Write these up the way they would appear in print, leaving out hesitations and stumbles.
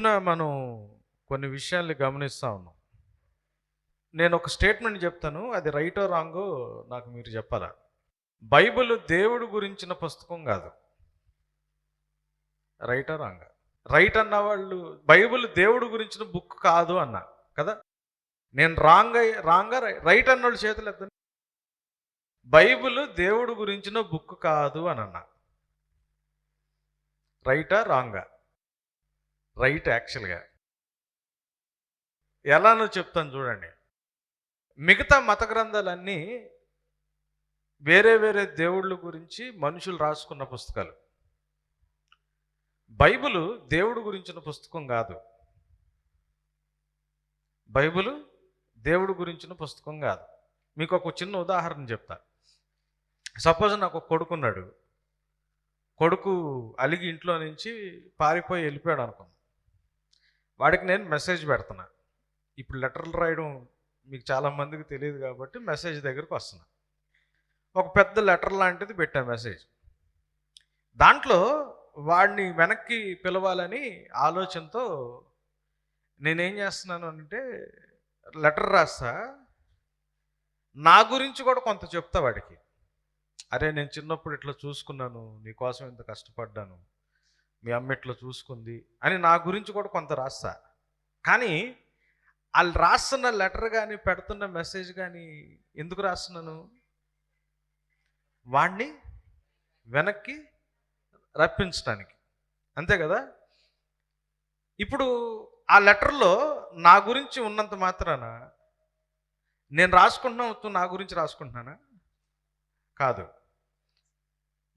పొద్దున మనం కొన్ని విషయాల్ని గమనిస్తూ ఉన్నాం. నేను ఒక స్టేట్మెంట్ చెప్తాను, అది రైటో రాంగో నాకు మీరు చెప్పాలా. బైబిల్ దేవుడు గురించిన పుస్తకం కాదు. రైటో రాంగా? రైట్ అన్న వాళ్ళు బైబిల్ దేవుడు గురించిన బుక్ కాదు అన్న కదా. నేను రాంగా రైట్ అన్నోళ్ళు చేతులు ఎత్తండి. బైబిల్ దేవుడు గురించిన బుక్ కాదు అని అన్నా. రైటా రాంగా? రైట్ యాక్చువల్గా. ఎలానో చెప్తాను చూడండి. మిగతా మత గ్రంథాలన్నీ వేరే వేరే దేవుళ్ళ గురించి మనుషులు రాసుకున్న పుస్తకాలు. బైబిల్ దేవుడు గురించిన పుస్తకం కాదు. బైబిల్ దేవుడు గురించిన పుస్తకం కాదు. మీకు ఒక చిన్న ఉదాహరణ చెప్తా. సపోజ్ నాకు ఒక కొడుకున్నాడు. కొడుకు అలిగి ఇంట్లో నుంచి పారిపోయి వెళ్ళిపోయాడు అనుకున్నాను. వాడికి నేను మెసేజ్ పెడుతున్నా. ఇప్పుడు లెటర్లు రాయడం మీకు చాలామందికి తెలియదు కాబట్టి మెసేజ్ దగ్గరకు వస్తున్నా. ఒక పెద్ద లెటర్ లాంటిది పెట్టా మెసేజ్. దాంట్లో వాడిని వెనక్కి పిలవాలని ఆలోచనతో నేనేం చేస్తున్నాను అంటే లెటర్ రాస్తా, నా గురించి కూడా కొంత చెప్తా వాడికి. అరే నేను చిన్నప్పుడు ఇట్లా చూసుకున్నాను, నీకోసం ఇంత కష్టపడ్డాను, మీ అమ్మ ఇట్లా చూసుకుంది అని నా గురించి కూడా కొంత రాస్తా. కానీ వాళ్ళు రాస్తున్న లెటర్ కానీ పెడుతున్న మెసేజ్ కానీ ఎందుకు రాస్తున్నాను? వాడిని వెనక్కి రప్పించడానికి, అంతే కదా. ఇప్పుడు ఆ లెటర్లో నా గురించి ఉన్నంత మాత్రాన నేను రాసుకుంటున్నా నా గురించి రాసుకుంటున్నానా? కాదు,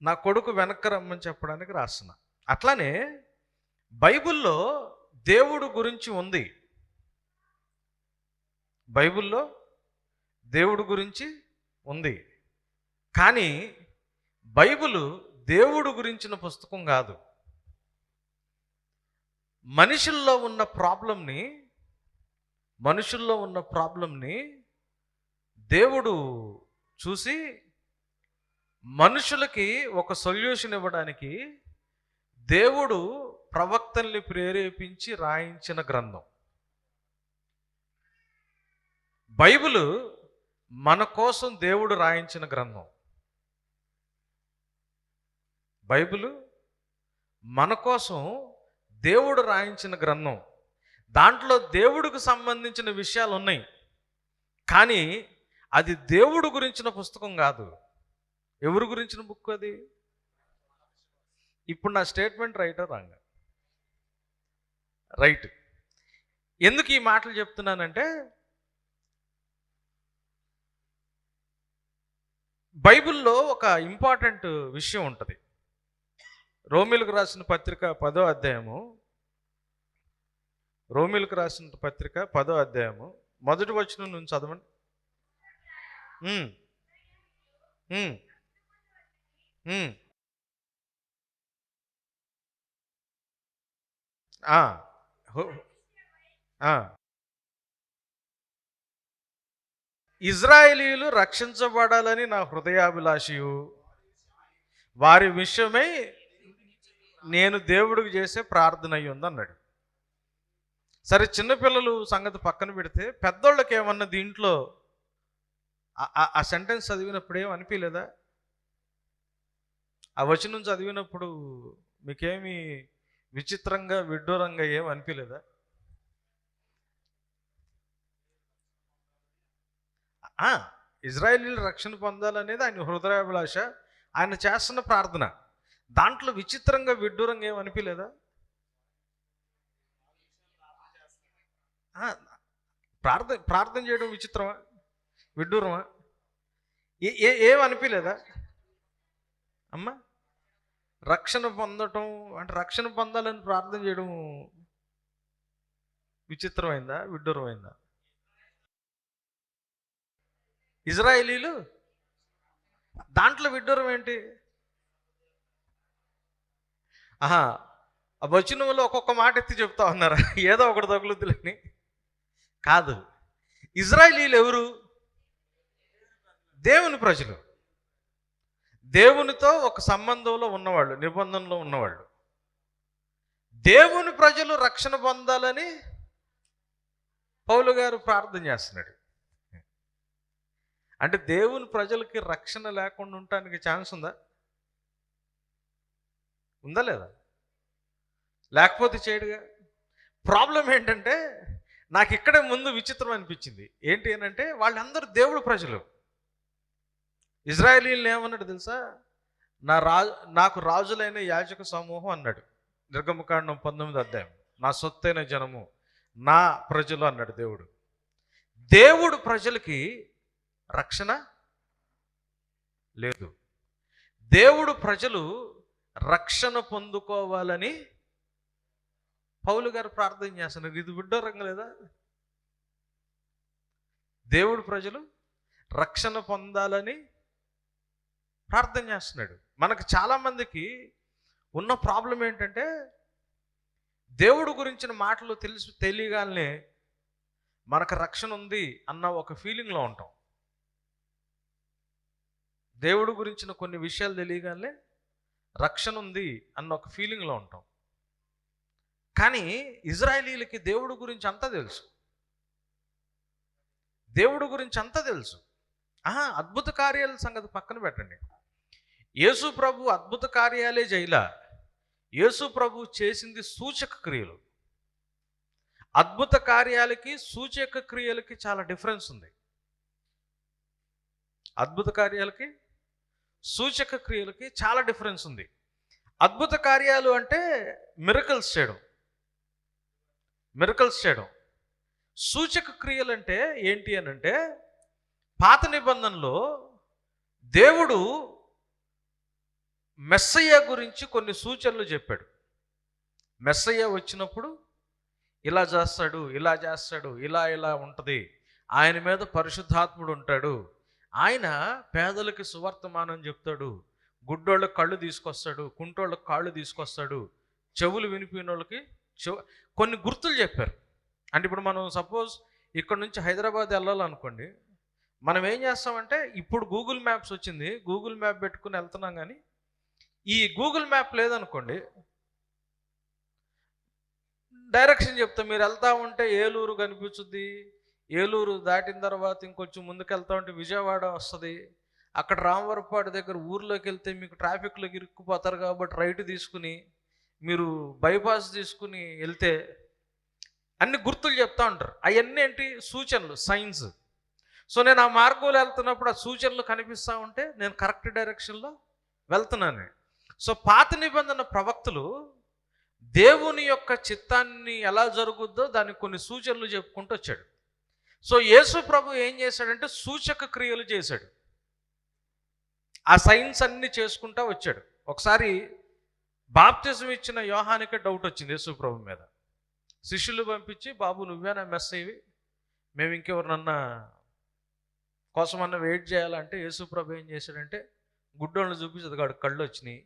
నా కొడుకు వెనక్కి రమ్మని చెప్పడానికి రాస్తున్నా. అట్లానే బైబిల్లో దేవుడు గురించి ఉంది. బైబిల్లో దేవుడు గురించి ఉంది, కానీ బైబిల్ దేవుడు గురించిన పుస్తకం కాదు. మనుషుల్లో ఉన్న ప్రాబ్లంని దేవుడు చూసి మనుషులకి ఒక సొల్యూషన్ ఇవ్వడానికి దేవుడు ప్రవక్తల్ని ప్రేరేపించి రాయించిన గ్రంథం. బైబిల్ మన కోసం దేవుడు రాయించిన గ్రంథం. బైబిల్ మన కోసం దేవుడు రాయించిన గ్రంథం. దాంట్లో దేవుడికి సంబంధించిన విషయాలు ఉన్నాయి, కానీ అది దేవుడు గురించిన పుస్తకం కాదు. ఎవరు గురించిన బుక్ అది? ఇప్పుడు నా స్టేట్మెంట్ రైటా రాంగా? రైట్. ఎందుకు ఈ మాటలు చెప్తున్నానంటే, బైబిల్లో ఒక ఇంపార్టెంట్ విషయం ఉంటుంది. రోమిలకు రాసిన పత్రిక 10వ అధ్యాయము, రోమిలకు రాసిన పత్రిక 10వ అధ్యాయము మొదటి వచనం నుంచి చదవండి. ఇజ్రాయేలీయులు రక్షించబడాలని నా హృదయాభిలాషయు, వారి విషయమై నేను దేవుడికి చేసే ప్రార్థన అయ్యి ఉందన్నాడు. సరే, చిన్నపిల్లలు సంగతి పక్కన పెడితే పెద్దోళ్ళకి ఏమన్నా దీంట్లో ఆ సెంటెన్స్ చదివినప్పుడు ఏం అనిపించలేదా? ఆ వచనం చదివినప్పుడు మీకేమి విచిత్రంగా విడ్డూరంగా ఏం అనిపించలేదా? ఇజ్రాయేలీలు రక్షణ పొందాలనేది ఆయన హృదయాభిలాష, ఆయన చేస్తున్న ప్రార్థన. దాంట్లో విచిత్రంగా విడ్డూరంగా ఏం అనిపించలేదా? ప్రార్థన చేయడం విచిత్రమా, విడ్డూరమా? ఏం అనిపించలేదా అమ్మ? రక్షణ పొందటం అంటే రక్షణ పొందాలని ప్రార్థన చేయడం విచిత్రమైందా, విడ్డూరమైందా? ఇజ్రాయేలీలు దాంట్లో విడ్డూరం ఏంటి? ఆ వచనంలో ఒక్కొక్క మాట ఎత్తి చెప్తా ఉన్నారా? ఏదో ఒకటి తగులుతులని కాదు. ఇజ్రాయేలీలు ఎవరు? దేవుని ప్రజలు, దేవునితో ఒక సంబంధంలో ఉన్నవాళ్ళు, నిబంధనలో ఉన్నవాళ్ళు. దేవుని ప్రజలు రక్షణ పొందాలని పౌలు గారు ప్రార్థన చేస్తున్నాడు. అంటే దేవుని ప్రజలకి రక్షణ లేకుండా ఉండటానికి ఛాన్స్ ఉందా? ఉందా లేదా? లేకపోతే చేయడుగా. ప్రాబ్లం ఏంటంటే నాకు ఇక్కడే ముందు విచిత్రం అనిపించింది. ఏంటి అని అంటే వాళ్ళందరూ దేవుడు ప్రజలు. ఇజ్రాయేలీలు ఏమన్నాడు తెలుసా? నాకు రాజులైన యాజక సమూహం అన్నాడు. నిర్గమకాండం 19 అధ్యాయం. నా సొత్తైన జనము, నా ప్రజలు అన్నాడు దేవుడు. దేవుడు ప్రజలకి రక్షణ లేదు. దేవుడు ప్రజలు రక్షణ పొందుకోవాలని పౌలు గారు ప్రార్థన చేస్తున్నారు. ఇది విడ్డూరంగా లేదా? దేవుడు ప్రజలు రక్షణ పొందాలని ప్రార్థన చేస్తున్నాడు. మనకు చాలామందికి ఉన్న ప్రాబ్లం ఏంటంటే దేవుడు గురించిన మాటలు తెలియగానే మనకు రక్షణ ఉంది అన్న ఒక ఫీలింగ్లో ఉంటాం. దేవుడు గురించిన కొన్ని విషయాలు తెలియగానే రక్షణ ఉంది అన్న ఒక ఫీలింగ్లో ఉంటాం. కానీ ఇజ్రాయేలీలకి దేవుడు గురించి అంతా తెలుసు. దేవుడు గురించి అంతా తెలుసు. అద్భుత కార్యాల సంగతి పక్కన పెట్టండి. యేసు ప్రభు అద్భుత కార్యాలే చేయలా. యేసు ప్రభు చేసింది సూచక క్రియలు. అద్భుత కార్యాలకి సూచక క్రియలకి చాలా డిఫరెన్స్ ఉంది. అద్భుత కార్యాలకి సూచక క్రియలకి చాలా డిఫరెన్స్ ఉంది. అద్భుత కార్యాలు అంటే మిరకల్స్ చేయడం. సూచక క్రియలు అంటే ఏంటి అని అంటే పాత నిబంధనలో దేవుడు మెస్సయ్య గురించి కొన్ని సూచనలు చెప్పాడు. మెస్సయ్య వచ్చినప్పుడు ఇలా చేస్తాడు, ఇలా ఉంటుంది, ఆయన మీద పరిశుద్ధాత్ముడు ఉంటాడు, ఆయన పేదలకి సువర్తమానం చెప్తాడు, గుడ్డోళ్ళకి కళ్ళు తీసుకొస్తాడు, కుంటోళ్ళకి కాళ్ళు తీసుకొస్తాడు, చెవులు వినిపోయిన వాళ్ళకి కొన్ని గుర్తులు చెప్పారు. అంటే ఇప్పుడు మనం సపోజ్ ఇక్కడ నుంచి హైదరాబాద్ వెళ్ళాలనుకోండి, మనం ఏం చేస్తామంటే ఇప్పుడు గూగుల్ మ్యాప్స్ వచ్చింది, గూగుల్ మ్యాప్ పెట్టుకుని వెళ్తున్నాం. కానీ ఈ గూగుల్ మ్యాప్ లేదనుకోండి, డైరెక్షన్ చెప్తా, మీరు వెళ్తా ఉంటే ఏలూరు కనిపించుద్ది, ఏలూరు దాటిన తర్వాత ఇంకొంచెం ముందుకు వెళ్తా ఉంటే విజయవాడ వస్తుంది, అక్కడ రామవరపాడు దగ్గర ఊర్లోకి వెళ్తే మీకు ట్రాఫిక్లోకి ఇరుక్కుపోతారు కాబట్టి రైట్ తీసుకుని మీరు బైపాస్ తీసుకుని వెళ్తే అన్ని గుర్తులు చెప్తా ఉంటారు. అవన్నీ ఏంటి? సూచనలు, సైన్స్. సో నేను ఆ మార్గంలో వెళ్తున్నప్పుడు ఆ సూచనలు కనిపిస్తూ ఉంటే నేను కరెక్ట్ డైరెక్షన్లో వెళ్తున్నాను. సో పాత నిబంధన ప్రవక్తలు దేవుని యొక్క చిత్తాన్ని ఎలా జరుగుద్దో దానికి కొన్ని సూచనలు చెప్పుకుంటూ వచ్చాడు. సో యేసు ప్రభు ఏం చేశాడంటే సూచక క్రియలు చేశాడు. ఆ సైన్స్ అన్ని చేసుకుంటా వచ్చాడు. ఒకసారి బాప్తిజం ఇచ్చిన యోహానికి డౌట్ వచ్చింది యేసు ప్రభు మీద. శిష్యులు పంపించి, బాబు నువ్వేనా మెస్సయ్యవి, మేము ఇంకెవరినన్నా కోసమన్నా వెయిట్ చేయాలంటే యేసు ప్రభు ఏం చేశాడంటే గుడ్డోళ్ళని చూపించి అది ఆడికి కళ్ళు వచ్చినాయి,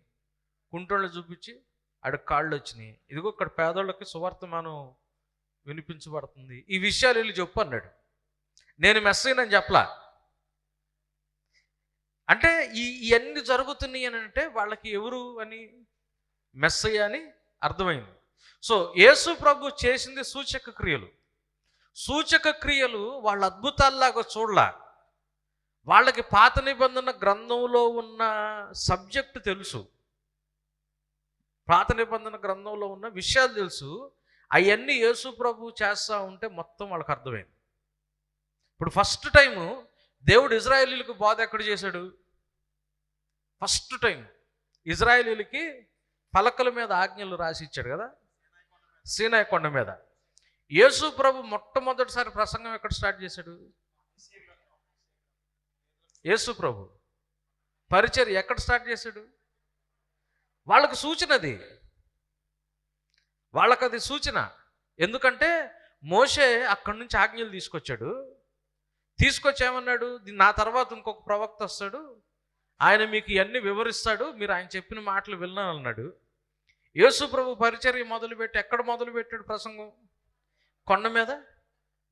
కుంటోళ్ళని చూపించి ఆడికి కాళ్ళు వచ్చినాయి, ఇదిగో ఇక్కడ పేదోళ్ళకి సువార్తమానం వినిపించబడుతుంది, ఈ విషయాలు వెళ్ళి చెప్పు అన్నాడు. నేను మెస్సయ్యనని చెప్పలా. అంటే ఇవన్నీ జరుగుతున్నాయి అని అంటే వాళ్ళకి ఎవరు అని మెస్సయ్య అని అర్థమైంది. సో యేసు ప్రభు చేసింది సూచక క్రియలు. సూచక క్రియలు వాళ్ళ అద్భుతాల్లాగా చూడలా. వాళ్ళకి పాత నిబంధన గ్రంథంలో ఉన్న సబ్జెక్టు తెలుసు, పాత నిబంధన గ్రంథంలో ఉన్న విషయాలు తెలుసు. అవన్నీ యేసు ప్రభు చేస్తూ ఉంటే మొత్తం వాళ్ళకి అర్థమైంది. ఇప్పుడు ఫస్ట్ టైము దేవుడు ఇజ్రాయేలీలకు బోధ ఎక్కడ చేశాడు? ఫస్ట్ టైం ఇజ్రాయేలీలకి పలకల మీద ఆజ్ఞలు రాసి ఇచ్చాడు కదా, సీనాయి కొండ మీద. యేసు ప్రభు మొట్టమొదటిసారి ప్రసంగం ఎక్కడ స్టార్ట్ చేశాడు? యేసు ప్రభు పరిచర్య ఎక్కడ స్టార్ట్ చేశాడు? వాళ్ళకు సూచన అది, వాళ్ళకది సూచన. ఎందుకంటే మోషే అక్కడి నుంచి ఆజ్ఞలు తీసుకొచ్చేమన్నాడు, నా తర్వాత ఇంకొక ప్రవక్త వస్తాడు, ఆయన మీకు ఇవన్నీ వివరిస్తాడు, మీరు ఆయన చెప్పిన మాటలు విన్నానన్నాడు. యేసు ప్రభు పరిచర్య మొదలుపెట్టి ఎక్కడ మొదలుపెట్టాడు ప్రసంగం? కొండ మీద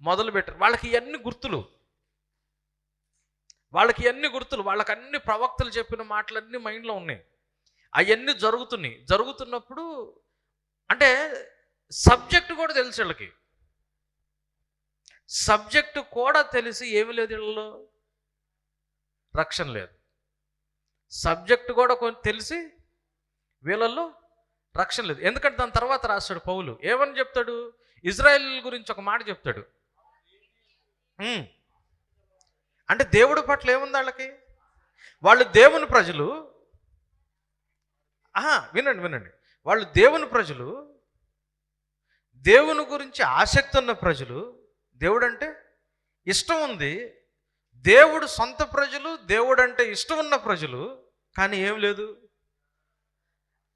మొదలుపెట్టారు. వాళ్ళకి ఇవన్నీ గుర్తులు, వాళ్ళకి అన్ని ప్రవక్తలు చెప్పిన మాటలన్నీ మైండ్లో ఉన్నాయి. అవన్నీ జరుగుతున్నప్పుడు అంటే సబ్జెక్టు కూడా తెలుసు వీళ్ళకి. సబ్జెక్టు కూడా తెలిసి ఏమి లేదు వీళ్ళలో, రక్షణ లేదు. సబ్జెక్టు కూడా తెలిసి వీళ్ళల్లో రక్షణ లేదు. ఎందుకంటే దాని తర్వాత రాస్తాడు పౌలు, ఏమని చెప్తాడు, ఇజ్రాయెల్ గురించి ఒక మాట చెప్తాడు. అంటే దేవుడి పట్ల ఏముంది వాళ్ళకి, వాళ్ళు దేవుని ప్రజలు. వినండి వినండి, వాళ్ళు దేవుని ప్రజలు, దేవుని గురించి ఆసక్తి ఉన్న ప్రజలు. దేవుడు అంటే ఇష్టం ఉంది, దేవుడు సొంత ప్రజలు, దేవుడు అంటే ఇష్టం ఉన్న ప్రజలు. కానీ ఏం లేదు,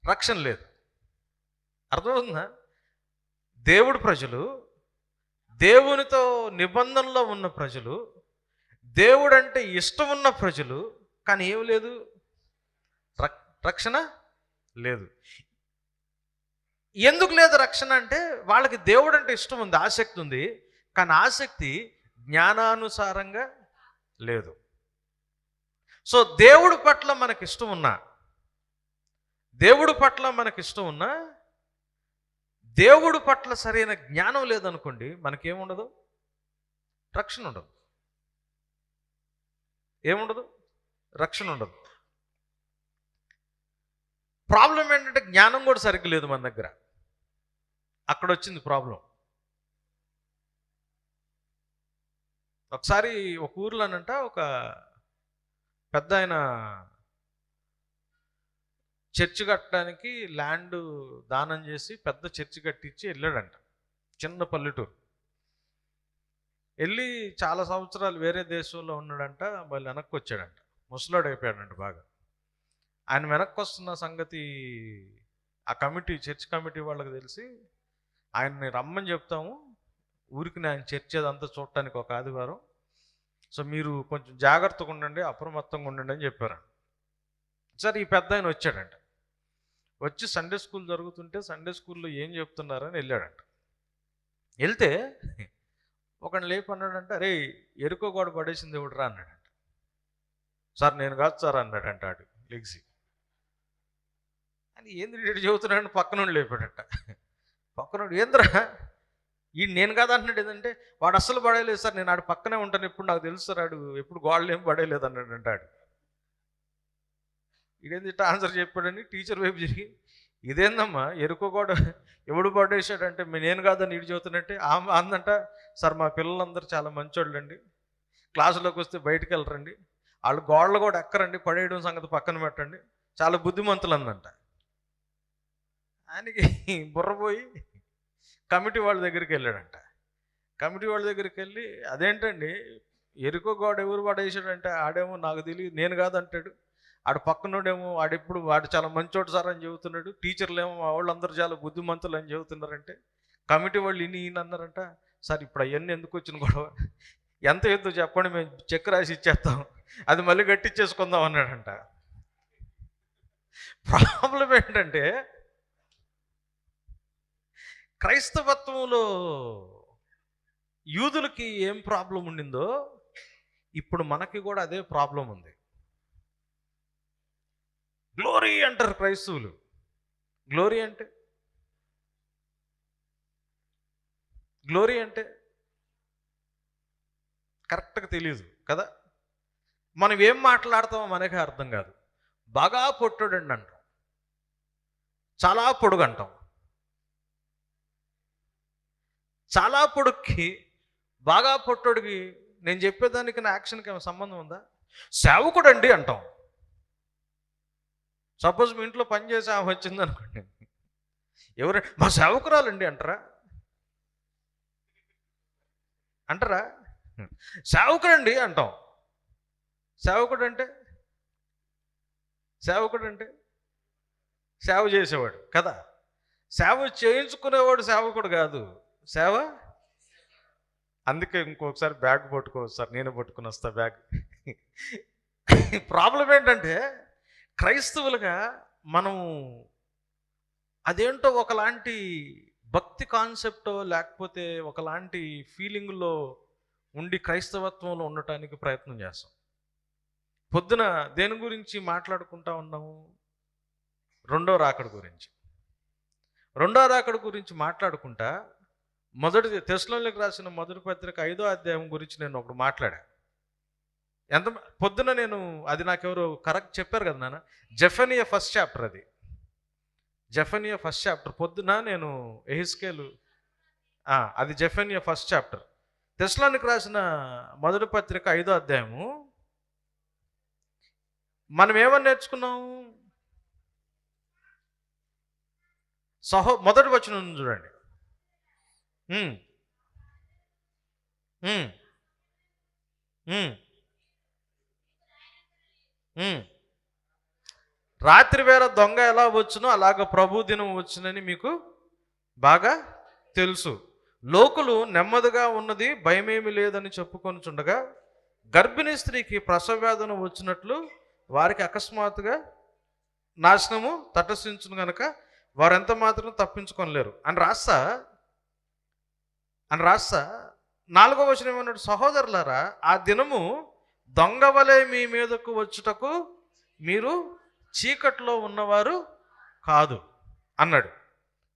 రక్షణ లేదు. అర్థమవుతుందా? దేవుడు ప్రజలు, దేవునితో నిబంధనలో ఉన్న ప్రజలు, దేవుడు అంటే ఇష్టం ఉన్న ప్రజలు. కానీ ఏం లేదు, రక్షణ లేదు. ఎందుకు లేదు రక్షణ అంటే, వాళ్ళకి దేవుడు అంటే ఇష్టం ఉంది, ఆసక్తి ఉంది. కానీ ఆసక్తి జ్ఞానానుసారంగా లేదు. సో దేవుడి పట్ల మనకి ఇష్టం ఉన్నా, దేవుడి పట్ల మనకి ఇష్టం ఉన్నా, దేవుడి పట్ల సరైన జ్ఞానం లేదనుకోండి, మనకేముండదు, రక్షణ ఉండదు. ఏముండదు, రక్షణ ఉండదు. ప్రాబ్లం ఏంటంటే జ్ఞానం కూడా సరిగ్గా లేదు మన దగ్గర. అక్కడ వచ్చింది ప్రాబ్లం. ఒకసారి ఒక ఊర్లోనంట ఒక పెద్ద ఆయన చర్చి కట్టడానికి ల్యాండ్ దానం చేసి పెద్ద చర్చి కట్టించి వెళ్ళాడంట. చిన్న పల్లెటూరు వెళ్ళి చాలా సంవత్సరాలు వేరే దేశంలో ఉన్నాడంట. మళ్ళీ వెనక్కి వచ్చాడంట, ముసలాడు అయిపోయాడంట బాగా. ఆయన వెనక్కి వస్తున్న సంగతి ఆ కమిటీ, చర్చ్ కమిటీ వాళ్ళకి తెలిసి ఆయన్ని రమ్మని చెప్తాము, ఊరికి ఆయన చర్చ్ అదంతా చూడటానికి ఒక ఆదివారం, సో మీరు కొంచెం జాగ్రత్తగా ఉండండి, అప్రమత్తంగా ఉండండి అని చెప్పారు. సరే ఈ పెద్ద ఆయన వచ్చాడంట. వచ్చి సండే స్కూల్ జరుగుతుంటే సండే స్కూల్లో ఏం చెప్తున్నారని వెళ్ళాడంట. వెళ్తే ఒకడిని లేపి అన్నాడంట, అరే ఎరుకో గోడ పడేసింది ఎవడురా అన్నాడంట. సార్ నేను కాదు సార్ అన్నాడంట ఆడు లెగ్సి. అని ఏంది ఇటు చెబుతున్నాడు, పక్కనోడు లేపాడంట. పక్కనోడు ఏంద్రా ఈ నేను కాదు అంటున్నాడు. ఏంటంటే వాడు అస్సలు పడేయలేదు సార్, నేను ఆడు పక్కనే ఉంటాను, ఎప్పుడు నాకు తెలుసు సార్, ఆడు ఎప్పుడు గోడలు ఏం పడేయలేదు అన్నాడంట ఆడు. ఇదేంది ఇట్లా ఆన్సర్ చెప్పాడని టీచర్ వైపు తిరిగి, ఇదేందమ్మా ఎరుకో గోడ ఎవడు పడేసాడంటే నేను కాదని ఇటు చెబుతున్నట్టే. ఆమె అందంట, సార్ మా పిల్లలందరూ చాలా మంచోళ్ళు అండి, క్లాసులోకి వస్తే బయటికి వెళ్ళరండి, వాళ్ళు గోడలు కూడా ఎక్కరండి, పడేయడం సంగతి పక్కన పెట్టండి, చాలా బుద్ధిమంతులు అందంట. ఆయనకి బుర్రపోయి కమిటీ వాళ్ళ దగ్గరికి వెళ్ళాడంట. కమిటీ వాళ్ళ దగ్గరికి వెళ్ళి, అదేంటండి ఎరుకో గోడ ఎవరు పడేసాడంటే, ఆడేమో నాకు తెలియదు నేను కాదంటాడు, ఆడు పక్కనోడేమో ఆడెప్పుడు వాడు చాలా మంచోడు సార్ అని చెబుతున్నాడు, టీచర్లు ఏమో మా వాళ్ళందరూ చాలా బుద్ధిమంతులు అని చెబుతున్నారంటే, కమిటీ వాళ్ళు ఈయన అన్నారంట, సార్ ఇప్పుడు అవన్నీ ఎందుకు వచ్చిన గొడవ, ఎంత ఎద్దు చెప్పండి, మేము చెక్ రాసి ఇచ్చేస్తాం, అది మళ్ళీ కట్టించేసుకుందాం అన్నాడంట. ప్రాబ్లం ఏంటంటే క్రైస్తవత్వంలో యూదులకి ఏం ప్రాబ్లం ఉండిందో ఇప్పుడు మనకి కూడా అదే ప్రాబ్లం ఉంది. గ్లోరీ అంటారు క్రైస్తవులు. గ్లోరీ అంటే కరెక్ట్గా తెలియదు కదా. మనం ఏం మాట్లాడతామో మనకే అర్థం కాదు. బాగా పొట్టుడండి అంటాం, చాలా పొడుగు అంటాం, చాలా పొడుక్కి బాగా పొట్టోడికి నేను చెప్పేదానికి నా యాక్షన్కి ఏమైనా సంబంధం ఉందా? సేవకుడు అండి అంటాం. సపోజ్ మీ ఇంట్లో పనిచేసే ఆమె వచ్చింది అనుకోండి, ఎవరు మా సేవకురాలండి అంటారా? సేవకుడండి అంటాం. సేవకుడు అంటే సేవ చేసేవాడు కదా. సేవ చేయించుకునేవాడు సేవకుడు కాదు, సేవ. అందుకే ఇంకొకసారి బ్యాగ్ పట్టుకోవచ్చు సార్, నేను పట్టుకుని వస్తా బ్యాగ్. ప్రాబ్లం ఏంటంటే క్రైస్తవులుగా మనం అదేంటో ఒకలాంటి భక్తి కాన్సెప్టో లేకపోతే ఒకలాంటి ఫీలింగ్లో ఉండి క్రైస్తవత్వంలో ఉండటానికి ప్రయత్నం చేస్తాం. పొద్దున దేని గురించి మాట్లాడుకుంటా ఉన్నాము? రెండో రాకడ గురించి. రెండో రాకడ గురించి మాట్లాడుకుంటా తెస్సలోనికీయులకు రాసిన మొదటి పత్రిక 5వ అధ్యాయం గురించి నేను ఒకటి మాట్లాడా. ఎంత పొద్దున నేను అది నాకెవరు కరెక్ట్ చెప్పారు కదా నాన్న, జెఫనియా ఫస్ట్ చాప్టర్, అది జెఫనియా ఫస్ట్ చాప్టర్. పొద్దున నేను ఎహెజ్కేలు అది జెఫనియా ఫస్ట్ చాప్టర్. తెస్సలోనికీయులకు రాసిన మొదటి పత్రిక 5వ అధ్యాయము. మనం ఏమని నేర్చుకున్నాం? మొదటి వచనం చూడండి. ఉమ్, ఉమ్, ఉమ్, ఉమ్. రాత్రి వేళ దొంగ ఎలా వచ్చునో అలాగ ప్రభు దినం వచ్చునని మీకు బాగా తెలుసు. లోకులు నెమ్మదిగా ఉన్నది భయమేమి లేదని చెప్పుకొనుచుండగా గర్భిణీ స్త్రీకి ప్రసవ వేదన వచ్చినట్లు వారికి అకస్మాత్తుగా నాశనము తటస్థించును గనక వారెంత మాత్రం తప్పించుకొనలేరు అని రాస్తా 4వ వచనం ఏమన్నాడు? సహోదరులారా, ఆ దినము దొంగ వలె మీ మీదకు వచ్చుటకు మీరు చీకట్లో ఉన్నవారు కాదు అన్నాడు.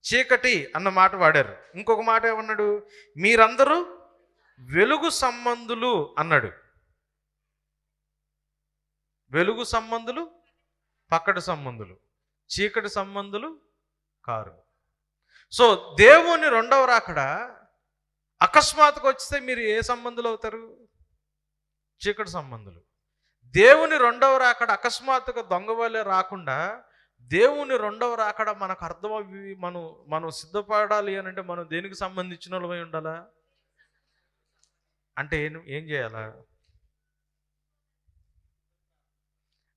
చీకటి అన్న మాట వాడారు. ఇంకొక మాట ఏమన్నాడు? మీరందరూ వెలుగు సంబంధులు అన్నాడు. వెలుగు సంబంధులు, పక్కటి సంబంధులు, చీకటి సంబంధులు కారు. సో దేవుని రెండవ రాకడ అకస్మాత్తుగా వస్తే మీరు ఏ సంబంధులు అవుతారు? చీకటి సంబంధులు. దేవుని రెండవ రాకడ అకస్మాత్తుగా దొంగ వల్లే రాకుండా దేవుని రెండవ రాకడ మనకు అర్థమవి మనం సిద్ధపడాలి అని అంటే మనం దేనికి సంబంధించిన వాళ్ళమై ఉండాలా? అంటే ఏం చేయాలా?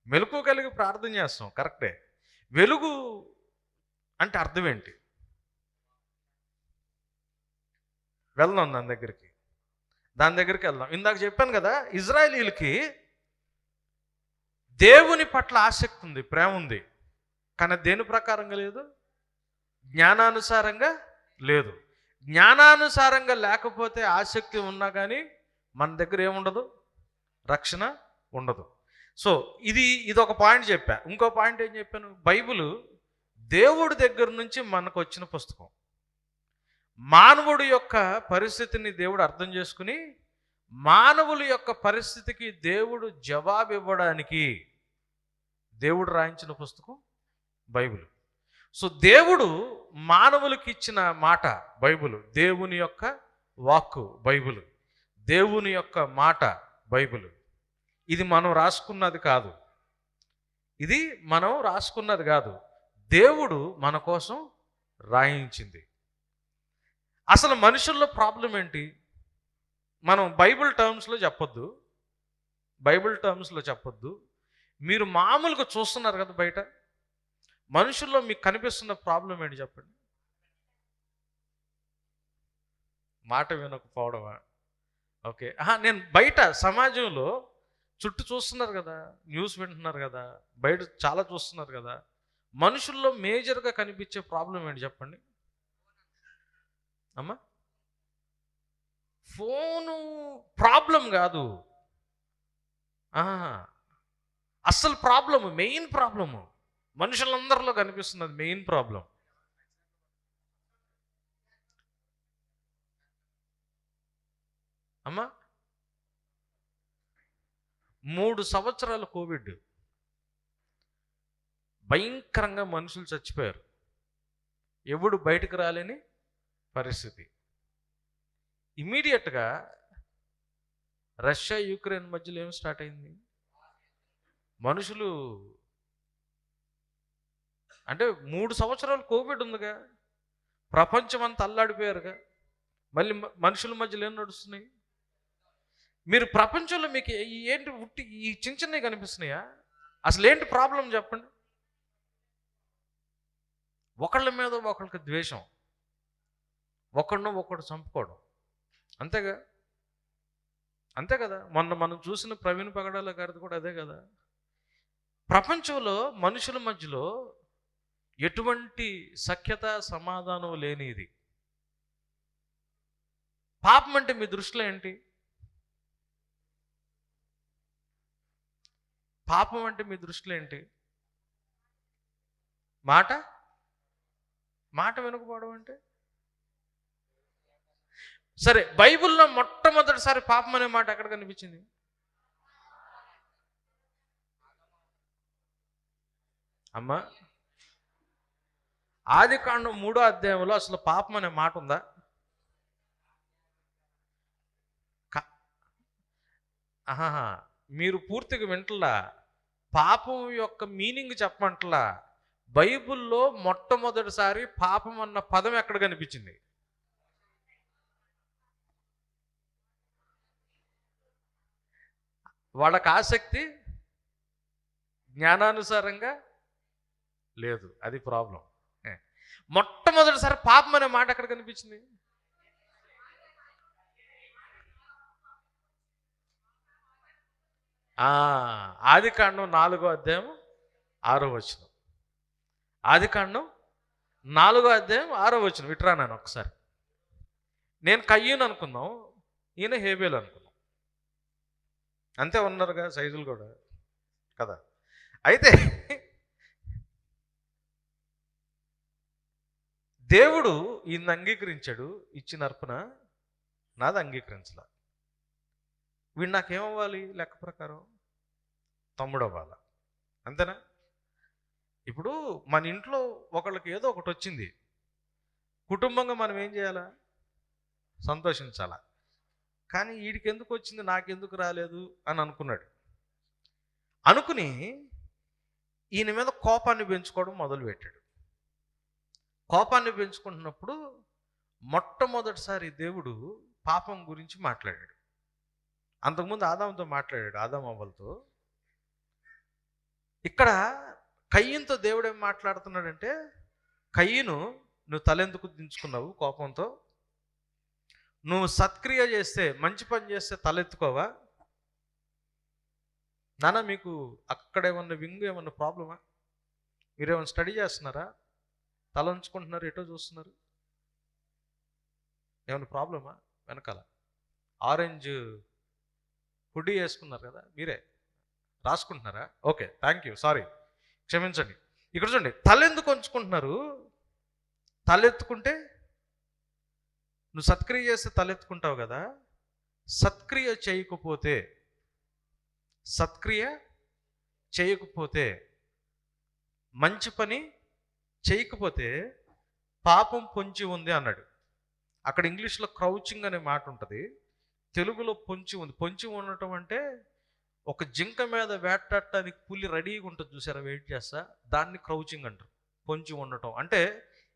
మెలకువ కలిగి ప్రార్థన చేస్తాం, కరెక్టే. వెలుగు అంటే అర్థం ఏంటి? వెళ్దాం దాని దగ్గరికి వెళ్దాం. ఇందాక చెప్పాను కదా, ఇజ్రాయేలీలకి దేవుని పట్ల ఆసక్తి ఉంది, ప్రేమ ఉంది, కానీ దేని ప్రకారంగా లేదు? జ్ఞానానుసారంగా లేదు. జ్ఞానానుసారంగా లేకపోతే ఆసక్తి ఉన్నా కానీ మన దగ్గర ఏముండదు? రక్షణ ఉండదు. సో ఇది ఒక పాయింట్ చెప్పా. ఇంకో పాయింట్ ఏం చెప్పాను? బైబిల్ దేవుడి దగ్గర నుంచి మనకు వచ్చిన పుస్తకం. మానవుడి యొక్క పరిస్థితిని దేవుడు అర్థం చేసుకుని మానవుల యొక్క పరిస్థితికి దేవుడు జవాబు ఇవ్వడానికి దేవుడు రాయించిన పుస్తకం బైబిల్. సో దేవుడు మానవులకి ఇచ్చిన మాట బైబిల్, దేవుని యొక్క వాక్కు బైబిల్, దేవుని యొక్క మాట బైబిల్. ఇది మనం రాసుకున్నది కాదు, దేవుడు మన కోసం రాయించింది. అసలు మనుషుల్లో ప్రాబ్లం ఏంటి? మనం బైబిల్ టర్మ్స్లో చెప్పొద్దు. మీరు మామూలుగా చూస్తున్నారు కదా బయట, మనుషుల్లో మీకు కనిపిస్తున్న ప్రాబ్లం ఏంటి చెప్పండి? మాట వినకపోవడమా? ఓకే, నేను బయట సమాజంలో చుట్టూ చూస్తున్నారు కదా, న్యూస్ వింటున్నారు కదా, బయట చాలా చూస్తున్నారు కదా, మనుషుల్లో మేజర్గా కనిపించే ప్రాబ్లం ఏంటి చెప్పండి అమ్మా? ఫోను ప్రాబ్లం కాదు, అస్సలు మెయిన్ ప్రాబ్లము మనుషులందరిలో కనిపిస్తున్నది. మెయిన్ ప్రాబ్లం అమ్మా, 3 సంవత్సరాల కోవిడ్ భయంకరంగా మనుషులు చచ్చిపోయారు. ఎవడు బయటకు రాలేని పరిస్థితి. ఇమీడియట్గా రష్యా యుక్రెయిన్ మధ్యలో ఏం స్టార్ట్ అయింది? మనుషులు అంటే 3 సంవత్సరాలు కోవిడ్ ఉందిగా, ప్రపంచం అంతా అల్లాడిపోయారుగా, మళ్ళీ మనుషుల మధ్యలో ఏం నడుస్తున్నాయి? మీరు ప్రపంచంలో మీకు ఏంటి ఉట్టి ఈ చిన్నవి కనిపిస్తున్నాయా? అసలు ఏంటి ప్రాబ్లం చెప్పండి? ఒకళ్ళ మీద ఒకళ్ళకి ద్వేషం, ఒకడు చంపుకోవడం, అంతే కదా. మొన్న మనం చూసిన ప్రవీణ్ పగడాల గారిది కూడా అదే కదా. ప్రపంచంలో మనుషుల మధ్యలో ఎటువంటి సఖ్యత సమాధానం లేనిది. పాపం అంటే మీ దృష్టిలో ఏంటి? పాపం అంటే మీ దృష్టిలో ఏంటి? మాట మాట వినకపోవడం అంటే సరే, బైబిల్లో మొట్టమొదటిసారి పాపం అనే మాట ఎక్కడ కనిపించింది? అమ్మా, ఆదికాండం 3వ అధ్యాయంలో అసలు పాపం అనే మాట ఉందా? ఆహా, మీరు పూర్తిగా వింటలా. పాపం యొక్క మీనింగ్ చెప్పమంటలా. బైబిల్లో మొట్టమొదటిసారి పాపం అన్న పదం ఎక్కడ కనిపించింది? వాళ్ళకి ఆసక్తి జ్ఞానానుసారంగా లేదు, అది ప్రాబ్లం. మొట్టమొదటిసారి పాపం అనే మాట ఎక్కడ కనిపించింది? ఆదికాండం 4వ అధ్యాయం 6వ వచనం. ఆదికాండం 4వ అధ్యాయం 6వ వచనం. విట్రా నాన్న ఒకసారి. నేను కయ్యూను అనుకున్నాం, ఈయన హేబేలు అనుకున్నాం. అంతే ఉన్నారుగా సైజులు కూడా కదా. అయితే దేవుడు ఈయన్ని అంగీకరించాడు, ఇచ్చిన అర్పణ నాది అంగీకరించలా. వీడు నాకేమవ్వాలి? లెక్క ప్రకారం తమ్ముడు అవ్వాలా, అంతేనా? ఇప్పుడు మన ఇంట్లో ఒకళ్ళకి ఏదో ఒకటి వచ్చింది, కుటుంబంగా మనం ఏం చేయాలా? సంతోషించాలా. కానీ వీడికి ఎందుకు వచ్చింది, నాకెందుకు రాలేదు అని అనుకున్నాడు. అనుకుని ఈయన మీద కోపాన్ని పెంచుకోవడం మొదలుపెట్టాడు. కోపాన్ని పెంచుకుంటున్నప్పుడు మొట్టమొదటిసారి దేవుడు పాపం గురించి మాట్లాడాడు. అంతకుముందు ఆదాముతో మాట్లాడాడు, ఆదాము అవ్వలతో. ఇక్కడ కయ్యూనుతో దేవుడు ఏం మాట్లాడుతున్నాడంటే, కయ్యూను, నువ్వు తలెందుకు దించుకున్నావు కోపంతో? నువ్వు సత్క్రియ చేస్తే, మంచి పని చేస్తే తలెత్తుకోవా? నాన్న, మీకు అక్కడ ఏమన్నా వింగు ఏమన్నా ప్రాబ్లమా? మీరేమన్నా స్టడీ చేస్తున్నారా? తల ఉంచుకుంటున్నారు, ఎటో చూస్తున్నారు, ఏమన్నా ప్రాబ్లమా? వెనకాల ఆరెంజ్ హుడ్డీ వేసుకున్నారు కదా, మీరే రాసుకుంటున్నారా? ఓకే, థ్యాంక్ యూ, సారీ, క్షమించండి. ఇక్కడ చూడండి, తలెందుకు ఉంచుకుంటున్నారు? తలెత్తుకుంటే నువ్వు సత్క్రియ చేస్తే తలెత్తుకుంటావు కదా. సత్క్రియ చేయకపోతే మంచి పని చేయకపోతే పాపం పొంచి ఉంది అన్నాడు. అక్కడ ఇంగ్లీష్లో క్రౌచింగ్ అనే మాట ఉంటుంది, తెలుగులో పొంచి ఉంది. పొంచి ఉండటం అంటే ఒక జింక మీద వేటాడటానికి పులి రెడీగా ఉంటుంది చూసారా, వెయిట్ చేస్తా, దాన్ని క్రౌచింగ్ అంటారు. పొంచి ఉండటం అంటే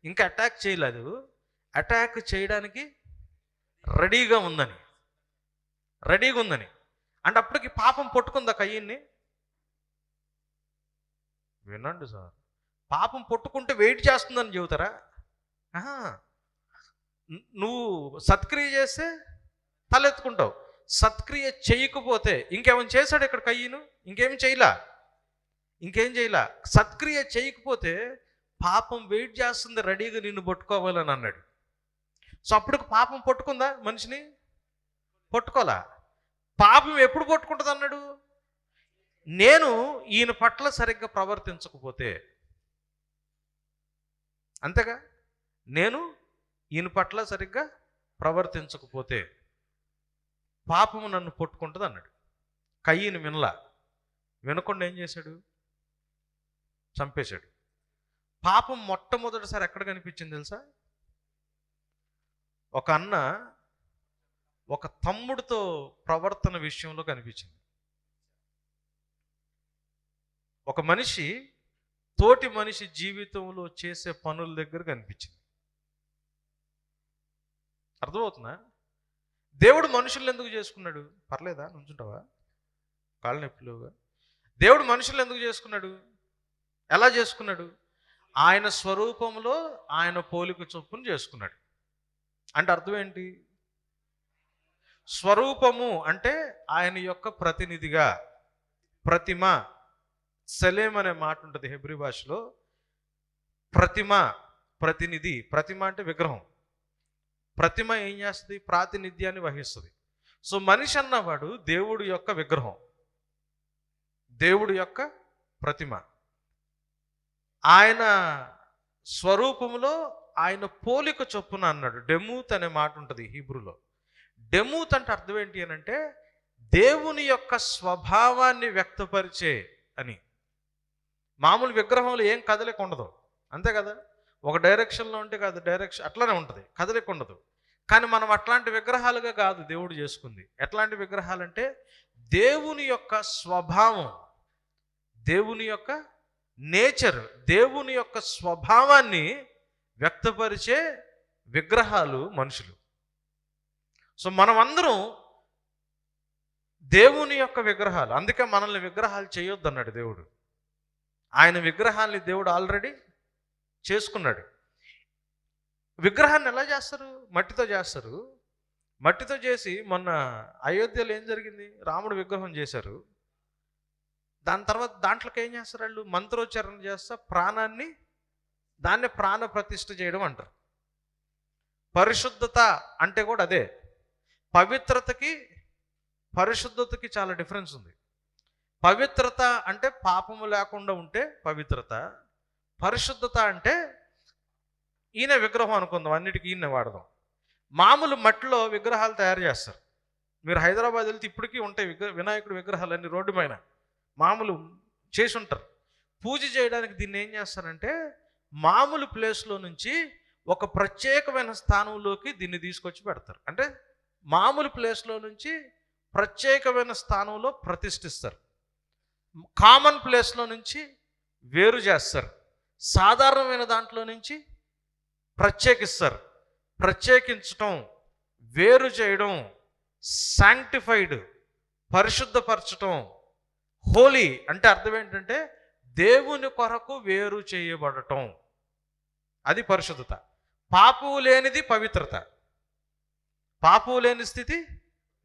ఇంకా అటాక్ చేయలేదు, అటాక్ చేయడానికి రెడీగా ఉందని అంటే అప్పటికి పాపం పట్టుకుందా కయ్యూన్ని? వినండి సార్, పాపం పట్టుకుంటే వెయిట్ చేస్తుందని చెబుతారా? నువ్వు సత్క్రియ చేస్తే తలెత్తుకుంటావు, సత్క్రియ చేయకపోతే ఇంకేమైనా చేశాడు ఇక్కడ కయ్యూను? ఇంకేం చేయలా. సత్క్రియ చేయకపోతే పాపం వెయిట్ చేస్తుంది రెడీగా నిన్ను పట్టుకోవాలని అన్నాడు. సో అప్పటికి పాపం పట్టుకుందా మనిషిని? పట్టుకోలా. పాపం ఎప్పుడు పట్టుకుంటుంది అన్నాడు? నేను ఈయన పట్ల సరిగ్గా ప్రవర్తించకపోతే. అంతేగా, నేను ఈయన పట్ల సరిగ్గా ప్రవర్తించకపోతే పాపము నన్ను పట్టుకుంటుంది అన్నాడు. కయ్యూను వినకుండా ఏం చేశాడు? చంపేశాడు. పాపం మొట్టమొదటిసారి ఎక్కడ కనిపించింది తెలుసా? ఒక అన్న ఒక తమ్ముడితో ప్రవర్తన విషయంలో కనిపించింది. ఒక మనిషి తోటి మనిషి జీవితంలో చేసే పనుల దగ్గర కనిపించింది. అర్థమవుతుందా? దేవుడు మనుషులను ఎందుకు చేసుకున్నాడు? పర్లేదా, నుంచుంటావా? కాళ్ళ నొప్పులుగా. దేవుడు మనుషులు ఎందుకు చేసుకున్నాడు? ఎలా చేసుకున్నాడు? ఆయన స్వరూపంలో ఆయన పోలిక చొప్పున చేసుకున్నాడు. అంటే అర్థం ఏంటి? స్వరూపము అంటే ఆయన యొక్క ప్రతినిధిగా. ప్రతిమ, సెలేం అనే మాట ఉంటుంది హెబ్రీ భాషలో. ప్రతిమ, ప్రతినిధి. ప్రతిమ అంటే విగ్రహం. ప్రతిమ ఏం చేస్తుంది? ప్రాతినిధ్యాన్ని వహిస్తుంది. సో మనిషి అన్నవాడు దేవుడి యొక్క విగ్రహం, దేవుడి యొక్క ప్రతిమ. ఆయన స్వరూపములో ఆయన పోలిక చొప్పున అన్నాడు. డెమూత్ అనే మాట ఉంటుంది హీబ్రూలో. డెమూత్ అంటే అర్థం ఏంటి అని అంటే దేవుని యొక్క స్వభావాన్ని వ్యక్తపరిచే అని. మామూలు విగ్రహంలో ఏం కదలిక ఉండదు, అంతే కదా. ఒక డైరెక్షన్లో ఉంటే కాదు, డైరెక్షన్ అట్లానే ఉంటుంది, కదలిక ఉండదు. కానీ మనం అట్లాంటి విగ్రహాలుగా కాదు దేవుడు చేసుకుంది. ఎట్లాంటి విగ్రహాలంటే దేవుని యొక్క స్వభావం, దేవుని యొక్క నేచర్, దేవుని యొక్క స్వభావాన్ని వ్యక్తపరిచే విగ్రహాలు మనుషులు. సో మనమందరం దేవుని యొక్క విగ్రహాలు. అందుకే మనల్ని విగ్రహాలు చేయొద్దు అన్నాడు దేవుడు. ఆయన విగ్రహాల్ని దేవుడు ఆల్రెడీ చేసుకున్నాడు. విగ్రహాన్ని ఎలా చేస్తారు? మట్టితో చేస్తారు. మట్టితో చేసి మొన్న అయోధ్యలో ఏం జరిగింది? రాముడు విగ్రహం చేశారు. దాని తర్వాత దాంట్లోకి ఏం చేస్తారు? వాళ్ళు మంత్రోచ్చారణ చేస్తా ప్రాణాన్ని, దాన్ని ప్రాణ ప్రతిష్ఠ చేయడం అంటారు. పరిశుద్ధత అంటే కూడా అదే. పవిత్రతకి పరిశుద్ధతకి చాలా డిఫరెన్స్ ఉంది. పవిత్రత అంటే పాపము లేకుండా ఉంటే పవిత్రత. పరిశుద్ధత అంటే ఈయన విగ్రహం అనుకుందాం, అన్నిటికీ ఈయన వాడదాం. మామూలు మట్టిలో విగ్రహాలు తయారు చేస్తారు. మీరు హైదరాబాద్ వెళ్తే ఇప్పటికీ ఉంటాయి వినాయకుడి విగ్రహాలు అన్ని రోడ్డు పైన మామూలు చేసి ఉంటారు. పూజ చేయడానికి దీన్ని ఏం చేస్తారంటే మామూలు ప్లేస్లో నుంచి ఒక ప్రత్యేకమైన స్థానంలోకి దీన్ని తీసుకొచ్చి పెడతారు. అంటే మామూలు ప్లేస్లో నుంచి ప్రత్యేకమైన స్థానంలో ప్రతిష్ఠిస్తారు. కామన్ ప్లేస్లో నుంచి వేరు చేస్తారు. సాధారణమైన దాంట్లో నుంచి ప్రత్యేకిస్తారు. ప్రత్యేకించటం, వేరు చేయడం, శాంక్టిఫైడ్, పరిశుద్ధపరచటం. హోలీ అంటే అర్థం ఏంటంటే దేవుని కొరకు వేరు చేయబడటం, అది పరిశుద్ధత. పాపము లేనిది పవిత్రత. పాపము లేని స్థితి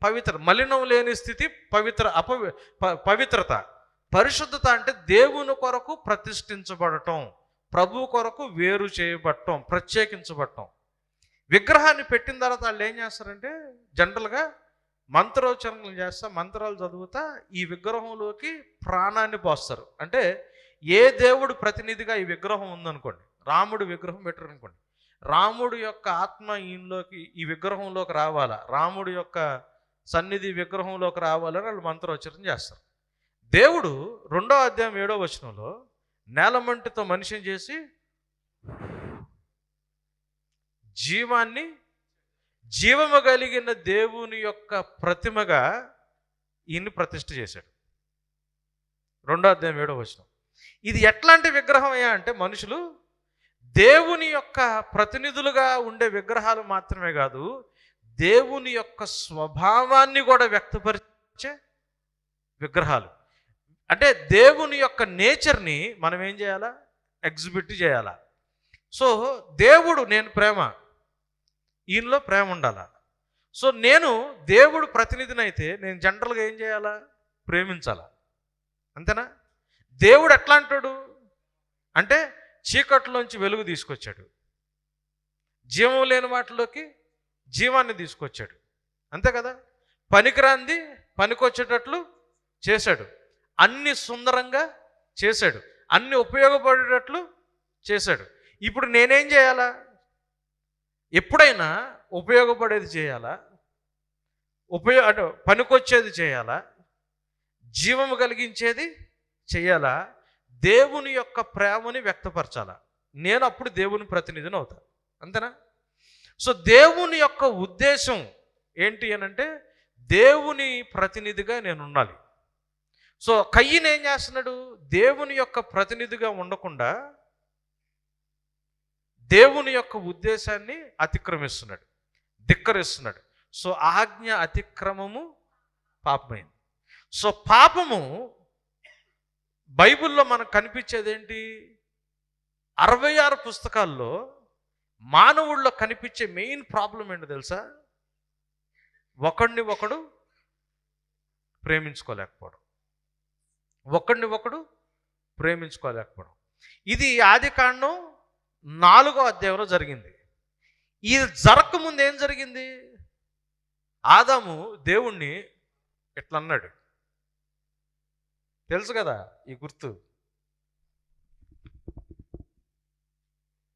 పవిత్ర, మలినం లేని స్థితి పవిత్రత. పరిశుద్ధత అంటే దేవుని కొరకు ప్రతిష్ఠించబడటం, ప్రభు కొరకు వేరు చేయబడటం, ప్రత్యేకించబడటం. విగ్రహాన్ని పెట్టిన తర్వాత వాళ్ళు ఏం చేస్తారంటే జనరల్గా మంత్రోచ్చరణలు చేస్తా, మంత్రాలు చదువుతా ఈ విగ్రహంలోకి ప్రాణాన్ని పోస్తారు. అంటే ఏ దేవుడు ప్రతినిధిగా ఈ విగ్రహం ఉందనుకోండి, రాముడు విగ్రహం పెట్టారు అనుకోండి, రాముడు యొక్క ఆత్మ ఈయనలోకి, ఈ విగ్రహంలోకి రావాలా, రాముడు యొక్క సన్నిధి విగ్రహంలోకి రావాలని వాళ్ళు మంత్రోచ్చరణ చేస్తారు. దేవుడు 2వ అధ్యాయం 7వ వచనంలో నేలమంటితో మనిషిని చేసి జీవాన్ని, జీవము కలిగిన దేవుని యొక్క ప్రతిమగా ఈయన్ని ప్రతిష్ఠ చేశాడు. 2వ అధ్యాయం 7వ వచనం. ఇది ఎట్లాంటి విగ్రహం అయ్యా అంటే మనుషులు దేవుని యొక్క ప్రతినిధులుగా ఉండే విగ్రహాలు మాత్రమే కాదు, దేవుని యొక్క స్వభావాన్ని కూడా వ్యక్తపరిచే విగ్రహాలు. అంటే దేవుని యొక్క నేచర్ని మనం ఏం చేయాలా? ఎగ్జిబిట్ చేయాలా. సో దేవుడు, నేను ప్రేమ, ఈయనలో ప్రేమ ఉండాలా. సో నేను దేవుడు ప్రతినిధినైతే నేను జనరల్గా ఏం చేయాలా? ప్రేమించాలా, అంతేనా? దేవుడు ఎట్లా అంటాడు అంటే చీకట్లోంచి వెలుగు తీసుకొచ్చాడు, జీవం లేని వాటిలోకి జీవాన్ని తీసుకొచ్చాడు, అంతే కదా. పనికిరాంది పనికొచ్చేటట్లు చేశాడు, అన్ని సుందరంగా చేశాడు, అన్ని ఉపయోగపడేటట్లు చేశాడు. ఇప్పుడు నేనేం చేయాలా? ఎప్పుడైనా ఉపయోగపడేది చేయాలా, అంటే పనికొచ్చేది చేయాలా, జీవము కలిగించేది చేయాలా, దేవుని యొక్క ప్రేమని వ్యక్తపరచాలా. నేను అప్పుడు దేవుని ప్రతినిధిని అవుతా, అంతేనా? సో దేవుని యొక్క ఉద్దేశం ఏంటి అనంటే దేవుని ప్రతినిధిగా నేను ఉండాలి. సో కయ్యను ఏం చేస్తున్నాడు? దేవుని యొక్క ప్రతినిధిగా ఉండకుండా దేవుని యొక్క ఉద్దేశాన్ని అతిక్రమిస్తున్నాడు, ధిక్కరిస్తున్నాడు. సో ఆజ్ఞ అతిక్రమము పాపమైంది. సో పాపము బైబిల్లో మనకు కనిపించేది ఏంటి? 66 పుస్తకాల్లో మానవుల్లో కనిపించే మెయిన్ ప్రాబ్లం ఏంటో తెలుసా? ఒకడిని ఒకడు ప్రేమించుకోలేకపోవడం, ఒకడిని ఒకడు ప్రేమించుకోలేకపోవడం. ఇది ఆదికాండం 4వ అధ్యాయంలో జరిగింది. ఇది జరగకముందు ఏం జరిగింది? ఆదాము దేవుణ్ణి ఇట్లా అన్నాడు, తెలుసు కదా ఈ గుర్తు.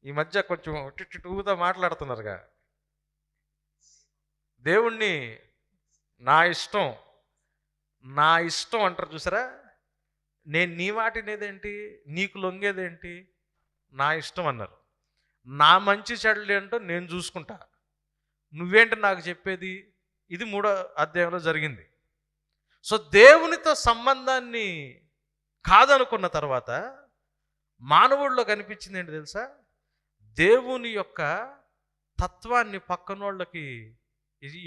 ఈ మధ్య కొంచెం ఊగుతా మాట్లాడుతున్నారుగా. దేవుణ్ణి నా ఇష్టం నా ఇష్టం అంటారు చూసారా. నేను నీ వాటినేదేంటి, నీకు లొంగేదేంటి, నా ఇష్టం అన్నారు. నా మంచి చెడులు ఏంటో నేను చూసుకుంటా, నువ్వేంటి నాకు చెప్పేది. ఇది 3వ అధ్యాయంలో జరిగింది. సో దేవునితో సంబంధాన్ని కాదనుకున్న తర్వాత మానవుడిలో కనిపించింది ఏంటి తెలుసా, దేవుని యొక్క తత్వాన్ని పక్కనోళ్ళకి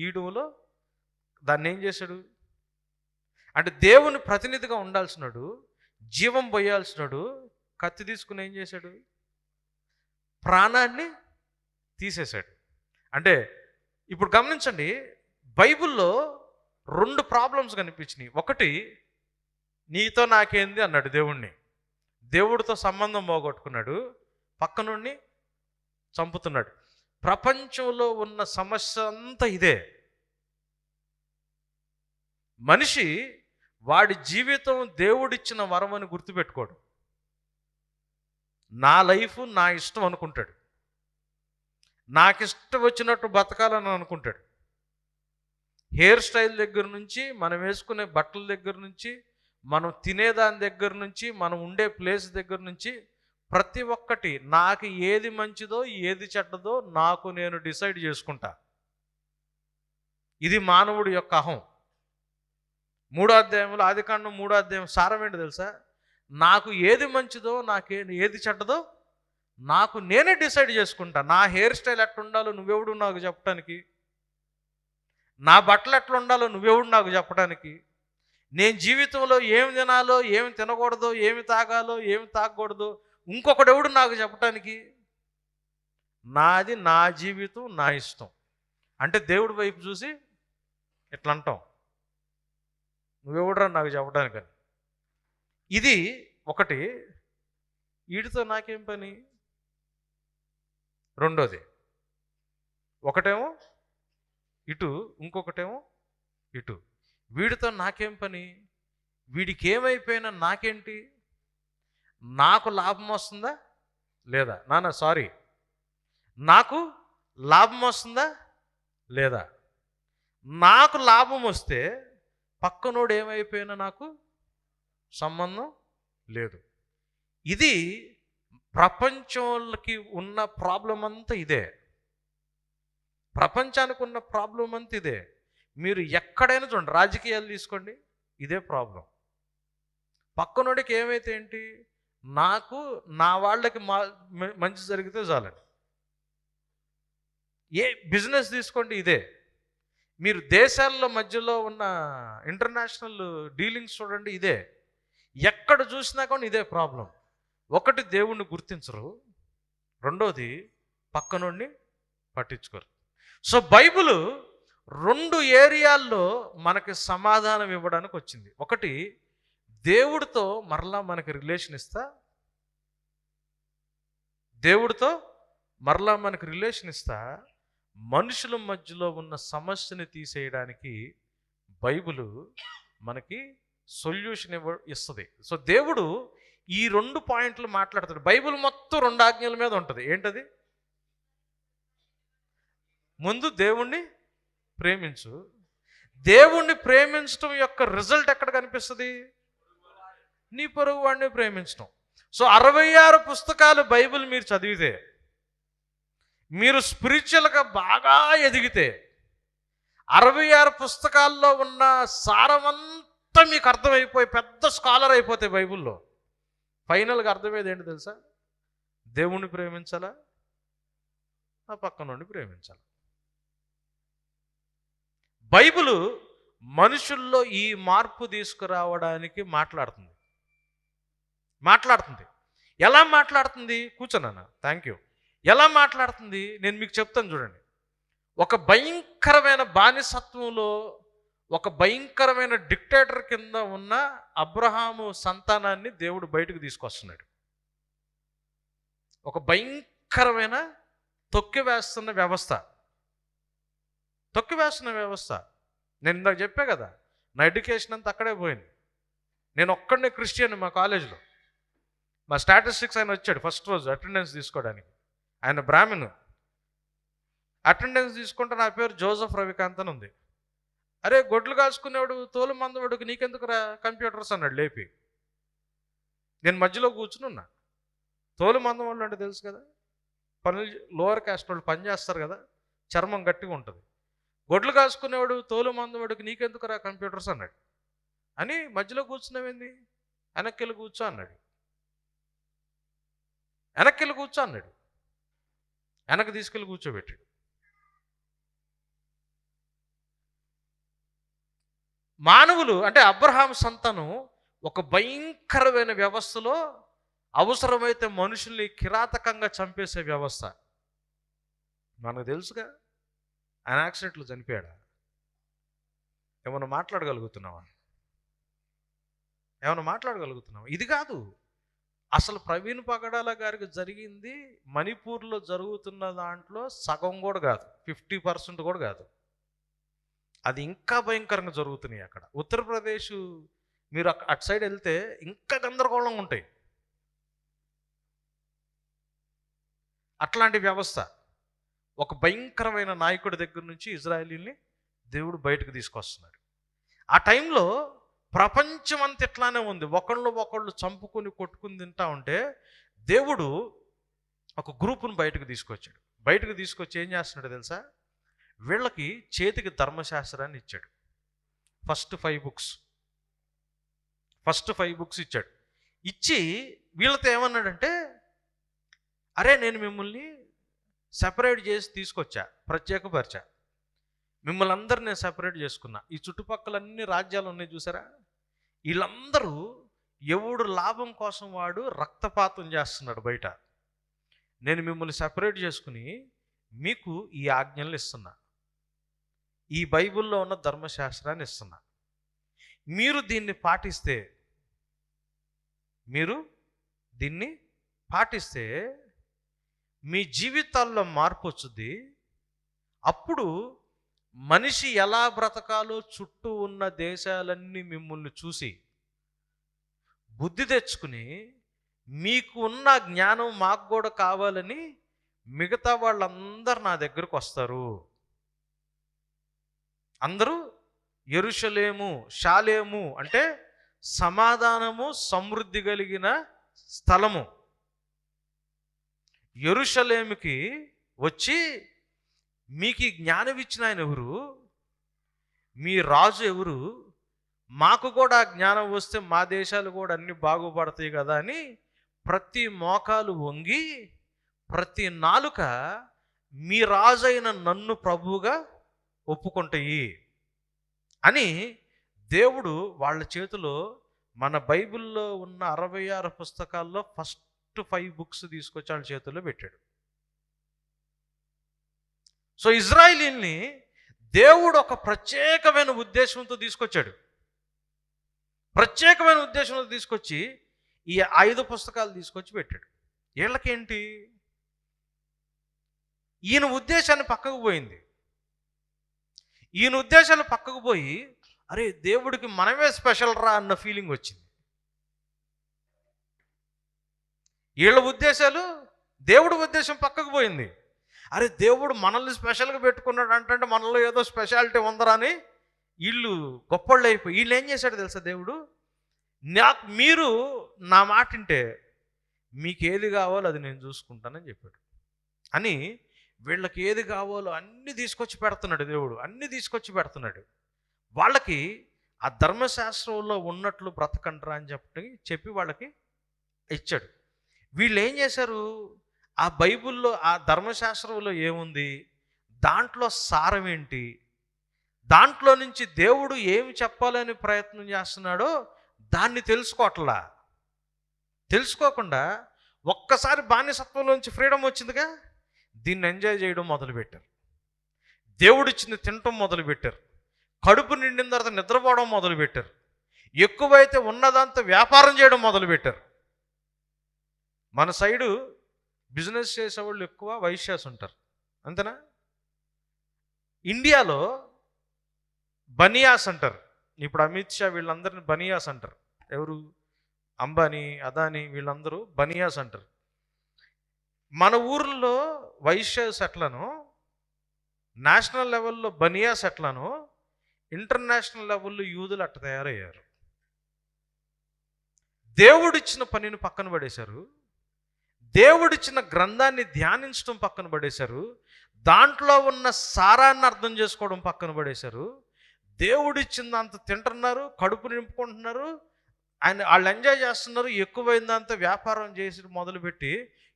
ఈడులో దాన్ని ఏం చేశాడు అంటే, దేవుని ప్రతినిధిగా ఉండాల్సినాడు, జీవం పోయాల్సినాడు, కత్తి తీసుకుని ఏం చేశాడు, ప్రాణాన్ని తీసేశాడు. అంటే ఇప్పుడు గమనించండి, బైబిల్లో 2 ప్రాబ్లమ్స్ కనిపించినాయి. ఒకటి, నీతో నాకేంది అన్నాడు దేవుణ్ణి, దేవుడితో సంబంధం పోగొట్టుకున్నాడు, పక్కనుండి చంపుతున్నాడు. ప్రపంచంలో ఉన్న సమస్య అంతా ఇదే. మనిషి వాడి జీవితం దేవుడిచ్చిన వరం అని గుర్తుపెట్టుకోడు. నా లైఫ్ నా ఇష్టం అనుకుంటాడు, నాకు ఇష్టం వచ్చినట్టు బతకాలని అనుకుంటాడు. హెయిర్ స్టైల్ దగ్గర నుంచి, మనం వేసుకునే బట్టల దగ్గర నుంచి, మనం తినేదాని దగ్గర నుంచి, మనం ఉండే ప్లేస్ దగ్గర నుంచి, ప్రతి ఒక్కటి నాకు ఏది మంచిదో ఏది చెడ్డదో నాకు నేను డిసైడ్ చేసుకుంటా. ఇది మానవుడి యొక్క అహం. 3వ అధ్యాయంలో, ఆదికాండం 3వ అధ్యాయం సారం ఏంటి తెలుసా, నాకు ఏది మంచిదో ఏది చెడ్డదో నాకు నేనే డిసైడ్ చేసుకుంటా. నా హెయిర్ స్టైల్ ఎట్లా ఉండాలో నువ్వెవడు నాకు చెప్పడానికి, నా బట్టలు ఎట్లా ఉండాలో నువ్వెవడు నాకు చెప్పడానికి, నేను జీవితంలో ఏమి తినాలో ఏమి తినకూడదో, ఏమి తాగాలో ఏమి తాగకూడదో ఇంకొకడెవడు నాకు చెప్పడానికి. నాది నా జీవితం నా ఇష్టం. అంటే దేవుడి వైపు చూసి ఎట్లా అంటాం, నువ్వెవడరా నాకు చెప్పడానికని. ఇది ఒకటి. వీడితో నాకేం పని. రెండోది, ఒకటేమో ఇటు, ఇంకొకటేమో ఇటు. వీడితో నాకేం పని, వీడికి ఏమైపోయినా నాకేంటి, నాకు లాభం వస్తుందా లేదా, సారీ, నాకు లాభం వస్తుందా లేదా. నాకు లాభం వస్తే పక్కనోడు ఏమైపోయినా నాకు సంబంధం లేదు. ఇది ప్రపంచంలోకి ఉన్న ప్రాబ్లం అంతా ఇదే. ప్రపంచానికి ఉన్న ప్రాబ్లం అంతా ఇదే. మీరు ఎక్కడైనా చూడండి, రాజకీయాలు తీసుకోండి, ఇదే ప్రాబ్లం. పక్కనోడికి ఏమైతే ఏంటి, నాకు నా వాళ్ళకి మంచి జరిగితే చాలండి. ఏ బిజినెస్ తీసుకోండి, ఇదే. మీరు దేశాల్లో మధ్యలో ఉన్న ఇంటర్నేషనల్ డీలింగ్స్ చూడండి, ఇదే. ఎక్కడ చూసినా కానీ ఇదే ప్రాబ్లం. ఒకటి, దేవుణ్ణి గుర్తించరు. రెండోది, పక్కనోడిని పట్టించుకోరు. సో బైబిల్ 2 ఏరియాల్లో మనకి సమాధానం ఇవ్వడానికి వచ్చింది. ఒకటి, దేవుడితో మరలా మనకి రిలేషన్ ఇస్తా, దేవుడితో మరలా మనకి రిలేషన్ ఇస్తా, మనుషుల మధ్యలో ఉన్న సమస్యని తీసేయడానికి బైబిల్ మనకి సొల్యూషన్ ఇస్తుంది. సో దేవుడు ఈ 2 పాయింట్లు మాట్లాడతాడు. బైబిల్ మొత్తం 2 ఆజ్ఞల మీద ఉంటుంది. ఏంటది? ముందు దేవుణ్ణి ప్రేమించు. దేవుణ్ణి ప్రేమించడం యొక్క రిజల్ట్ ఎక్కడ కనిపిస్తుంది? నీ పొరుగు వాడిని ప్రేమించడం. సో 66 పుస్తకాలు బైబిల్ మీరు చదివితే, మీరు స్పిరిచువల్గా బాగా ఎదిగితే, 66 పుస్తకాల్లో ఉన్న సారమంతా మీకు అర్థమైపోయి పెద్ద స్కాలర్ అయిపోతే బైబిల్లో, ఫైనల్గా అర్థమయ్యేది ఏంటి తెలుసా? దేవుణ్ణి ప్రేమించాలా, ఆ పక్కన నుండి ప్రేమించాలి. బైబిల్ మనుషుల్లో ఈ మార్పు తీసుకురావడానికి మాట్లాడుతుంది. ఎలా మాట్లాడుతుంది? కూర్చోనన్నా, థ్యాంక్ యూ. ఎలా మాట్లాడుతుంది నేను మీకు చెప్తాను చూడండి. ఒక భయంకరమైన బానిసత్వంలో, ఒక భయంకరమైన డిక్టేటర్ కింద ఉన్న అబ్రహాము సంతానాన్ని దేవుడు బయటకు తీసుకొస్తున్నాడు. ఒక భయంకరమైన తొక్కివేస్తున్న వ్యవస్థ. నేను ఇందాక చెప్పా కదా, నా ఎడ్యుకేషన్ అంతా అక్కడే పోయింది. నేను ఒక్కడనే క్రిస్టియన్ మా కాలేజీలో. మా స్టాటిస్టిక్స్ ఆయన వచ్చాడు ఫస్ట్ రోజు అటెండెన్స్ తీసుకోవడానికి. ఆయన బ్రాహ్మణు. అటెండెన్స్ తీసుకుంటే నా పేరు జోసఫ్ రవికాంత్ అని ఉంది. అరే గొడ్లు కాసుకునేవాడు తోలు మందవాడికి నీకెందుకురా కంప్యూటర్స్ అన్నాడు లేపి. నేను మధ్యలో కూర్చుని ఉన్నా. తోలు మందం వాళ్ళు అంటే తెలుసు కదా, పనులు లోవర్ క్యాస్ట్ వాళ్ళు పని చేస్తారు కదా, చర్మం గట్టిగా ఉంటుంది. గొడ్లు కాసుకునేవాడు తోలు మందవాడికి నీకెందుకురా కంప్యూటర్స్ అన్నాడు. అని మధ్యలో కూర్చున్నావేంది, వెనక్కి కూర్చో అన్నాడు. వెనక్కి కూర్చో అన్నాడు. వెనక్కి తీసుకెళ్ళి కూర్చోబెట్టాడు. మానవులు అంటే అబ్రహాం సంతానం ఒక భయంకరమైన వ్యవస్థలో అవసరమైతే మనుషుల్ని కిరాతకంగా చంపేసే వ్యవస్థ. మనకు తెలుసుగా, ఆయన యాక్సిడెంట్లో చనిపోయాడా? ఏమన్నా మాట్లాడగలుగుతున్నావా? ఇది కాదు అసలు. ప్రవీణ్ పగడాల గారికి జరిగింది మణిపూర్లో జరుగుతున్న దాంట్లో సగం కూడా కాదు, 50% కూడా కాదు. అది ఇంకా భయంకరంగా జరుగుతున్నాయి అక్కడ. ఉత్తరప్రదేశ్ మీరు అటు సైడ్ వెళ్తే ఇంకా గందరగోళంగా ఉంటాయి. అట్లాంటి వ్యవస్థ. ఒక భయంకరమైన నాయకుడి దగ్గర నుంచి ఇజ్రాయేలీని దేవుడు బయటకు తీసుకొస్తున్నాడు. ఆ టైంలో ప్రపంచం అంతా ఇట్లానే ఉంది. ఒకళ్ళు చంపుకొని కొట్టుకుని తింటా ఉంటే దేవుడు ఒక గ్రూపును బయటకు తీసుకొచ్చాడు. బయటకు తీసుకొచ్చి ఏం చేస్తున్నాడు తెలుసా? వీళ్ళకి చేతికి ధర్మశాస్త్రాన్ని ఇచ్చాడు. ఫస్ట్ ఫైవ్ బుక్స్ ఇచ్చాడు. ఇచ్చి వీళ్ళతో ఏమన్నాడంటే, అరే నేను మిమ్మల్ని సెపరేట్ చేసి తీసుకొచ్చా, ప్రత్యేకపరిచా, మిమ్మల్ని అందరు నేను సెపరేట్ చేసుకున్నా. ఈ చుట్టుపక్కలన్నీ రాజ్యాలు ఉన్నాయి చూసారా, వీళ్ళందరూ ఎవడు లాభం కోసం వాడు రక్తపాతం చేస్తున్నాడు బయట. నేను మిమ్మల్ని సెపరేట్ చేసుకుని మీకు ఈ ఆజ్ఞలు ఇస్తున్నా, ఈ బైబిల్లో ఉన్న ధర్మశాస్త్రాన్ని ఇస్తున్నా. మీరు దీన్ని పాటిస్తే మీ జీవితాల్లో మార్పు వచ్చుద్ది. అప్పుడు మనిషి ఎలా బ్రతకాలో చుట్టూ ఉన్న దేశాలన్నీ మిమ్మల్ని చూసి బుద్ధి తెచ్చుకుని మీకు ఉన్న జ్ఞానం మాకు కూడా కావాలని మిగతా వాళ్ళందరూ నా దగ్గరకు వస్తారు. అందరూ యెరూషలేము, షాలేము అంటే సమాధానము సమృద్ధి కలిగిన స్థలము. యెరూషలేముకి వచ్చి మీకు ఈ జ్ఞానం ఇచ్చిన ఆయన ఎవరు, మీ రాజు ఎవరు, మాకు కూడా జ్ఞానం వస్తే మా దేశాలు కూడా అన్ని బాగుపడతాయి కదా అని ప్రతి మోకాలు వంగి ప్రతి నాలుక మీ రాజైన నన్ను ప్రభువుగా ఒప్పుకుంటాయి అని దేవుడు వాళ్ళ చేతిలో మన బైబిల్లో ఉన్న 66 పుస్తకాల్లో ఫస్ట్ 5 బుక్స్ తీసుకొచ్చి వాళ్ళ చేతుల్లో పెట్టాడు. సో ఇజ్రాయిలీల్ని దేవుడు ఒక ప్రత్యేకమైన ఉద్దేశంతో తీసుకొచ్చాడు. ప్రత్యేకమైన ఉద్దేశంతో తీసుకొచ్చి ఈ 5 పుస్తకాలు తీసుకొచ్చి పెట్టాడు. వీళ్ళకేంటి, ఈయన ఉద్దేశాన్ని పక్కకు పోయింది. ఈయన ఉద్దేశాలు పక్కకు పోయి అరే దేవుడికి మనమే స్పెషల్ రా అన్న ఫీలింగ్ వచ్చింది. వీళ్ళ ఉద్దేశాలు, దేవుడి ఉద్దేశం పక్కకు పోయింది. అరే దేవుడు మనల్ని స్పెషల్గా పెట్టుకున్నాడు అంటే మనలో ఏదో స్పెషాలిటీ ఉందరా అని వీళ్ళు గొప్పళ్ళు అయిపోయి వీళ్ళు ఏం చేశాడు తెలుసా? దేవుడు మీరు నా మాట వింటే మీకు ఏది కావాలో అది నేను చూసుకుంటానని చెప్పాడు. అని వీళ్ళకి ఏది కావాలో అన్నీ తీసుకొచ్చి పెడుతున్నాడు దేవుడు, అన్నీ తీసుకొచ్చి పెడుతున్నాడు. వాళ్ళకి ఆ ధర్మశాస్త్రంలో ఉన్నట్లు బ్రతకండ్రా అని చెప్పి వాళ్ళకి ఇచ్చాడు. వీళ్ళు ఏం చేశారు? ఆ బైబిల్లో ఆ ధర్మశాస్త్రంలో ఏముంది, దాంట్లో సారం ఏంటి, దాంట్లో నుంచి దేవుడు ఏమి చెప్పాలని ప్రయత్నం చేస్తున్నాడో దాన్ని తెలుసుకోకుండా ఒక్కసారి బానిసత్వంలోంచి ఫ్రీడమ్ వచ్చిందిగా, దీన్ని ఎంజాయ్ చేయడం మొదలుపెట్టారు. దేవుడిచ్చింది తినటం మొదలుపెట్టారు. కడుపు నిండిన తర్వాత నిద్రపోవడం మొదలుపెట్టారు. ఎక్కువైతే ఉన్నదంతా వ్యాపారం చేయడం మొదలుపెట్టారు. మన సైడు బిజినెస్ చేసేవాళ్ళు ఎక్కువ వైశ్యాస్ ఉంటారు, అంతేనా? ఇండియాలో బనియాస్ అంటారు. ఇప్పుడు అమిత్ షా వీళ్ళందరినీ బనియాస్ అంటారు. ఎవరు? అంబానీ, అదానీ వీళ్ళందరూ బనియాస్ అంటారు. మన ఊర్లో వైశ్యాస్ ఎట్లను, నేషనల్ లెవెల్లో బనియాస్ ఎట్లను, ఇంటర్నేషనల్ లెవెల్లో యూదులు అట్ట తయారయ్యారు. దేవుడిచ్చిన పనిని పక్కన పడేశారు, దేవుడిచ్చిన గ్రంథాన్ని ధ్యానించడం పక్కన పడేశారు, దాంట్లో ఉన్న సారాన్ని అర్థం చేసుకోవడం పక్కన పడేశారు. దేవుడిచ్చిందంత తింటున్నారు, కడుపు నింపుకుంటున్నారు, వాళ్ళు ఎంజాయ్ చేస్తున్నారు. ఎక్కువైందంతా వ్యాపారం చేసి మొదలుపెట్టి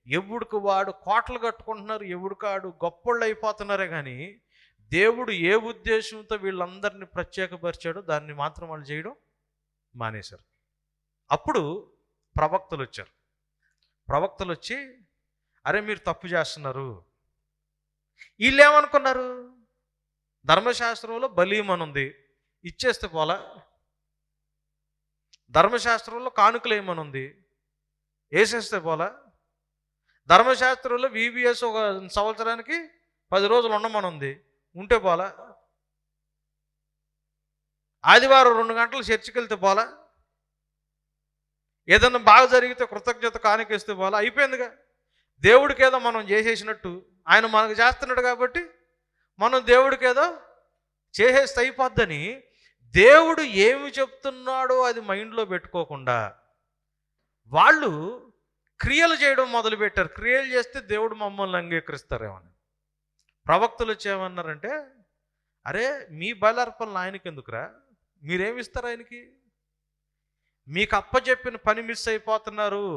ఎవడికి వాడు కోటలు కట్టుకుంటున్నారు, ఎవడికి వాడు గొప్పోళ్ళు అయిపోతున్నారే కానీ దేవుడు ఏ ఉద్దేశంతో వీళ్ళందరినీ ప్రత్యేకపరిచాడో దాన్ని మాత్రం వాళ్ళు చేయడం మానేశారు. అప్పుడు ప్రవక్తలు వచ్చారు. ప్రవక్తలు వచ్చి, అరే మీరు తప్పు చేస్తున్నారు. వీళ్ళు ఏమనుకున్నారు, ధర్మశాస్త్రంలో బలీమని ఉంది, ఇచ్చేస్తే పోలా. ధర్మశాస్త్రంలో కానుకలు ఏమని ఉంది, వేసేస్తే పోలా. ధర్మశాస్త్రంలో VBS ఒక సంవత్సరానికి 10 రోజులు ఉండమని ఉంది, ఉంటే పోలా. ఆదివారం 2 గంటలు చర్చికి వెళ్తే పోలా. ఏదన్నా బాగా జరిగితే కృతజ్ఞత కానుకేస్తే పోలా. అయిపోయిందిగా. దేవుడికి ఏదో మనం చేసేసినట్టు ఆయన మనకు చేస్తున్నాడు కాబట్టి మనం దేవుడికి ఏదో చేసేస్తే అయిపోద్దని దేవుడు ఏమి చెప్తున్నాడో అది మైండ్లో పెట్టుకోకుండా వాళ్ళు క్రియలు చేయడం మొదలుపెట్టారు. క్రియలు చేస్తే దేవుడు మమ్మల్ని అంగీకరిస్తారేమని. ప్రవక్తలు వచ్చేమన్నారంటే, అరే మీ బలార్పణలు ఆయనకి ఎందుకురా, మీరేమిస్తారు ఆయనకి? మీకు అప్పచెప్పిన పని మిస్ అయిపోతున్నారు.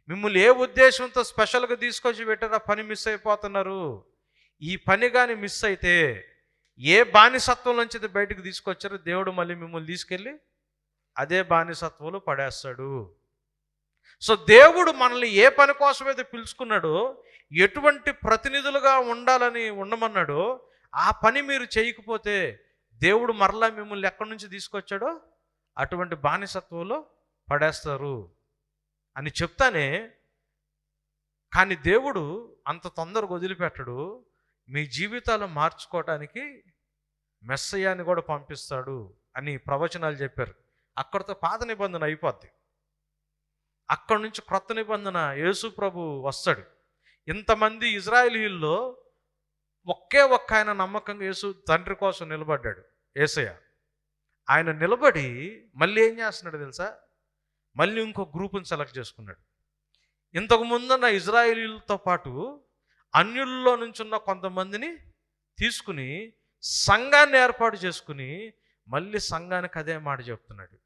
మిమ్మల్ని ఏ ఉద్దేశంతో స్పెషల్గా తీసుకొచ్చి పెట్టారో ఆ పని మిస్ అయిపోతున్నారు. ఈ పని కానీ మిస్ అయితే ఏ బానిసత్వం నుంచి బయటకు తీసుకొచ్చారో దేవుడు మళ్ళీ మిమ్మల్ని తీసుకెళ్ళి అదే బానిసత్వంలో పడేస్తాడు. సో దేవుడు మనల్ని ఏ పని కోసమైతే పిలుచుకున్నాడో, ఎటువంటి ప్రతినిధులుగా ఉండాలని ఉండమన్నాడో ఆ పని మీరు చేయకపోతే దేవుడు మరలా మిమ్మల్ని ఎక్కడి నుంచి తీసుకొచ్చాడో అటువంటి బానిసత్వంలో పడేస్తారు అని చెప్తానే. కానీ దేవుడు అంత తొందరగా వదిలిపెట్టడు. మీ జీవితాలు మార్చుకోవడానికి మెస్సయ్యాని కూడా పంపిస్తాడు అని ప్రవచనాలు చెప్పారు. అక్కడితో పాత నిబంధన అయిపోద్ది. అక్కడి నుంచి క్రొత్త నిబంధన యేసు ప్రభు వస్తాడు. ఇంతమంది ఇజ్రాయేలీల్లో ఒకే ఒక్క ఆయన నమ్మకంగా యేసు తండ్రి కోసం నిలబడ్డాడు, యేసయ్య. ఆయన నిలబడి మళ్ళీ ఏం చేస్తున్నాడు తెలుసా? మళ్ళీ ఇంకో గ్రూపుని సెలెక్ట్ చేసుకున్నాడు. ఇంతకు ముందున్న ఇజ్రాయేలీలతో పాటు అన్యుల్లో నుంచి ఉన్న కొంతమందిని తీసుకుని సంఘాన్ని ఏర్పాటు చేసుకుని మళ్ళీ సంఘానికి అదే మాట చెప్తున్నాడు.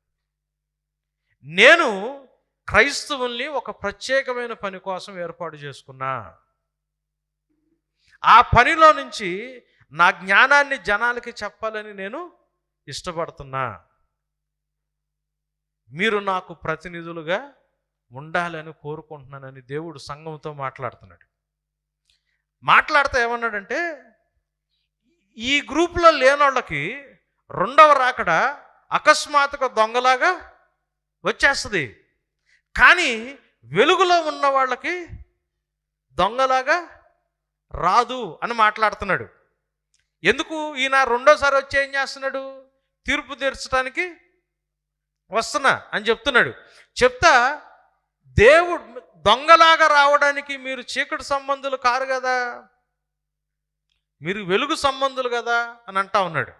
నేను క్రైస్తవుల్ని ఒక ప్రత్యేకమైన పని కోసం ఏర్పాటు చేసుకున్నా. ఆ పనిలో నుంచి నా జ్ఞానాన్ని జనాలకి చెప్పాలని నేను ఇష్టపడుతున్నా. మీరు నాకు ప్రతినిధులుగా ఉండాలని కోరుకుంటున్నానని దేవుడు సంఘంతో మాట్లాడుతున్నాడు. మాట్లాడితే ఏమన్నాడంటే, ఈ గ్రూపులో లేనోళ్ళకి రెండవ రాకడ అకస్మాత్తుగా దొంగలాగా వచ్చేస్తుంది, కానీ వెలుగులో ఉన్న వాళ్ళకి దొంగలాగా రాదు అని మాట్లాడుతున్నాడు. ఎందుకు? ఈయన రెండోసారి వచ్చి ఏం చేస్తున్నాడు? తీర్పు తీర్చడానికి వస్తున్నా అని చెప్తున్నాడు. చెప్తా, దేవుడు దొంగలాగా రావడానికి మీరు చీకటి సంబంధులు కారు కదా, మీరు వెలుగు సంబంధులు కదా అని అంటా ఉన్నాడు.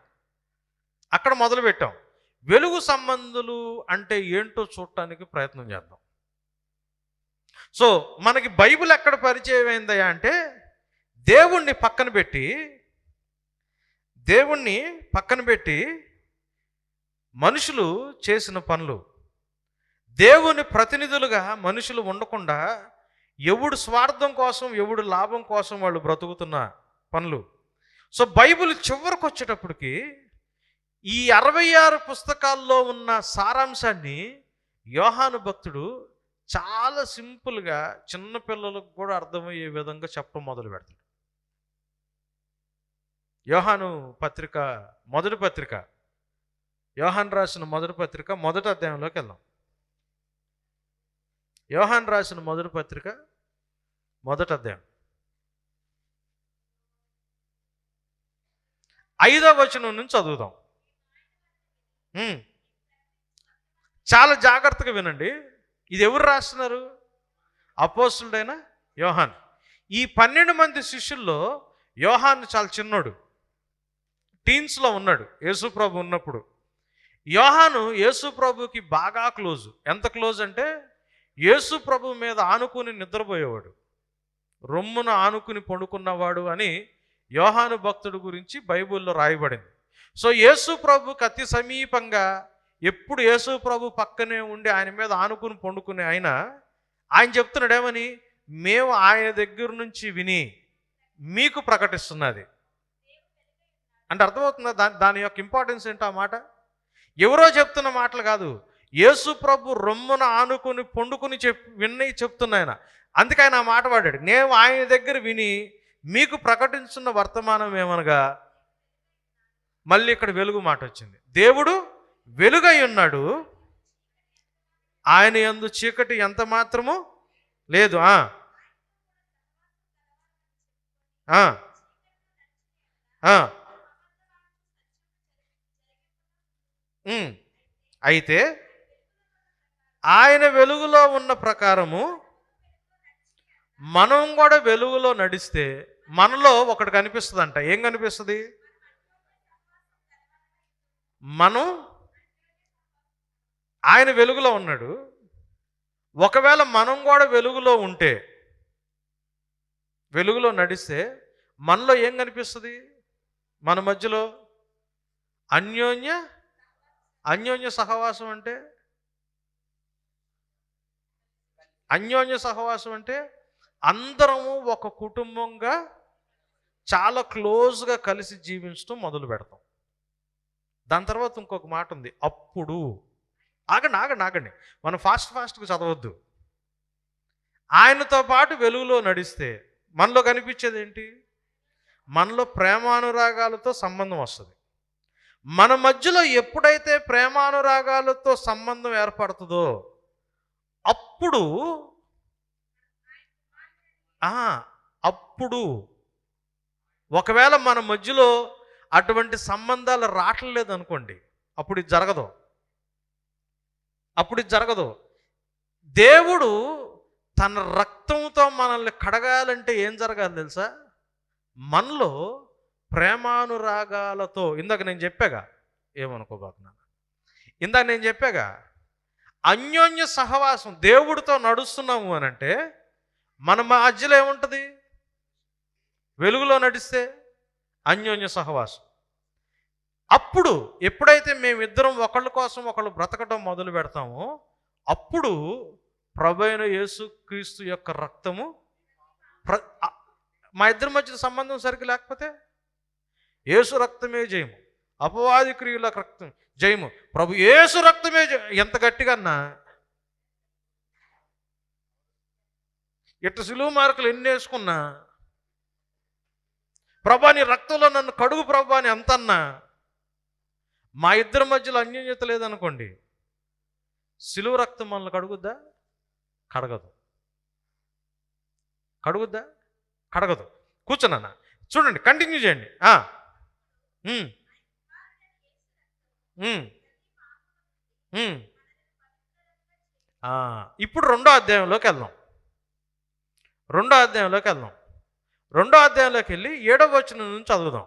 అక్కడ మొదలు పెట్టాం. వెలుగు సంబంధులు అంటే ఏంటో చూడటానికి ప్రయత్నం చేద్దాం. సో మనకి బైబిల్ ఎక్కడ పరిచయం అయిందయ్యా అంటే, దేవుణ్ణి పక్కన పెట్టి మనుషులు చేసిన పనులు, దేవుని ప్రతినిధులుగా మనుషులు ఉండకుండా ఎవడు స్వార్థం కోసం, ఎవడు లాభం కోసం వాళ్ళు బ్రతుకుతున్న పనులు. సో బైబిల్ చివరికి వచ్చేటప్పటికి ఈ 66 పుస్తకాల్లో ఉన్న సారాంశాన్ని యోహాను భక్తుడు చాలా సింపుల్గా చిన్నపిల్లలకు కూడా అర్థమయ్యే విధంగా చెప్పడం మొదలు పెడతాడు. యోహాను పత్రిక, మొదటి పత్రిక, యోహాను రాసిన మొదటి పత్రిక మొదటి అధ్యాయంలోకి వెళ్దాం. యోహాను రాసిన మొదటి పత్రిక మొదటి అధ్యాయం 5వ వచనం నుంచి చదువుదాం. చాలా జాగ్రత్తగా వినండి. ఇది ఎవరు రాస్తున్నారు? అపోస్తులుడైన యోహాన్. ఈ 12 మంది శిష్యుల్లో యోహాన్ చాలా చిన్నోడు, టీన్స్లో ఉన్నాడు యేసుప్రభు ఉన్నప్పుడు. యోహాను యేసుప్రభుకి బాగా క్లోజ్. ఎంత క్లోజ్ అంటే యేసుప్రభు మీద ఆనుకుని నిద్రపోయేవాడు, రొమ్మున ఆనుకుని పండుకున్నవాడు అని యోహాను భక్తుడు గురించి బైబిల్లో రాయబడింది. సో యేసుప్రభుకి అతి సమీపంగా ఎప్పుడు యేసుప్రభు పక్కనే ఉండి ఆయన మీద ఆనుకుని పండుకునే ఆయన చెప్తున్నాడు ఏమని, మేము ఆయన దగ్గర నుంచి విని మీకు ప్రకటిస్తున్నది అంటే అర్థమవుతుందా? దాని యొక్క ఇంపార్టెన్స్ ఏంటో ఆ మాట. ఎవరో చెప్తున్న మాటలు కాదు, యేసు ప్రభు రొమ్మున ఆనుకుని పండుకుని విని చెప్తున్న ఆయన. అందుకే ఆయన ఆ మాట వాడాడు, నేను ఆయన దగ్గర విని మీకు ప్రకటించున్న వర్తమానం ఏమనగా. మళ్ళీ ఇక్కడ వెలుగు మాట వచ్చింది. దేవుడు వెలుగై ఉన్నాడు, ఆయన యందు చీకటి ఎంత మాత్రము లేదు. అయితే ఆయన వెలుగులో ఉన్న ప్రకారము మనం కూడా వెలుగులో నడిస్తే మనలో ఒకటి కనిపిస్తుందంట. ఏం కనిపిస్తుంది? మనం ఆయన వెలుగులో ఉన్నాడు, ఒకవేళ మనం కూడా వెలుగులో ఉంటే, వెలుగులో నడిస్తే మనలో ఏం కనిపిస్తుంది? మన మధ్యలో అన్యోన్య సహవాసం అంటే, అన్యోన్య సహవాసం అంటే అందరము ఒక కుటుంబంగా చాలా క్లోజ్గా కలిసి జీవించడం మొదలు పెడతాం. దాని తర్వాత ఇంకొక మాట ఉంది, అప్పుడు. ఆగండి, మనం ఫాస్ట్గా చదవద్దు. ఆయనతో పాటు వెలుగులో నడిస్తే మనలో కనిపించేది ఏంటి? మనలో ప్రేమానురాగాలతో సంబంధం వస్తుంది. మన మధ్యలో ఎప్పుడైతే ప్రేమానురాగాలతో సంబంధం ఏర్పడుతుందో అప్పుడు ఒకవేళ మన మధ్యలో అటువంటి సంబంధాలు రావట్లేదు అనుకోండి, అప్పుడు ఇది జరగదు. దేవుడు తన రక్తంతో మనల్ని కడగాలంటే ఏం జరగాలి తెలుసా? మనలో ప్రేమానురాగాలతో, ఇందాక నేను చెప్పాగా, ఏమనుకోబాకున్నాను, ఇందాక నేను చెప్పాగా, అన్యోన్య సహవాసం. దేవుడితో నడుస్తున్నాము అని అంటే మన మధ్యలో ఏముంటుంది? వెలుగులో నడిస్తే అన్యోన్య సహవాసం. అప్పుడు ఎప్పుడైతే మేమిద్దరం ఒకళ్ళ కోసం ఒకళ్ళు బ్రతకడం మొదలు పెడతామో అప్పుడు ప్రభువైన యేసుక్రీస్తు యొక్క రక్తము మా ఇద్దరి మధ్య సంబంధం సరిగ్గా లేకపోతే యేసు రక్తమే జయము, అపవాది క్రియల రక్తం జయము, ప్రభు యేసు రక్తమే ఎంత గట్టిగా అన్నా ఇట్ట సిలువ మార్కులు ఎన్ని వేసుకున్నా, ప్రభా నీ రక్తంలో నన్ను కడుగు ప్రభా అని అంతన్నా, మా ఇద్దరి మధ్యలో అన్యోన్యత లేదనుకోండి, సిలువ రక్తం మనల్ని కడుగుద్దా? కడగదు. కూర్చోనన్నా, చూడండి, కంటిన్యూ చేయండి. ఇప్పుడు రెండో అధ్యాయంలోకి వెళ్దాం. రెండో అధ్యాయంలోకి వెళ్ళి 7వ వచనం నుంచి చదువుదాం.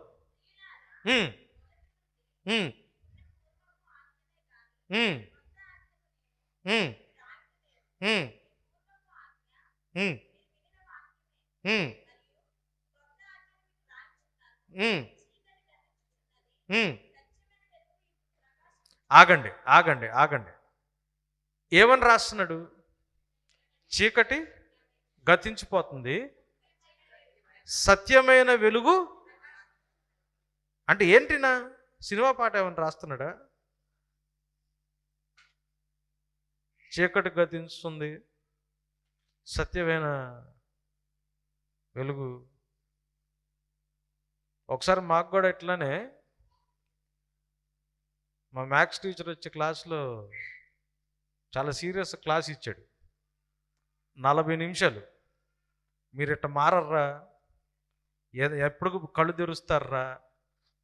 ఆగండి. ఏమని రాస్తున్నాడు? చీకటి గతించిపోతుంది, సత్యమైన వెలుగు అంటే ఏంటినా? సినిమా పాట ఏమని రాస్తున్నాడా? చీకటి గతిస్తుంది, సత్యమైన వెలుగు. ఒకసారి మాకు కూడా ఇట్లానే మా మ్యాథ్స్ టీచర్ వచ్చి క్లాస్లో చాలా సీరియస్ క్లాస్ ఇచ్చాడు. 40 నిమిషాలు మీరు ఇట్ట మారర్రా, ఎప్పుడు కళ్ళు తెరుస్తారా,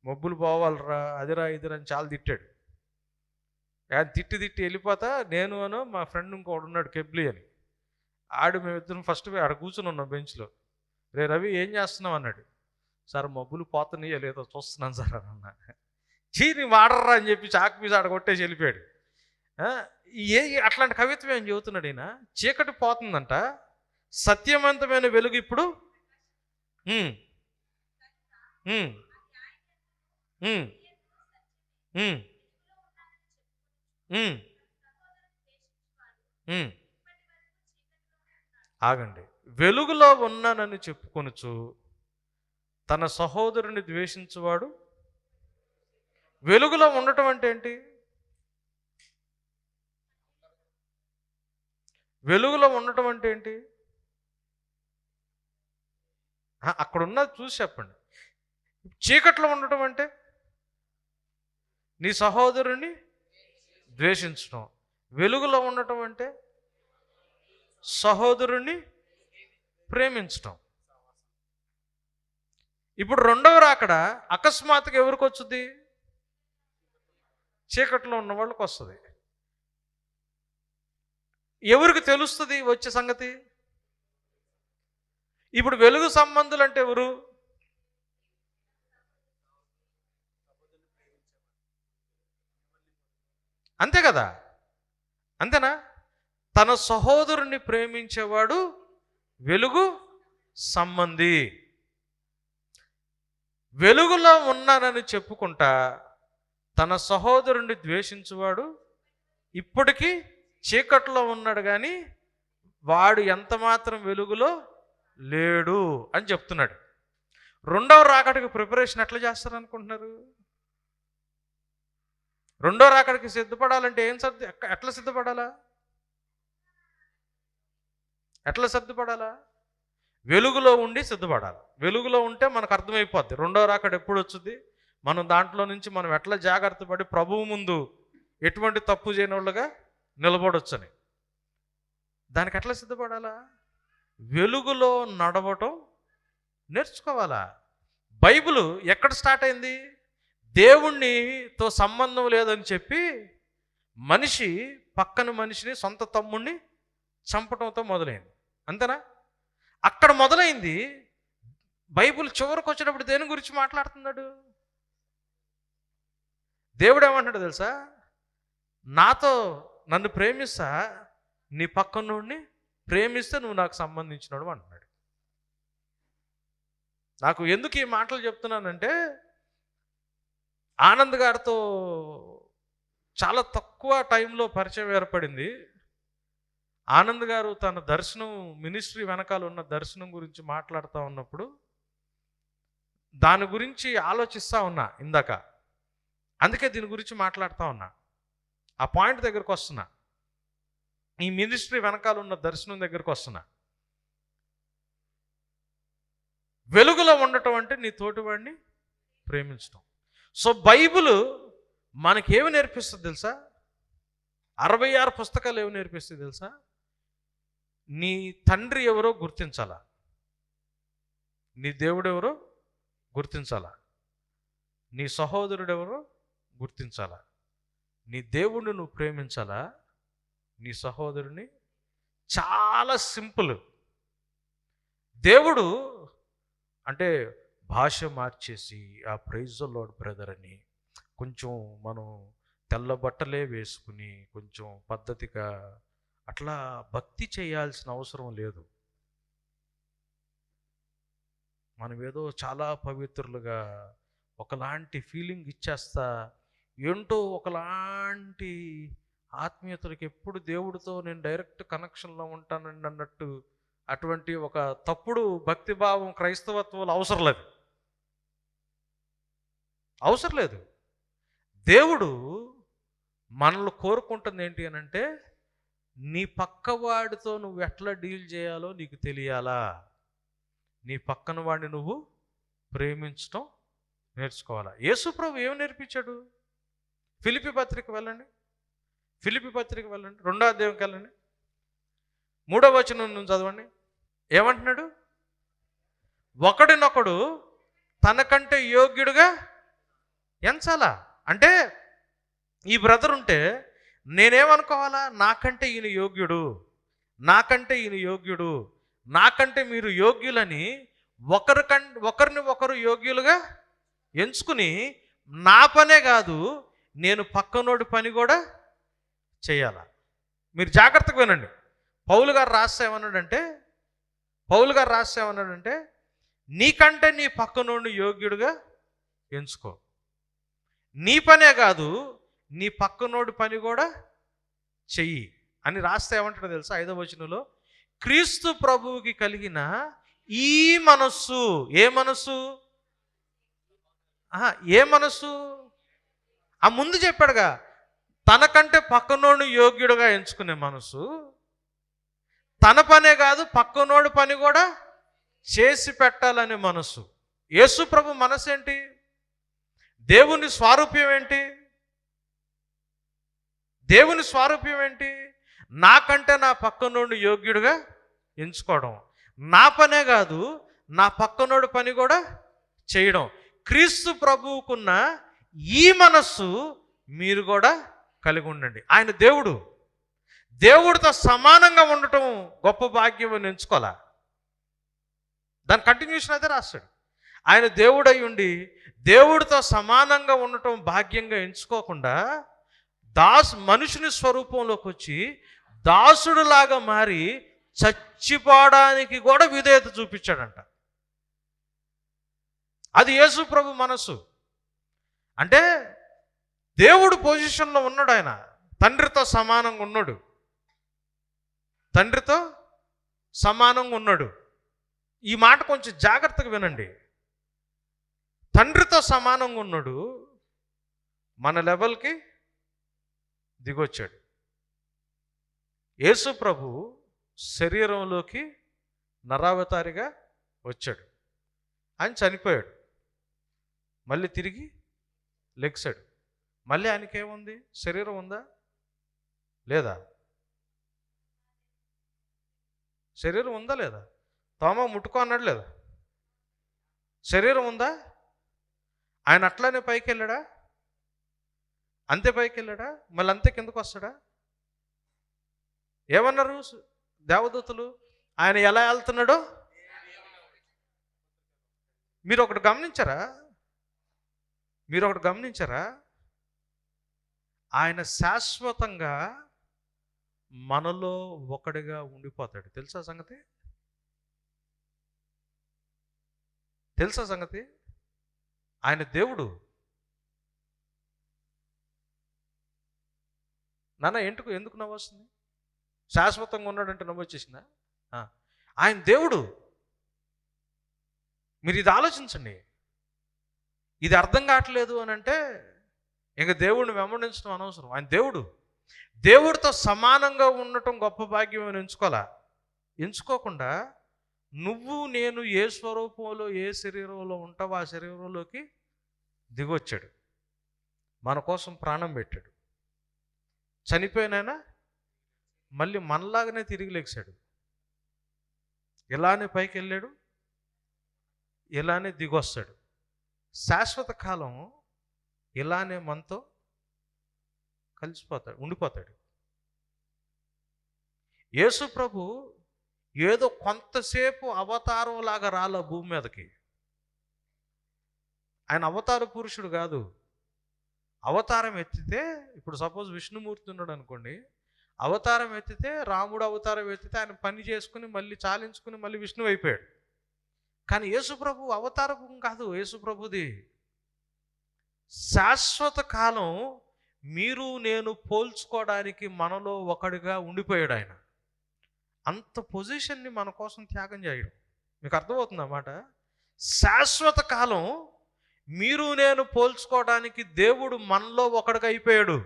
మబ్బులు పోవాలరా, అదిరా ఇదిరా అని చాలా తిట్టాడు. తిట్టి వెళ్ళిపోతా నేను మా ఫ్రెండ్ ఇంకోడు ఉన్నాడు కెబ్లీ అని, మేమిద్దరం ఫస్ట్ ఆడ కూర్చుని ఉన్నాం బెంచ్లో. రే రవి ఏం చేస్తున్నావు అన్నాడు. సార్ మబ్బులు పోతున్నాయో లేదో చూస్తున్నాను సార్ అన్న. చీని వాడర్రా అని చెప్పి చాకు మీద ఆడ కొట్టేసి వెళ్ళిపోయాడు. ఏ అట్లాంటి కవిత్వం ఏం చెబుతున్నాడు ఈయన. చీకటి పోతుందంట, సత్యవంతమైన వెలుగు ఇప్పుడు ఆగండి. వెలుగులో ఉన్నానని చెప్పుకొనుచు తన సహోదరుని ద్వేషించువాడు. వెలుగులో ఉండటం అంటే ఏంటి? వెలుగులో ఉండటం అంటే ఏంటి? అక్కడ ఉన్నది చూసి చెప్పండి. చీకట్లో ఉండటం అంటే నీ సహోదరుని ద్వేషించడం. వెలుగులో ఉండటం అంటే సహోదరుని ప్రేమించటం. ఇప్పుడు రెండవ రాకడ అకస్మాత్తుగా ఎవరికి వచ్చుద్ది? చీకట్లో ఉన్న వాళ్ళకి వస్తుంది. ఎవరికి తెలుస్తుంది వచ్చే సంగతి? ఇప్పుడు వెలుగు సంబంధులు అంటే ఎవరు? అంతే కదా, అంతేనా? తన సహోదరుని ప్రేమించేవాడు వెలుగు సంబంధి. వెలుగులో ఉన్నానని చెప్పుకుంటా తన సహోదరుని ద్వేషించువాడు ఇప్పటికీ చీకట్లో ఉన్నాడు, కానీ వాడు ఎంత మాత్రం వెలుగులో లేడు అని చెప్తున్నాడు. రెండవ రాకడికి ప్రిపరేషన్ ఎట్లా చేస్తారనుకుంటున్నారు? రెండో రాకడికి సిద్ధపడాలంటే ఎట్లా సిద్ధపడాలా? ఎట్లా సిద్ధపడాలా? వెలుగులో ఉండి సిద్ధపడాలి. వెలుగులో ఉంటే మనకు అర్థమైపోద్ది రెండో రాకడ ఎప్పుడు వచ్చింది, మనం దాంట్లో నుంచి మనం ఎట్లా జాగ్రత్త పడి ప్రభువు ముందు ఎటువంటి తప్పు చేయని వాళ్ళుగా నిలబడొచ్చని. దానికి ఎట్లా సిద్ధపడాలా? వెలుగులో నడవటం నేర్చుకోవాలా. బైబిల్ ఎక్కడ స్టార్ట్ అయింది? దేవుణ్ణితో సంబంధం లేదని చెప్పి మనిషి పక్కన మనిషిని, సొంత తమ్ముడిని చంపటంతో మొదలైంది. అంతేనా? అక్కడ మొదలైంది. బైబిల్ చివరికి వచ్చేటప్పుడు దేని గురించి మాట్లాడుతున్నాడు? దేవుడు ఏమంటాడు తెలుసా? నన్ను ప్రేమిస్తా, నీ పక్కనోడిని ప్రేమిస్తే నువ్వు నాకు సంబంధించినోడు అంటున్నాడు. నాకు ఎందుకు ఈ మాటలు చెప్తున్నానంటే, ఆనంద్ గారితో చాలా తక్కువ టైంలో పరిచయం ఏర్పడింది. ఆనంద్ గారు తన దర్శనం, మినిస్ట్రీ వెనకాల ఉన్న దర్శనం గురించి మాట్లాడుతూ ఉన్నప్పుడు దాని గురించి ఆలోచిస్తూ ఉన్నా ఇందాక. అందుకే దీని గురించి మాట్లాడుతూ ఉన్నా. ఆ పాయింట్ దగ్గరకు వస్తున్నా. ఈ మినిస్ట్రీ వెనకాల ఉన్న దర్శనం దగ్గరకు వస్తున్నా. వెలుగులో ఉండటం అంటే నీ తోటివాడిని ప్రేమించడం. సో బైబిల్ మనకేమి నేర్పిస్తుంది తెలుసా? 66 పుస్తకాలు ఏమి నేర్పిస్తుంది తెలుసా? నీ తండ్రి ఎవరో గుర్తించాలా, నీ దేవుడు ఎవరో గుర్తించాలా, నీ సహోదరుడు ఎవరో గుర్తించాలా, నీ దేవుడిని నువ్వు ప్రేమించాలా, నీ సహోదరుని. చాలా సింపుల్. దేవుడు అంటే భాష మార్చేసి ఆ ప్రైజ్ ద లార్డ్ బ్రదర్ అని కొంచెం మనం తెల్ల బట్టలే వేసుకుని కొంచెం పద్ధతిగా అట్లా భక్తి చేయాల్సిన అవసరం లేదు. మనం ఏదో చాలా పవిత్రులుగా ఒకలాంటి ఫీలింగ్ ఇచ్చేస్తా, ఏంటో ఒకలాంటి ఆత్మీయతలకు ఎప్పుడు దేవుడితో నేను డైరెక్ట్ కనెక్షన్లో ఉంటానండి అన్నట్టు అటువంటి ఒక తప్పుడు భక్తిభావం క్రైస్తవత్వాలు అవసరం లేదు. అవసరం లేదు. దేవుడు మనల్ని కోరుకుంటుంది ఏంటి అని అంటే, నీ పక్కవాడితో నువ్వు ఎట్లా డీల్ చేయాలో నీకు తెలియాలా, నీ పక్కన వాడిని నువ్వు ప్రేమించడం నేర్చుకోవాలా. యేసు ప్రభు ఏమి నేర్పించాడు? ఫిలిప్పీ పత్రిక వెళ్ళండి, 2వ అధ్యాయంకి వెళ్ళండి, 3వ వచనం నుంచి చదవండి. ఏమంటున్నాడు? ఒకడినొకడు తనకంటే యోగ్యుడుగా ఎంచాలా. అంటే ఈ బ్రదర్ ఉంటే నేనేమనుకోవాలా? నాకంటే ఈయన యోగ్యుడు, నాకంటే ఈయన యోగ్యుడు, నాకంటే మీరు యోగ్యులని ఒకరిని ఒకరు యోగ్యులుగా ఎంచుకుని, నా పనే కాదు నేను పక్కనోడి పని కూడా చేయాల. మీరు జాగ్రత్తగా వినండి. పౌలు గారు రాస్తే ఏమన్నాడంటే నీకంటే నీ పక్కనోడిని యోగ్యుడుగా ఎంచుకో. నీ పనే కాదు నీ పక్కనోడి పని కూడా చెయ్యి అని రాస్తే ఏమంటాడో తెలుసా? 5వ వచనంలో, క్రీస్తు ప్రభువుకి కలిగిన ఈ మనస్సు. ఏ మనస్సు? ఏ మనస్సు? ఆ ముందు చెప్పాడుగా, తనకంటే పక్కనోడు యోగ్యుడుగా ఎంచుకునే మనసు, తన పనే కాదు పక్కనోడి పని కూడా చేసి పెట్టాలనే మనసు. యేసు ప్రభు మనసు ఏంటి? దేవుని స్వారూప్యం ఏంటి? దేవుని స్వారూప్యం ఏంటి? నాకంటే నా పక్కనోడు యోగ్యుడుగా ఎంచుకోవడం, నా పనే కాదు నా పక్కనోడి పని కూడా చేయడం. క్రీస్తు ప్రభువుకున్న ఈ మనస్సు మీరు కూడా కలిగి ఉండండి. ఆయన దేవుడితో సమానంగా ఉండటం గొప్ప భాగ్యం అని ఎంచుకోవాలా. దాని కంటిన్యూషన్ అయితే రాస్తాడు. ఆయన దేవుడై ఉండి దేవుడితో సమానంగా ఉండటం భాగ్యంగా ఎంచుకోకుండా మనుషుని స్వరూపంలోకి వచ్చి దాసుడులాగా మారి చచ్చిపోవడానికి కూడా విధేయత చూపించాడంట. అది యేసు ప్రభు మనసు. అంటే దేవుడు పొజిషన్లో ఉన్నాడు. ఆయన తండ్రితో సమానంగా ఉన్నాడు. ఈ మాట కొంచెం జాగ్రత్తగా వినండి. తండ్రితో సమానంగా ఉన్నాడు, మన లెవెల్కి దిగొచ్చాడు. యేసు ప్రభు శరీరంలోకి నరావతారిగా వచ్చాడు. ఆయన చనిపోయాడు, మళ్ళీ తిరిగి లెగ్సాడు. మళ్ళీ ఆయనకేముంది? శరీరం ఉందా లేదా? శరీరం ఉందా లేదా? తోమ ముట్టుకో అన్నాడు లేదా? శరీరం ఉందా? ఆయన అట్లానే పైకి వెళ్ళాడా? అంతే పైకి వెళ్ళాడా? మళ్ళీ అంతే కిందకు వస్తాడా? ఏమన్నారు దేవదూతలు? ఆయన ఎలా వెళ్తున్నాడో మీరు ఒకటి గమనించారా? ఆయన శాశ్వతంగా మనలో ఒకడిగా ఉండిపోతాడు. తెలుసా సంగతి? ఆయన దేవుడు. నాన్న ఎందుకు నవ్వు వస్తుంది? శాశ్వతంగా ఉన్నాడంటే నవ్వు వచ్చేసిందా? ఆయన దేవుడు. మీరు ఇది ఆలోచించండి. ఇది అర్థం కావట్లేదు అని అంటే ఇంక దేవుడిని వెంబడించడం అనవసరం. ఆయన దేవుడితో సమానంగా ఉండటం గొప్ప భాగ్యం అని ఎంచుకోకుండా నువ్వు నేను ఏ స్వరూపంలో ఏ శరీరంలో ఉంటావో ఆ శరీరంలోకి దిగొచ్చాడు. మన కోసం ప్రాణం పెట్టాడు. చనిపోయినైనా మళ్ళీ మనలాగానే తిరిగి లెగిశాడు. ఇలానే పైకి వెళ్ళాడు, ఇలానే దిగొస్తాడు. శాశ్వత కాలం ఇలానే మనతో ఉండిపోతాడు. యేసు ప్రభు ఏదో కొంతసేపు అవతారం లాగా రాల భూమి మీదకి. ఆయన అవతార పురుషుడు కాదు. అవతారం ఎత్తితే, ఇప్పుడు సపోజ్ విష్ణుమూర్తి ఉన్నాడు అనుకోండి, అవతారం ఎత్తితే, రాముడు అవతారం ఎత్తితే ఆయన పని చేసుకుని మళ్ళీ చాలించుకుని మళ్ళీ విష్ణువు అయిపోయాడు. కానీ యేసు ప్రభు అవతారం కాదు. యేసు ప్రభుది శాశ్వత కాలం మీరు నేను పోల్చుకోవడానికి మనలో ఒకడిగా ఉండిపోయాడు. ఆయన అంత పొజిషన్ని మన కోసం త్యాగం చేయడం. మీకు అర్థమవుతుంది అన్నమాట? శాశ్వత కాలం మీరు నేను పోల్చుకోవడానికి దేవుడు మనలో ఒకడిగా అయిపోయాడు.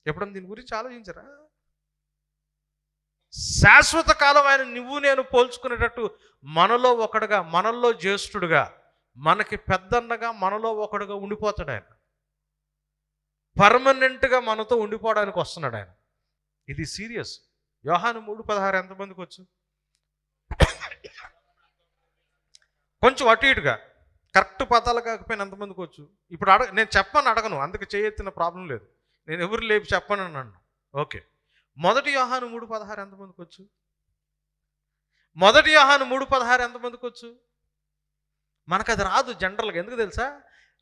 ఎప్పుడన్నా దీని గురించి ఆలోచించరా? శాశ్వత కాలం ఆయన నువ్వు నేను పోల్చుకునేటట్టు మనలో ఒకడుగా, మనల్లో జ్యేష్ఠుడుగా, మనకి పెద్దన్నగా మనలో ఒకడుగా ఉండిపోతాడు. ఆయన పర్మనెంట్గా మనతో ఉండిపోవడానికి వస్తున్నాడు ఆయన. ఇది సీరియస్. యోహాను 3:16 ఎంతమందికి వచ్చు? కొంచెం అటు ఇటుగా కరెక్ట్ పదాలు కాకపోయినా ఎంతమందికి వచ్చు? ఇప్పుడు నేను అడగను, అందుకే చేయెత్తిన ప్రాబ్లం లేదు. నేను ఎవరు లేపి చెప్పను అన్నాను. ఓకే, మొదటి యోహాను 3:16 ఎంతమందికి వచ్చు? మొదటి యోహాను 3:16 ఎంతమందికి వచ్చు? మనకు అది రాదు జనరల్గా. ఎందుకు తెలుసా?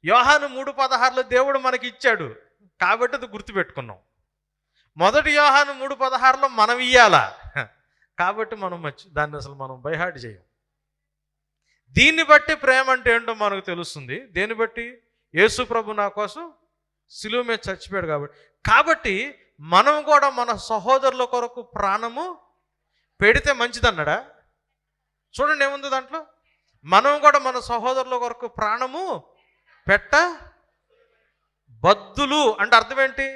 యోహాను 3:16లో దేవుడు మనకి ఇచ్చాడు కాబట్టి అది గుర్తుపెట్టుకున్నాం. మొదటి యోహాను 3:16లో మనం ఇయ్యాలా కాబట్టి మనం దాన్ని అసలు మనం బైహార్ట్ చేయం. దీన్ని బట్టి ప్రేమ అంటే ఏంటో మనకు తెలుస్తుంది. దేన్ని బట్టి? యేసు ప్రభు నా కోసం సిలువ మీద చచ్చిపోయాడు కాబట్టి మనం కూడా మన సహోదరుల కొరకు ప్రాణము పెడితే మంచిదన్నాడా? చూడండి ఏముంది దాంట్లో. మనం కూడా మన సహోదరుల కొరకు ప్రాణము పెట్ట బద్దులు అంటే అర్థం ఏంటి?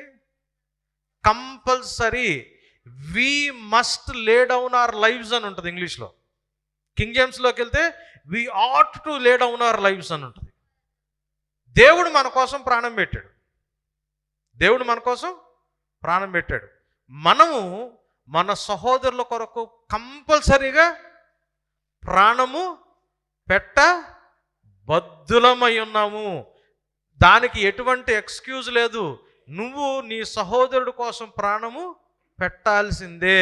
Compulsory. We must lay down our lives అని ఉంటుంది ఇంగ్లీష్లో. కింగ్ జేమ్స్లోకి వెళ్తే we ought to lay down our lives అని ఉంటుంది. దేవుడు మన కోసం ప్రాణం పెట్టాడు. దేవుడు మన కోసం ప్రాణం పెట్టాడు. మనము మన సహోదరుల కొరకు కంపల్సరీగా ప్రాణము పెట్ట బద్దులమై ఉన్నాము. దానికి ఎటువంటి ఎక్స్క్యూజ్ లేదు. నువ్వు నీ సహోదరుడు కోసం ప్రాణము పెట్టాల్సిందే.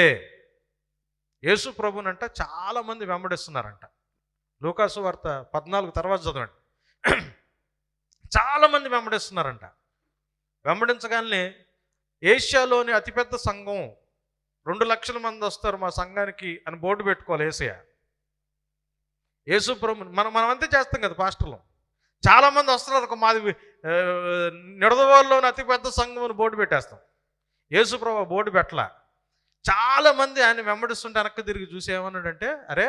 యేసు ప్రభునంట చాలామంది వెంబడిస్తున్నారంట. లూకాసు వార్త 14 తర్వాత చదవండి. చాలామంది వెంబడిస్తున్నారంట. వెంబడించగానే ఏషియాలోని అతిపెద్ద సంఘం 2 లక్షల మంది వస్తారు మా సంఘానికి అని బోర్డు పెట్టుకోవాలి ఏసయ్య. యేసు ప్రభు మనం అంతే చేస్తాం కదా పాస్టర్లు. చాలామంది వస్తున్నారు, మాది నిడదవోలులోని అతిపెద్ద సంఘం అని బోర్డు పెట్టేస్తాం. యేసు ప్రభు బోర్డు పెట్టలా. చాలామంది ఆయన వెంబడిస్తుంటే వెనక్కి తిరిగి చూసి ఏమన్నాడంటే, అరే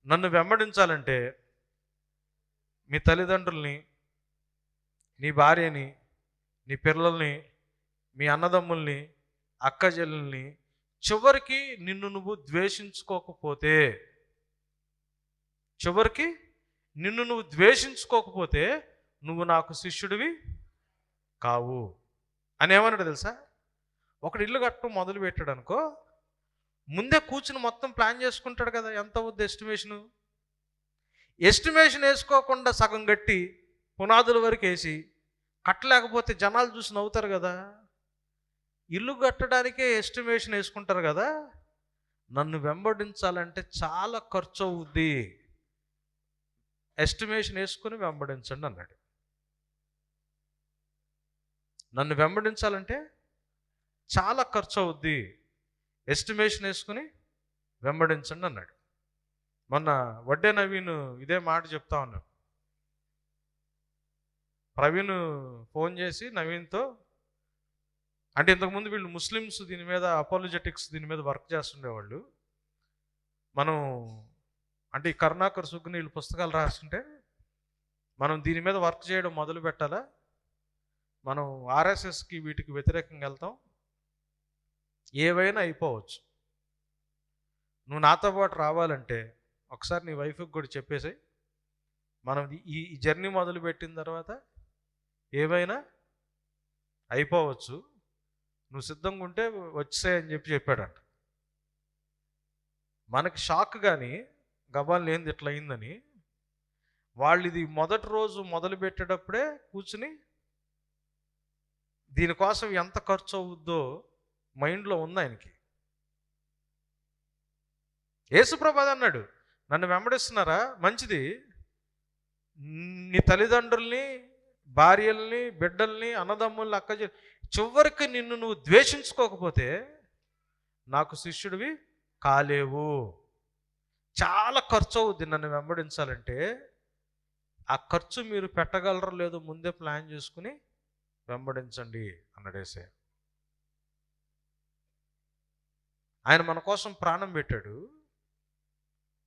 నన్ను వెంబడించాలంటే మీ తల్లిదండ్రుల్ని, నీ భార్యని, నీ పిల్లల్ని, మీ అన్నదమ్ముల్ని, అక్క చెల్లెల్ని, చివరికి నిన్ను నువ్వు ద్వేషించుకోకపోతే, నువ్వు నాకు శిష్యుడివి కావు అని ఏమన్నాడు తెలుసా? ఒకడు ఇల్లు కట్టడం మొదలు పెట్టాడు అనుకో, ముందే కూర్చుని మొత్తం ప్లాన్ చేసుకుంటాడు కదా. ఎంత అవుద్ది ఎస్టిమేషన్ వేసుకోకుండా సగం కట్టి పునాదుల వరకు వేసి కట్టలేకపోతే జనాలు చూసి నవ్వుతారు కదా. ఇల్లు కట్టడానికే ఎస్టిమేషన్ వేసుకుంటారు కదా. నన్ను వెంబడించాలంటే చాలా ఖర్చు అవుద్ది, ఎస్టిమేషన్ వేసుకుని వెంబడించండి అన్నాడు. నన్ను వెంబడించాలంటే చాలా ఖర్చు అవుద్ది, ఎస్టిమేషన్ వేసుకుని వెంబడించండి అన్నాడు. మొన్న వడ్డే నవీన్ ఇదే మాట చెప్తా ఉన్నాడు. ప్రవీణ్ ఫోన్ చేసి నవీన్తో, అంటే ఇంతకుముందు వీళ్ళు ముస్లిమ్స్ దీని మీద అపాలజెటిక్స్ దీని మీద వర్క్ చేస్తుండేవాళ్ళు. మనం అంటే ఈ కరుణాకర్ సుగ్ని వీళ్ళు పుస్తకాలు రాస్తుంటే మనం దీని మీద వర్క్ చేయడం మొదలు పెట్టాలా. మనం ఆర్ఎస్ఎస్కి వీటికి వ్యతిరేకంగా వెళ్తాం, ఏవైనా అయిపోవచ్చు. నువ్వు నాతో పాటు రావాలంటే ఒకసారి నీ వైఫ్కి కూడా చెప్పేసాయి, మనం ఈ జర్నీ మొదలు పెట్టిన తర్వాత ఏవైనా అయిపోవచ్చు, నువ్వు సిద్ధంగా ఉంటే వచ్చేయని చెప్పాడంట. మనకి షాక్ కానీ గబాలు ఏంది ఇట్లా అయిందని. వాళ్ళు ఇది మొదటి రోజు మొదలు పెట్టేటప్పుడే కూర్చుని దీనికోసం ఎంత ఖర్చు అవుద్దో మైండ్లో ఉంది ఆయనకి. యేసుప్రభు అన్నాడు, నన్ను వెంబడిస్తున్నారా? మంచిది. నీ తల్లిదండ్రుల్ని, భార్యల్ని, బిడ్డల్ని, అన్నదమ్ముల్ని, అక్క చివరికి నిన్ను నువ్వు ద్వేషించుకోకపోతే నాకు శిష్యుడివి కాలేవు. చాలా ఖర్చు అవుద్ది నన్ను వెంబడించాలంటే. ఆ ఖర్చు మీరు పెట్టగలరో లేదో ముందే ప్లాన్ చేసుకుని వెంబడించండి అన్నాడు యేసయ్య. ఆయన మన కోసం ప్రాణం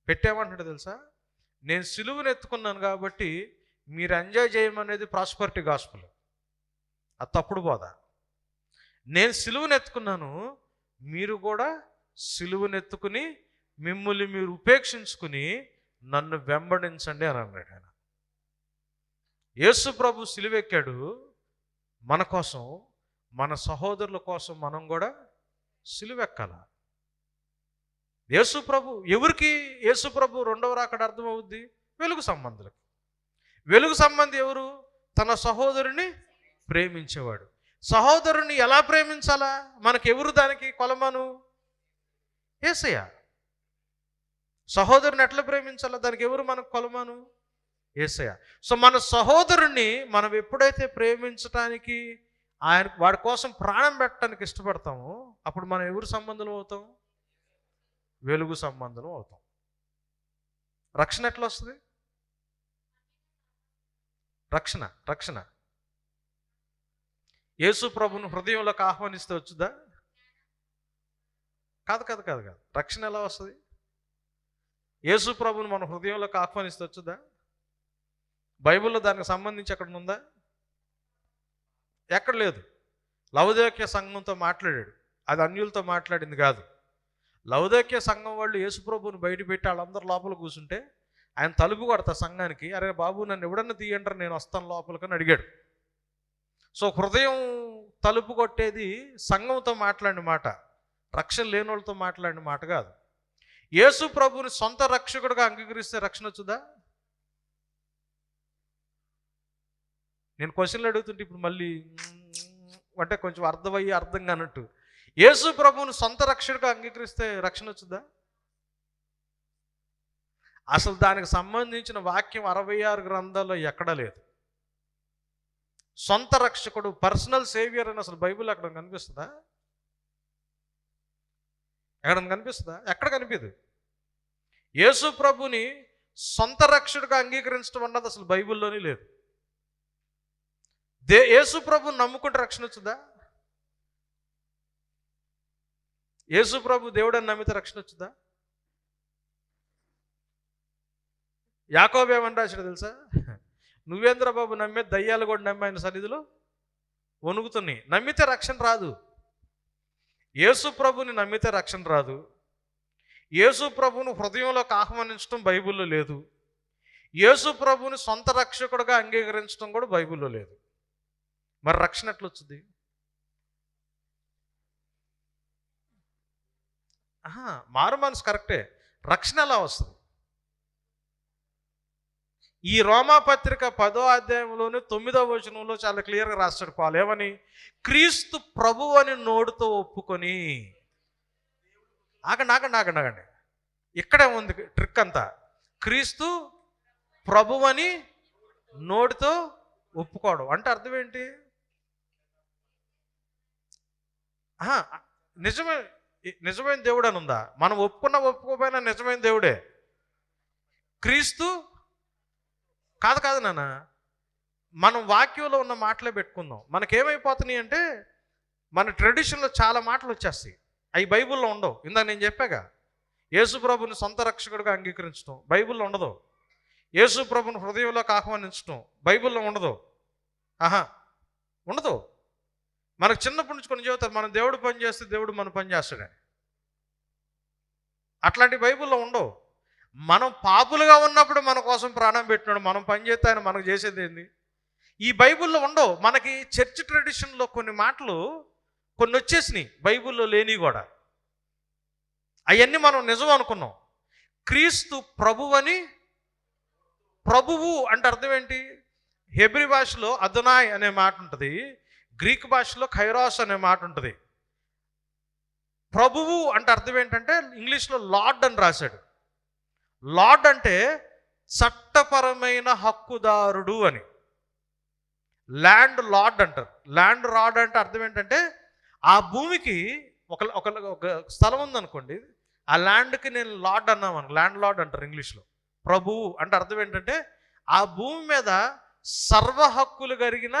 పెట్టామంటాడు తెలుసా? నేను సిలువను ఎత్తుకున్నాను కాబట్టి మీరు ఎంజాయ్ చేయమనేది ప్రాస్పరిటీ గాస్పెల్. అది తప్పుడు బోధ. నేను సిలువను ఎత్తుకున్నాను, మీరు కూడా సిలువను ఎత్తుకుని మిమ్మల్ని మీరు ఉపేక్షించుకుని నన్ను వెంబడించండి అని అన్నాడు ఆయన. యేసు ప్రభు సిలువెక్కాడు మన కోసం, మన సహోదరుల కోసం మనం కూడా సిలువెక్కాల. యేసు ప్రభు ఎవరికి? యేసు ప్రభు రెండవ రాకడ అర్థమవుద్ది వెలుగు సంబంధులకు. వెలుగు సంబంధి ఎవరు? తన సహోదరుని ప్రేమించేవాడు. సహోదరుని ఎలా ప్రేమించాలా? మనకెవరు దానికి కొలమాను? యేసయ్య. సహోదరుని ఎట్లా ప్రేమించాలా? దానికి ఎవరు మనకు కొలమాను? యేసయ్య. సో మన సహోదరుణ్ణి మనం ఎప్పుడైతే ప్రేమించటానికి వాడి కోసం ప్రాణం పెట్టడానికి ఇష్టపడతామో అప్పుడు మనం ఎవరు సంబంధం అవుతాం? వెలుగు సంబంధం అవుతాం. రక్షణ ఎట్లా వస్తుంది? రక్షణ రక్షణ యేసు ప్రభుని హృదయంలోకి ఆహ్వానిస్తే వచ్చుదా? కాదు కాదు కాదు కాదు. రక్షణ ఎలా వస్తుంది? యేసు ప్రభుని మన హృదయంలోకి ఆహ్వానిస్తే వచ్చుదా? బైబిల్లో దానికి సంబంధించి ఎక్కడ ఉందా? ఎక్కడ లేదు. లవోదికయ సంఘంతో మాట్లాడాడు, అది అన్యులతో మాట్లాడింది కాదు. లవోదికయ సంఘం వాళ్ళు యేసు ప్రభుని బయట పెట్టి వాళ్ళందరూ లోపల కూర్చుంటే ఆయన తలుపు కొడతా సంఘానికి, అరే బాబు నన్ను ఎవడన్నా తీయంటారు, నేను వస్తాను లోపలికని అడిగాడు. సో హృదయం తలుపు కొట్టేది సంఘంతో మాట్లాడిన మాట, రక్షణ లేని వాళ్ళతో మాట్లాడిన మాట కాదు. యేసు ప్రభుని సొంత రక్షకుడిగా అంగీకరిస్తే రక్షణ వచ్చుదా? నేను క్వశ్చన్లు అడుగుతుంటే ఇప్పుడు మళ్ళీ అంటే కొంచెం అర్థమయ్యి అర్థం కానట్టు. యేసు ప్రభువుని సొంత రక్షకుడిగా అంగీకరిస్తే రక్షణ వచ్చుదా? అసలు దానికి సంబంధించిన వాక్యం 66 గ్రంథాల్లో ఎక్కడా లేదు. సొంత రక్షకుడు, పర్సనల్ సేవియర్ అని అసలు బైబిల్ అక్కడ కనిపిస్తుందా? ఎక్కడ కనిపిస్తుందా? ఎక్కడ కనిపించదు. యేసు ప్రభుని సొంత రక్షకుడిగా అంగీకరించడం అన్నది అసలు బైబిల్లోనే లేదు. యేసు ప్రభుని నమ్ముకుంటే రక్షణ వచ్చుదా? యేసు ప్రభు దేవుడని నమ్మితే రక్షణ వచ్చుదా? యాకోబు ఏమని రాశాడు తెలుసా? నువ్వేంద్ర బాబు నమ్మే దయ్యాలు కూడా నమ్మి ఆయన సన్నిధిలో వణుకుతున్నాయి. నమ్మితే రక్షణ రాదు. యేసు ప్రభుని నమ్మితే రక్షణ రాదు. యేసు ప్రభుని హృదయంలోకి ఆహ్వానించడం బైబిల్లో లేదు. యేసు ప్రభుని సొంత రక్షకుడిగా అంగీకరించడం కూడా బైబిల్లో లేదు. మరి రక్షణ ఎట్లా వచ్చింది? మారు మనసు కరెక్టే, రక్షణ ఎలా వస్తుంది? ఈ రోమాపత్రిక 10వ అధ్యాయంలోని 9వ వచనంలో చాలా క్లియర్గా రాస్తాడు పాలు. ఏమని? క్రీస్తు ప్రభువు అని నోటితో ఒప్పుకొని. ఆగండి. ఇక్కడే ఉంది ట్రిక్ అంతా. క్రీస్తు ప్రభువు అని నోటితో ఒప్పుకోవడం అంటే అర్థం ఏంటి? నిజమైన దేవుడు అని ఉందా? మనం ఒప్పుకోపోయినా నిజమైన దేవుడే క్రీస్తు. కాదు నాన్న, మనం వాక్యంలో ఉన్న మాటలే పెట్టుకుందాం. మనకేమైపోతున్నాయి అంటే మన ట్రెడిషన్లో చాలా మాటలు వచ్చేస్తాయి, అవి బైబిల్లో ఉండవు. ఇందాక నేను చెప్పాగా, యేసు ప్రభుని సొంత రక్షకుడిగా అంగీకరించడం బైబిల్లో ఉండదు. యేసు ప్రభుని హృదయంలోకి ఆహ్వానించడం బైబిల్లో ఉండదు. ఉండదు. మనకు చిన్నప్పటి నుంచి కొన్ని చెబుతారు, మనం దేవుడు పని చేస్తే దేవుడు మన పని చేస్తాడని. అట్లాంటి బైబిల్లో ఉండవు. మనం పాపులుగా ఉన్నప్పుడు మన కోసం ప్రాణం పెట్టినాడు, మనం పని చేస్తే ఆయన మనకు చేసేది ఏంది? ఈ బైబిల్లో ఉండవు. మనకి చర్చ్ ట్రెడిషన్లో కొన్ని మాటలు కొన్ని వచ్చేసినాయి, బైబిల్లో లేని కూడా. అవన్నీ మనం నిజం అనుకున్నాం. క్రీస్తు ప్రభువని, ప్రభువు అంటే అర్థం ఏంటి? హెబ్రీ భాషలో అదోనాయ్ అనే మాట ఉంటుంది, గ్రీక్ భాషలో ఖైరాస్ అనే మాట ఉంటుంది. ప్రభువు అంటే అర్థం ఏంటంటే ఇంగ్లీష్లో లార్డ్ అని రాశాడు. లార్డ్ అంటే చట్టపరమైన హక్కుదారుడు అని. ల్యాండ్ లార్డ్ అంటారు. ల్యాండ్ లార్డ్ అంటే అర్థం ఏంటంటే ఆ భూమికి ఒక స్థలం ఉందనుకోండి, ఆ ల్యాండ్కి నేను లార్డ్ అన్నామను, ల్యాండ్ లార్డ్ అంటారు ఇంగ్లీష్లో. ప్రభువు అంటే అర్థం ఏంటంటే ఆ భూమి మీద సర్వ హక్కులు కలిగిన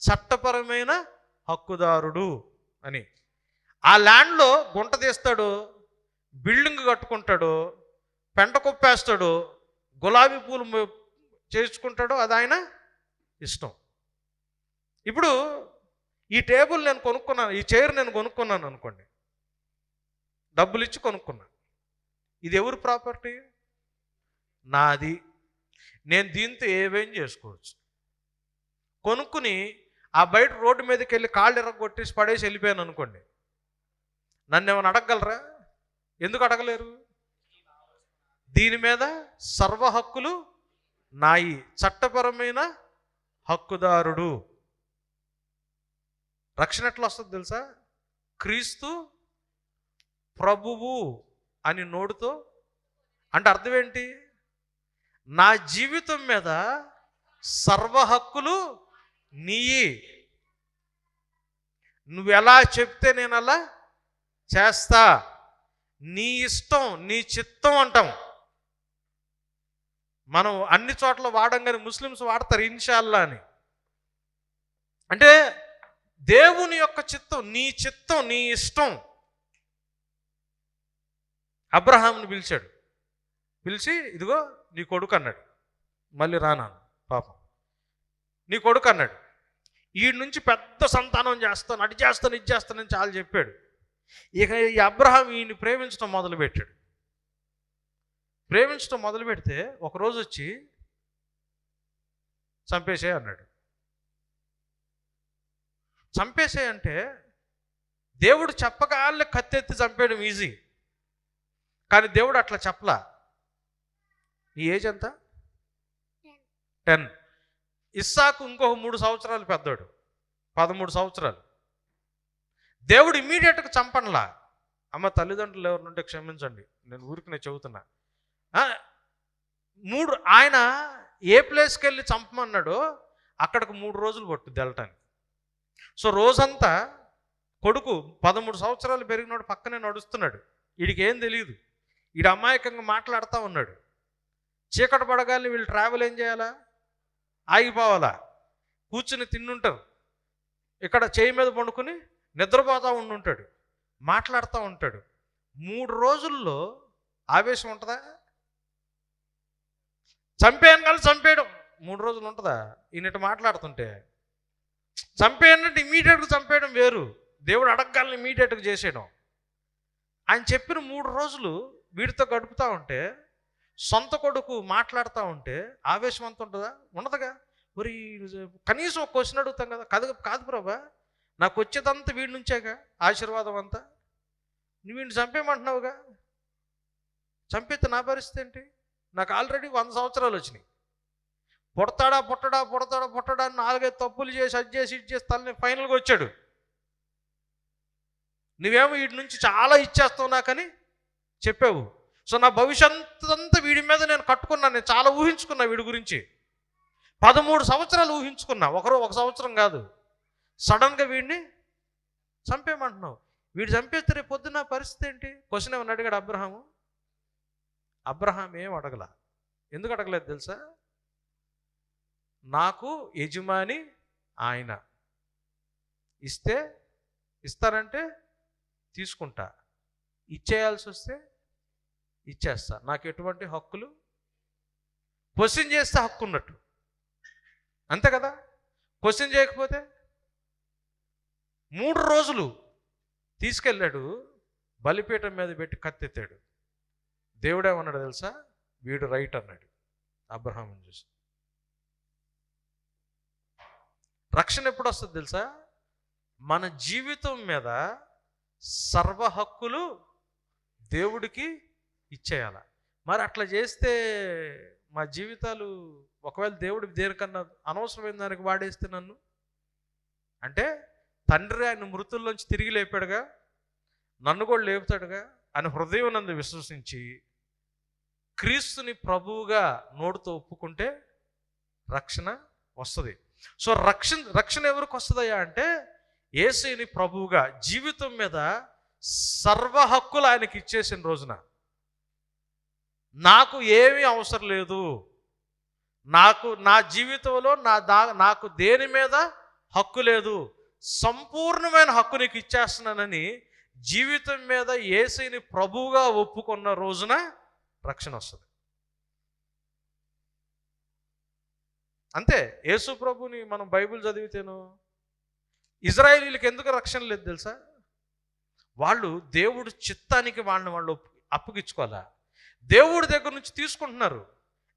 చట్టపరమైన హక్కుదారుడు అని. ఆ ల్యాండ్లో గుంట తీస్తాడు, బిల్డింగ్ కట్టుకుంటాడు, పెంట కుప్పేస్తాడు, గులాబీ పూలు చేసుకుంటాడు, అది ఆయన ఇష్టం. ఇప్పుడు ఈ టేబుల్ నేను కొనుక్కున్నాను, ఈ చైర్ నేను కొనుక్కున్నాను అనుకోండి, డబ్బులు ఇచ్చి కొనుక్కున్నా. ఇది ఎవరి ప్రాపర్టీ? నాది. నేను దీంతో ఏవేం చేసుకోవచ్చు. కొనుక్కుని ఆ బయట రోడ్డు మీదకి వెళ్ళి కాళ్ళు ఎర్రగొట్టేసి పడేసి వెళ్ళిపోయాను అనుకోండి, నన్ను ఏమైనా అడగగలరా? ఎందుకు అడగలేరు? దీని మీద సర్వ హక్కులు నాయి, చట్టపరమైన హక్కుదారుడు. రక్షణ ఎట్లా వస్తుంది తెలుసా? క్రీస్తు ప్రభువు అని నోటితో అంటే అర్థం ఏంటి? నా జీవితం మీద సర్వ హక్కులు నీయి, నువ్వు ఎలా చెప్తే నేను అలా చేస్తా, నీ ఇష్టం నీ చిత్తం అంటాం. మనం అన్ని చోట్ల వాడం, కానీ ముస్లిమ్స్ వాడతారు ఇన్షాల్లా అని. అంటే దేవుని యొక్క చిత్తం, నీ చిత్తం నీ ఇష్టం. అబ్రహాంని పిలిచాడు, పిలిచి ఇదిగో నీ కొడుకు అన్నాడు. మళ్ళీ రానాను పాపం, నీ కొడుకు అన్నాడు. ఈ నుంచి పెద్ద సంతానం చేస్తాను, అటు చేస్తాను, ఇది చేస్తానని చాలా చెప్పాడు. ఇక ఈ అబ్రహాం ఈయన్ని ప్రేమించడం మొదలుపెట్టాడు. ప్రేమించడం మొదలు పెడితే ఒకరోజు వచ్చి చంపేసే అన్నాడు. చంపేసే అంటే దేవుడు చెప్పగానే కత్తెత్తి చంపేయడం ఈజీ, కానీ దేవుడు అట్లా చెప్పలా. నీ ఏజ్ ఎంత? 10. ఇస్సాకు ఇంకొక 3 సంవత్సరాలు పెద్దోడు, 13 సంవత్సరాలు. దేవుడు ఇమ్మీడియట్గా చంపనలా. అమ్మ తల్లిదండ్రులు ఎవరినుంటే క్షమించండి, నేను ఊరికి చెబుతున్నా. ఆయన ఏ ప్లేస్కి వెళ్ళి చంపమన్నాడో అక్కడికి 3 రోజులు పట్టుద్ది వెళ్ళటానికి. సో రోజంతా కొడుకు 13 సంవత్సరాలు పెరిగినాడు పక్కనే నడుస్తున్నాడు. వీడికి ఏం తెలియదు, వీడు అమాయకంగా మాట్లాడుతూ ఉన్నాడు. చీకటి పడగానే వీళ్ళు ట్రావెల్ ఏం చేయాలా? ఆగిపోవాలా? కూర్చుని తిన్నుంటారు, ఇక్కడ చేయి మీద పండుకుని నిద్రపోతూ ఉండుంటాడు, మాట్లాడుతూ ఉంటాడు. 3 రోజుల్లో ఆవేశం ఉంటుందా? చంపేయను కానీ చంపేయడం 3 రోజులు ఉంటుందా? ఈయనట్టు మాట్లాడుతుంటే చంపేయనంటే ఇమీడియట్గా చంపేయడం వేరు, దేవుడు అడగగాలని ఇమీడియట్గా చేసేయడం. ఆయన చెప్పిన 3 రోజులు వీడితో గడుపుతూ ఉంటే, సొంత కొడుకు మాట్లాడుతూ ఉంటే ఆవేశం అంత ఉంటుందా? ఉండదుగా. మరి కనీసం ఒక క్వశ్చన్ అడుగుతాం కదా, కాదు ప్రభా, నాకు వచ్చేదంతా వీడి నుంచేగా ఆశీర్వాదం అంతా, నువ్వు వీడిని చంపేయమంటున్నావుగా, చంపేస్తే నా పరిస్థితి ఏంటి? నాకు ఆల్రెడీ 100 సంవత్సరాలు వచ్చినాయి. పుడతాడా అని 4-5 తప్పులు చేసి అది చేసి ఇటు చేసి తల్లిని ఫైనల్గా వచ్చాడు. నువ్వేమో వీడి నుంచి చాలా ఇచ్చేస్తావు నాకని చెప్పావు. సో నా భవిష్యత్తు అంతా వీడి మీద నేను కట్టుకున్నాను, నేను చాలా ఊహించుకున్నా వీడి గురించి. 13 సంవత్సరాలు ఊహించుకున్నా, ఒక సంవత్సరం కాదు. సడన్గా వీడిని చంపేయమంటున్నావు. వీడు చంపేస్తే రేపు పొద్దున్న పరిస్థితి ఏంటి? క్వశ్చన్ ఏమన్నా అడిగాడు అబ్రహాము? అబ్రహాం ఏం అడగల. ఎందుకు అడగలేదు తెలుసా? నాకు యజమాని ఆయన, ఇస్తానంటే తీసుకుంటా, ఇచ్చేయాల్సి వస్తే ఇచ్చేస్తా, నాకు ఎటువంటి హక్కులు. క్వశ్చన్ చేస్తే హక్కు ఉన్నట్టు, అంతే కదా? క్వశ్చన్ చేయకపోతే 3 రోజులు తీసుకెళ్ళాడు, బలిపీఠం మీద పెట్టి కత్తెత్తాడు. దేవుడేమన్నాడు తెలుసా? వీడు రైట్ అన్నాడు అబ్రహాముని చూసి. రక్షణ ఎప్పుడు వస్తుంది తెలుసా? మన జీవితం మీద సర్వ హక్కులు దేవుడికి ఇచ్చేయాల. మరి అట్లా చేస్తే మా జీవితాలు, ఒకవేళ దేవుడు దేనికన్నా అనవసరమైన దానికి వాడేస్తే నన్ను, అంటే తండ్రి ఆయన మృతుల్లోంచి తిరిగి లేపాడుగా, నన్ను కూడా లేపుతాడుగా అని హృదయం నందు విశ్వసించి క్రీస్తుని ప్రభువుగా నోటితో ఒప్పుకుంటే రక్షణ వస్తుంది. సో రక్షణ ఎవరికి వస్తుందయ్యా అంటే, యేసుని ప్రభువుగా జీవితం మీద సర్వ హక్కులు ఆయనకి ఇచ్చేసిన రోజున, నాకు ఏమీ అవసరం లేదు, నా జీవితంలో నాకు దేని మీద హక్కు లేదు, సంపూర్ణమైన హక్కు నీకు ఇచ్చేస్తున్నానని జీవితం మీద యేసుని ప్రభువుగా ఒప్పుకున్న రోజున రక్షణ వస్తుంది. అంతే. యేసు ప్రభుని మనం బైబిల్ చదివితేను, ఇజ్రాయేలీలకు ఎందుకు రక్షణ లేదు తెలుసా? వాళ్ళు దేవుడు చిత్తానికి వాళ్ళు అప్పగించుకోవాలా. దేవుడి దగ్గర నుంచి తీసుకుంటున్నారు,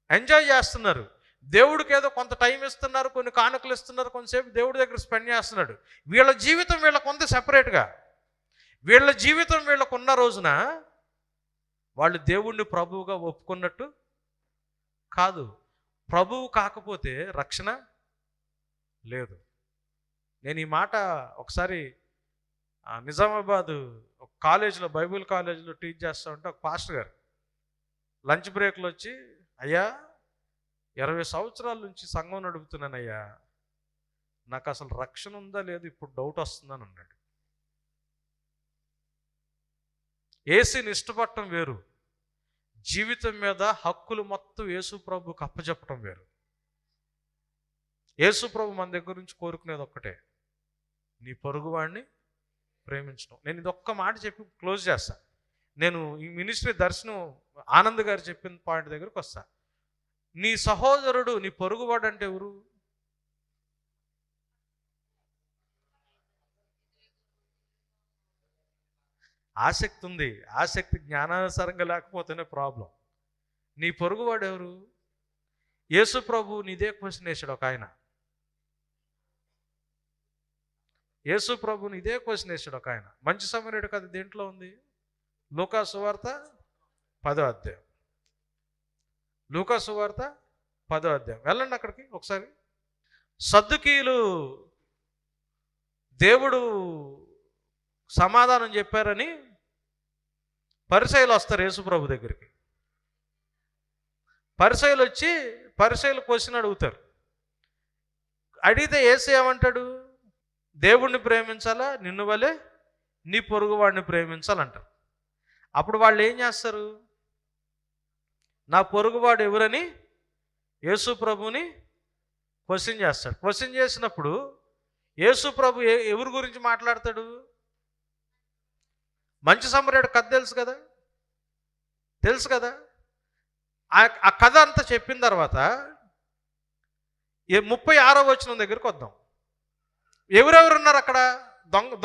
ఎంజాయ్ చేస్తున్నారు, దేవుడికి ఏదో కొంత టైం ఇస్తున్నారు, కొన్ని కానుకలు ఇస్తున్నారు, కొంతసేపు దేవుడి దగ్గర స్పెండ్ చేస్తున్నాడు. వీళ్ళ జీవితం వీళ్ళకు కొంత సెపరేట్గా, వీళ్ళ జీవితం వీళ్ళకున్న రోజున వాళ్ళు దేవుణ్ణి ప్రభువుగా ఒప్పుకున్నట్టు కాదు. ప్రభువు కాకపోతే రక్షణ లేదు. నేను ఈ మాట ఒకసారి నిజామాబాద్ ఒక కాలేజీలో, బైబిల్ కాలేజీలో టీచ్ చేస్తూ ఉంటే ఒక పాస్టర్ గారు లంచ్ బ్రేక్లో వచ్చి, అయ్యా 20 సంవత్సరాల నుంచి సంఘం నడుపుతున్నానయ్యా, నాకు అసలు రక్షణ ఉందా లేదు ఇప్పుడు డౌట్ వస్తుందని అన్నాడు. యేసుని ఇష్టపడటం వేరు, జీవితం మీద హక్కులు మొత్తం యేసు ప్రభుకి అప్పచెప్పటం వేరు. యేసు ప్రభు మన దగ్గర నుంచి కోరుకునేది ఒక్కటే, నీ పొరుగువాడిని ప్రేమించడం. నేను ఇది ఒక్క మాట చెప్పి క్లోజ్ చేస్తా. నేను ఈ మినిస్ట్రీ దర్శనం ఆనంద్ గారు చెప్పిన పాయింట్ దగ్గరకు వస్తా. నీ సహోదరుడు, నీ పొరుగువాడు అంటే ఎవరు? ఆసక్తి ఉంది, ఆసక్తి జ్ఞానానుసారంగా లేకపోతేనే ప్రాబ్లం. నీ పొరుగువాడు ఎవరు? యేసు ప్రభు నీదే క్వశ్చన్ వేసాడు ఒక ఆయన. యేసు ప్రభుని ఇదే క్వశ్చన్ వేసాడు ఒక ఆయన. మంచి సమరయుడు కథ దేంట్లో ఉంది? లూకా సువార్త 10వ అధ్యాయం. లూకా సువార్త 10వ అధ్యాయం. వెళ్ళండి అక్కడికి ఒకసారి. సద్దుకీయులు దేవుడు సమాధానం చెప్పారని పరిసయ్యులు వస్తారు యేసు ప్రభు దగ్గరికి. పరిసయ్యులు వచ్చి పరిసయ్యులు క్వశ్చన్ అడుగుతారు. అడిగితే యేసు ఏమంటాడు? దేవుణ్ణి ప్రేమించాలా, నిన్ను వలె నీ పొరుగువాడిని ప్రేమించాలంటారు. అప్పుడు వాళ్ళు ఏం చేస్తారు? నా పొరుగువాడు ఎవరని యేసు ప్రభుని క్వశ్చన్ చేస్తాడు. క్వశ్చన్ చేసినప్పుడు యేసు ప్రభు ఎవరి గురించి మాట్లాడతాడు? మంచి సమరయుడు కథ తెలుసు కదా. ఆ కథ అంతా చెప్పిన తర్వాత 36వ వచనం దగ్గరికి వద్దాం. ఎవరెవరు ఉన్నారు అక్కడ?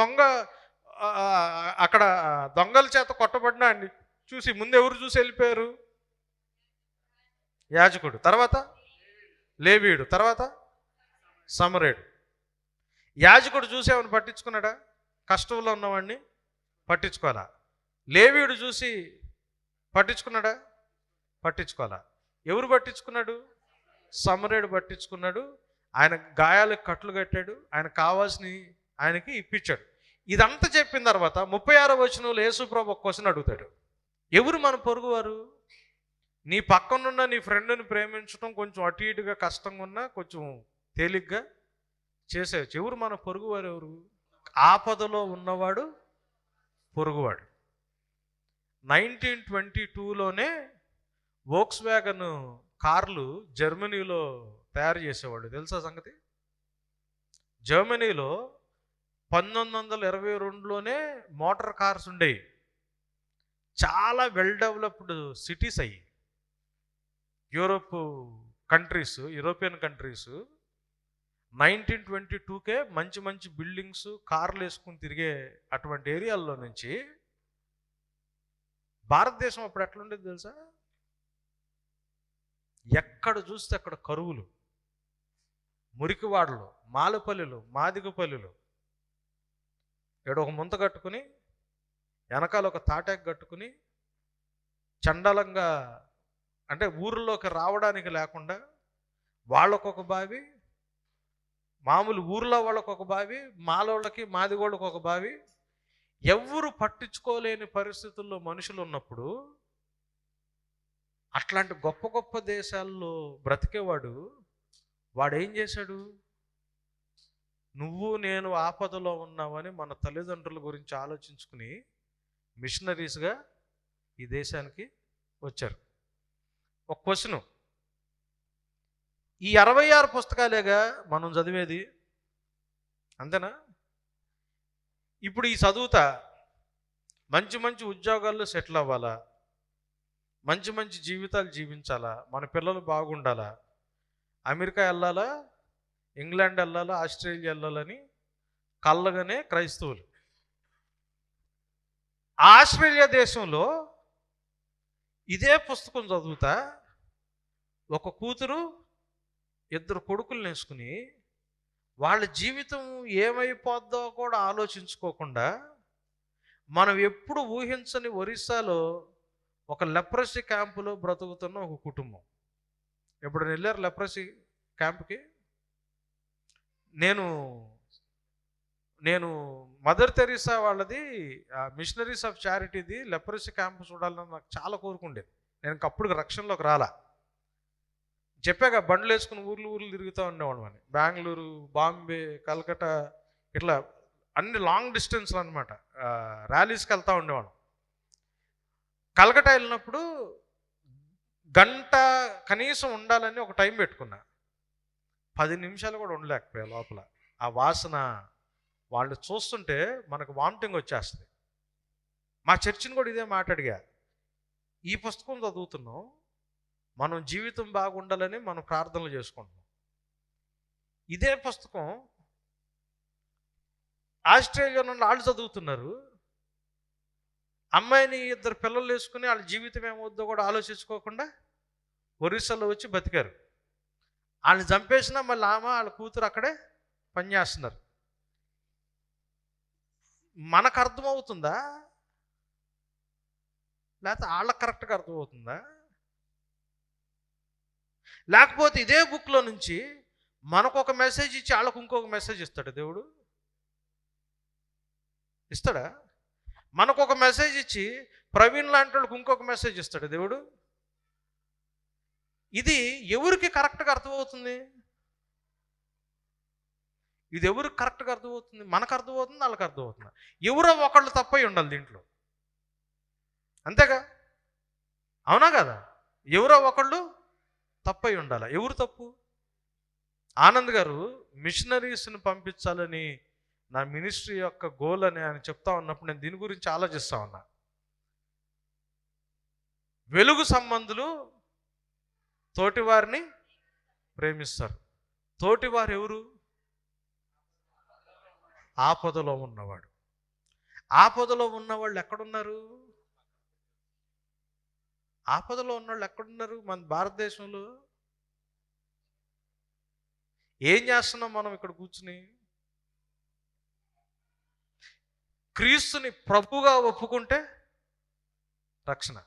దొంగ అక్కడ దొంగల చేత కొట్టబడిన చూసి ముందు ఎవరు చూసి వెళ్ళిపోయారు? యాజకుడు, తర్వాత లేవీయుడు, తర్వాత సమరయుడు. యాజకుడు చూసి ఏమైనా పట్టించుకున్నాడా? కష్టంలో ఉన్నవాడిని పట్టించుకోవాలా. లేవీయుడు చూసి పట్టించుకున్నాడా? పట్టించుకోవాలా. ఎవరు పట్టించుకున్నాడు? సమరయుడు పట్టించుకున్నాడు. ఆయన గాయాలకు కట్లు కట్టాడు, ఆయన కావాల్సిన ఆయనకి ఇప్పించాడు. ఇదంతా చెప్పిన తర్వాత 36వ వచనంలో యేసు ప్రభు ఒక క్వశ్చన్ అడుగుతాడు. ఎవరు మన పొరుగువారు? నీ పక్కనున్న నీ ఫ్రెండ్ని ప్రేమించడం కొంచెం అటు ఇటుగా కష్టంగా ఉన్నా కొంచెం తేలిగ్గా చేసేయచ్చు. ఎవరు మన పొరుగువారు? ఎవరు? ఆపదలో ఉన్నవాడు పొరుగువాడు. 1922లోనే వోక్స్ వ్యాగన్ కార్లు జర్మనీలో తయారు చేసేవాడు. తెలుసా సంగతి? జర్మనీలో 1922లోనే మోటార్ కార్స్ ఉండేవి. చాలా వెల్ డెవలప్డ్ సిటీస్ అయ్యి యూరోపియన్ కంట్రీస్ 1922కే మంచి మంచి బిల్డింగ్స్, కార్లు వేసుకుని తిరిగే అటువంటి ఏరియాల్లో నుంచి భారతదేశం అప్పుడు ఎట్లుండేది తెలుసా? ఎక్కడ చూస్తే అక్కడ కరువులు, మురికివాడలు, మాలపల్లిలు, మాదిగపల్లిలు. ఇక్కడ ఒక ముంత కట్టుకుని వెనకాల ఒక తాటాకు కట్టుకుని చండాలంగా, అంటే ఊర్లోకి రావడానికి లేకుండా వాళ్ళకొక బావి, మామూలు ఊర్లో వాళ్ళకు ఒక బావి, మాలోళ్ళకి మాదిగోళ్ళకి ఒక బావి. ఎవ్వరు పట్టించుకోలేని పరిస్థితుల్లో మనుషులు ఉన్నప్పుడు అట్లాంటి గొప్ప గొప్ప దేశాల్లో బ్రతికేవాడు వాడేం చేశాడు? నువ్వు నేను ఆపదలో ఉన్నావని మన తల్లిదండ్రుల గురించి ఆలోచించుకుని మిషనరీస్గా ఈ దేశానికి వచ్చారు. ఒక క్వశ్చను, ఈ 66 పుస్తకాలేగా మనం చదివేది, అంతేనా? ఇప్పుడు ఈ చదువుతా మంచి మంచి ఉద్యోగాల్లో సెటిల్ అవ్వాలా, మంచి మంచి జీవితాలు జీవించాలా, మన పిల్లలు బాగుండాలా, అమెరికా వెళ్ళాలా, ఇంగ్లాండ్ వెళ్ళాలా, ఆస్ట్రేలియా వెళ్ళాలని కళ్ళగానే క్రైస్తవులు. ఆస్ట్రేలియా దేశంలో ఇదే పుస్తకం చదువుతా ఒక కూతురు 2 కొడుకులు నేసుకుని వాళ్ళ జీవితం ఏమైపోద్దో కూడా ఆలోచించుకోకుండా మనం ఎప్పుడు ఊహించని ఒరిస్సాలో ఒక లెప్రసీ క్యాంపులో బ్రతుకుతున్న ఒక కుటుంబం. ఎప్పుడు వెళ్ళారు లెప్రసీ క్యాంప్కి? నేను నేను మదర్ తెరీసా వాళ్ళది మిషనరీస్ ఆఫ్ చారిటీది లెపరసీ క్యాంప్ చూడాలని నాకు చాలా కోరుకుండేది. నేను అప్పుడు రక్షణలోకి రాలా. చెప్పాక బండ్లు వేసుకుని ఊర్లు తిరుగుతూ ఉండేవాళ్ళం అని. బెంగళూరు, బాంబే, కలకట్టా ఇట్లా అన్ని లాంగ్ డిస్టెన్స్లు అనమాట. ర్యాలీస్కి వెళ్తూ ఉండేవాళ్ళం. కలకట్టా వెళ్ళినప్పుడు గంట కనీసం ఉండాలని ఒక టైం పెట్టుకున్నా. 10 నిమిషాలు కూడా ఉండలేకపోయా లోపల. ఆ వాసన వాళ్ళు చూస్తుంటే మనకు వామిటింగ్ వచ్చేస్తుంది. మా చర్చిని కూడా ఇదే మాట అడిగా. ఈ పుస్తకం చదువుతున్నాం, మనం జీవితం బాగుండాలని మనం ప్రార్థనలు చేసుకుంటున్నాం. ఇదే పుస్తకం ఆస్ట్రేలియా నుండి వాళ్ళు చదువుతున్నారు. అమ్మాయిని 2 పిల్లలు వేసుకుని వాళ్ళ జీవితం ఏమవుద్దో కూడా ఆలోచించుకోకుండా ఒరిస్సాలో వచ్చి బతికారు. వాళ్ళని చంపేసినా మళ్ళీ వాళ్ళ కూతురు అక్కడే పనిచేస్తున్నారు. మనకు అర్థమవుతుందా లేకపోతే వాళ్ళకి కరెక్ట్గా అర్థమవుతుందా? లేకపోతే ఇదే బుక్లో నుంచి మనకు ఒక మెసేజ్ ఇచ్చి వాళ్ళకు ఇంకొక మెసేజ్ ఇస్తాడు దేవుడు? ఇస్తాడా? మనకు ఒక మెసేజ్ ఇచ్చి ప్రవీణ్ లాంటి వాళ్ళకి ఇంకొక మెసేజ్ ఇస్తాడు దేవుడు? ఇది ఎవరికి కరెక్ట్గా అర్థమవుతుంది? ఇది ఎవరికి కరెక్ట్గా అర్థమవుతుంది? మనకు అర్థమవుతుంది, వాళ్ళకి అర్థమవుతుంది. ఎవరో ఒకళ్ళు తప్పై ఉండాలి దీంట్లో, అంతేగా? అవునా కదా? ఎవరో ఒకళ్ళు తప్పై ఉండాలి. ఎవరు తప్పు? ఆనంద్ గారు మిషనరీస్ని పంపించాలని నా మినిస్ట్రీ యొక్క గోల్ అని ఆయన చెప్తా ఉన్నప్పుడు నేను దీని గురించి ఆలోచిస్తా ఉన్నా. వెలుగు సంబంధులు తోటివారిని ప్రేమిస్తారు. తోటివారు ఎవరు? ఆపదలో ఉన్నవాడు. ఆపదలో ఉన్నవాళ్ళు ఎక్కడున్నారు? ఆపదలో ఉన్నవాళ్ళు ఎక్కడున్నారు? మన భారతదేశంలో ఏం చేస్తున్నాం మనం ఇక్కడ కూర్చుని? క్రీస్తుని ప్రభుగా ఒప్పుకుంటే రక్షణ.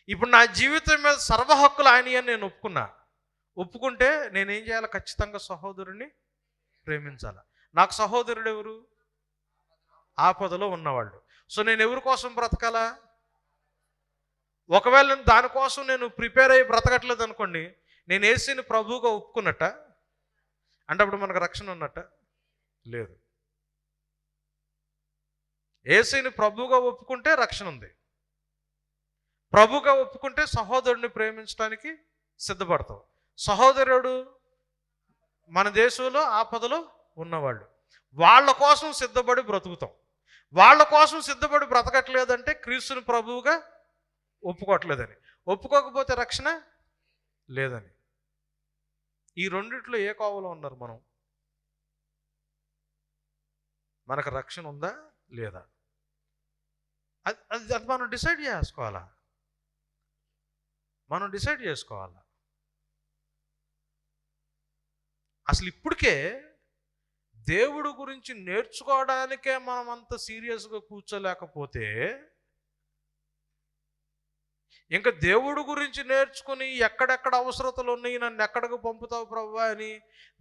ఇప్పుడు నా జీవితం మీద సర్వ హక్కులు ఆయన అని నేను ఒప్పుకుంటే నేనేం చేయాలి? ఖచ్చితంగా సహోదరుని ప్రేమించాలి. నాకు సహోదరుడు ఎవరు? ఆపదలో ఉన్నవాళ్ళు. సో నేను ఎవరి కోసం బ్రతకాలా? ఒకవేళ నేను దానికోసం నేను ప్రిపేర్ అయ్యి బ్రతకట్లేదు అనుకోండి, నేను యేసుని ప్రభువుగా ఒప్పుకున్నట్ట అంటే అప్పుడు మనకు రక్షణ ఉన్నట్ట? లేదు. యేసుని ప్రభువుగా ఒప్పుకుంటే రక్షణ ఉంది. ప్రభువుగా ఒప్పుకుంటే సహోదరుడిని ప్రేమించడానికి సిద్ధపడతాం. సహోదరుడు మన దేశంలో ఆపదలో ఉన్నవాళ్ళు, వాళ్ళ కోసం సిద్ధపడి బ్రతుకుతాం. వాళ్ళ కోసం సిద్ధపడి బ్రతకట్లేదంటే క్రీస్తుని ప్రభువుగా ఒప్పుకోవట్లేదని. ఒప్పుకోకపోతే రక్షణ లేదని. ఈ రెండిట్లో ఏ కోవలో ఉన్నారు మనం? మనకు రక్షణ ఉందా లేదా? అది మనం డిసైడ్ చేసుకోవాలా. మనం డిసైడ్ చేసుకోవాలా. అసలు ఇప్పటికే దేవుడు గురించి నేర్చుకోవడానికే మనం అంత సీరియస్గా కూర్చోలేకపోతే ఇంకా దేవుడు గురించి నేర్చుకుని ఎక్కడెక్కడ అవసరతలు ఉన్నాయి, నన్ను ఎక్కడికి పంపుతావు ప్రభువా అని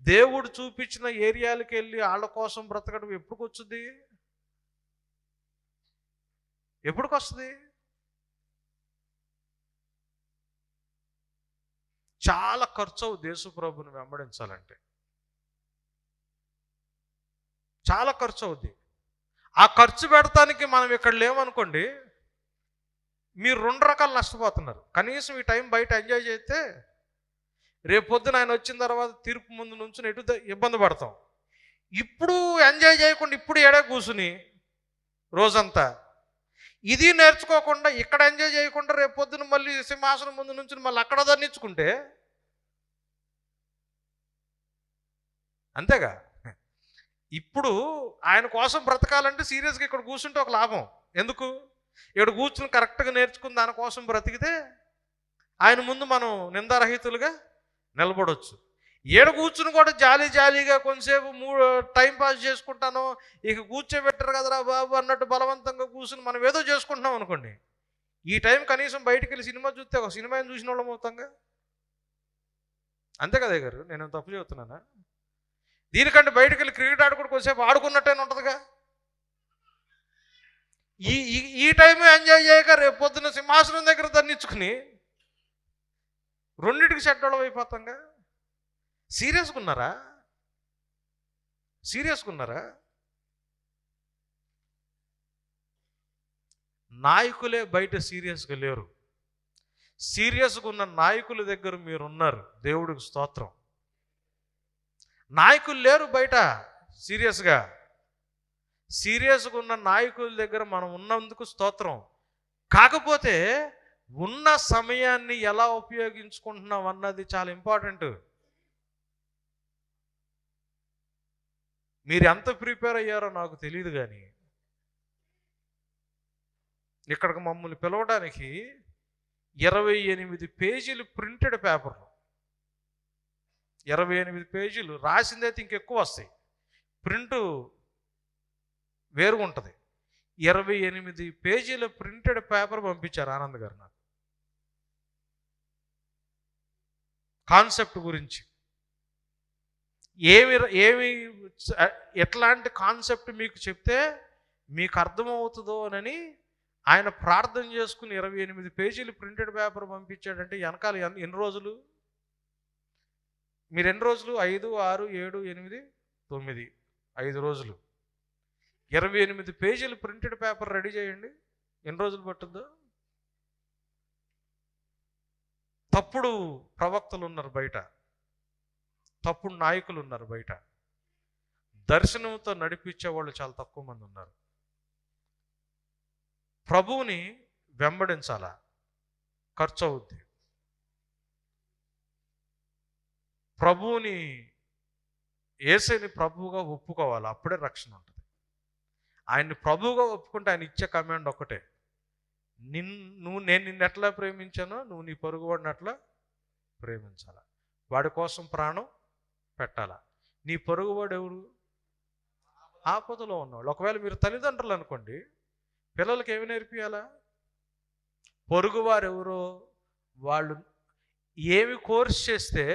దేవుడు చూపించిన ఏరియాలకు వెళ్ళి వాళ్ళ కోసం బ్రతకడం ఎప్పుడుకొచ్చుద్ది? ఎప్పుడుకొస్తుంది? చాలా ఖర్చు అవుతుంది యేసు ప్రభుని వెంబడించాలంటే. చాలా ఖర్చు అవుద్ది. ఆ ఖర్చు పెడతానికి మనం ఇక్కడ లేవనుకోండి, మీరు 2 రకాలు నష్టపోతున్నారు. కనీసం ఈ టైం బయట ఎంజాయ్ చేస్తే రేపు పొద్దున ఆయన వచ్చిన తర్వాత తీర్పు ముందు నుంచి ఎటు ఇబ్బంది పడతాం. ఇప్పుడు ఎంజాయ్ చేయకుండా ఇప్పుడు ఏడే కూర్చుని రోజంతా ఇది నేర్చుకోకుండా ఇక్కడ ఎంజాయ్ చేయకుండా రేపు పొద్దున మళ్ళీ సింహాసనం ముందు నుంచి మళ్ళీ అక్కడ దండించుకుంటే అంతేగా. ఇప్పుడు ఆయన కోసం బ్రతకాలంటే సీరియస్గా ఇక్కడ కూర్చుంటే ఒక లాభం. ఎందుకు? ఇక్కడ కూర్చుని కరెక్ట్గా నేర్చుకుని దానికోసం బ్రతికితే ఆయన ముందు మనం నిందారహితులుగా నిలబడవచ్చు. ఏడ కూర్చుని కూడా జాలీగా కొంతసేపు టైం పాస్ చేసుకుంటాను, ఇక కూర్చోబెట్టరు కదరా బాబు అన్నట్టు బలవంతంగా కూర్చుని మనం ఏదో చేసుకుంటున్నాం అనుకోండి, ఈ టైం కనీసం బయటికి వెళ్ళి సినిమా చూస్తే ఒక సినిమాని చూసిన వాళ్ళం అవుతాంగా. అంతే కదా గారు? నేను తప్పు చెబుతున్నానా? దీనికంటే బయటకు వెళ్ళి క్రికెట్ ఆడుకుంటూ కొద్దిసేపు ఆడుకున్నట్టేనే ఉంటుందిగా. ఈ ఈ టైం ఎంజాయ్ చేయక రేపు పొద్దున్న సింహాసనం దగ్గర దండించుకుని రెండింటికి చెడ్డోళ్ళం అయిపోతాంగా. సీరియస్గా ఉన్నారా? నాయకులే బయట సీరియస్గా లేరు. సీరియస్గా ఉన్న నాయకుల దగ్గర మీరున్నారు. దేవుడికి స్తోత్రం. నాయకులు లేరు బయట సీరియస్గా ఉన్న నాయకుల దగ్గర మనం ఉన్నందుకు స్తోత్రం. కాకపోతే ఉన్న సమయాన్ని ఎలా ఉపయోగించుకుంటున్నాం అన్నది చాలా ఇంపార్టెంట్. మీరు ఎంత ప్రిపేర్ అయ్యారో నాకు తెలియదు, కానీ ఇక్కడికి మమ్మల్ని పిలవడానికి 28 పేజీలు ప్రింటెడ్ పేపర్లు, 28 పేజీలు రాసిందైతే ఇంకెక్కువ వస్తాయి, ప్రింట్ వేరుగా ఉంటుంది. 28 పేజీల ప్రింటెడ్ పేపర్ పంపించారు ఆనంద్ గారు నాకు, కాన్సెప్ట్ గురించి. ఎట్లాంటి కాన్సెప్ట్ మీకు చెప్తే మీకు అర్థమవుతుందో అని ఆయన ప్రార్థన చేసుకుని 28 పేజీలు ప్రింటెడ్ పేపర్ పంపించాడంటే వెనకాల ఎన్ని రోజులు? మీరు ఎన్ని రోజులు? 5, 6, 7, 8, 9 5 రోజులు 28 పేజీలు ప్రింటెడ్ పేపర్ రెడీ చేయండి. ఎన్ని రోజులు పట్టుద్దో? తప్పుడు ప్రవక్తలు ఉన్నారు బయట, తప్పుడు నాయకులు ఉన్నారు బయట, దర్శనంతో నడిపించే వాళ్ళు చాలా తక్కువ మంది ఉన్నారు. ప్రభువుని వెంబడించాలా? ఖర్చు అవుద్ది. ప్రభువుని యేసుని ప్రభువుగా ఒప్పుకోవాలి, అప్పుడే రక్షణ ఉంటుంది. ఆయన్ని ప్రభువుగా ఒప్పుకుంటే ఆయన ఇచ్చే కమాండ్ ఒక్కటే, నేను నిన్ను ఎట్లా ప్రేమించానో నువ్వు నీ పొరుగువాడిని అట్లా ప్రేమించాలా, వాడి కోసం ప్రాణం పెట్టాలా. నీ పొరుగువాడు ఎవరు? ఆపదలో ఉన్నవాళ్ళు. ఒకవేళ మీరు తల్లిదండ్రులు అనుకోండి, పిల్లలకి ఏమి నేర్పియాలా? పొరుగువారు ఎవరో, వాళ్ళు ఏమి కోర్స్ చేస్తే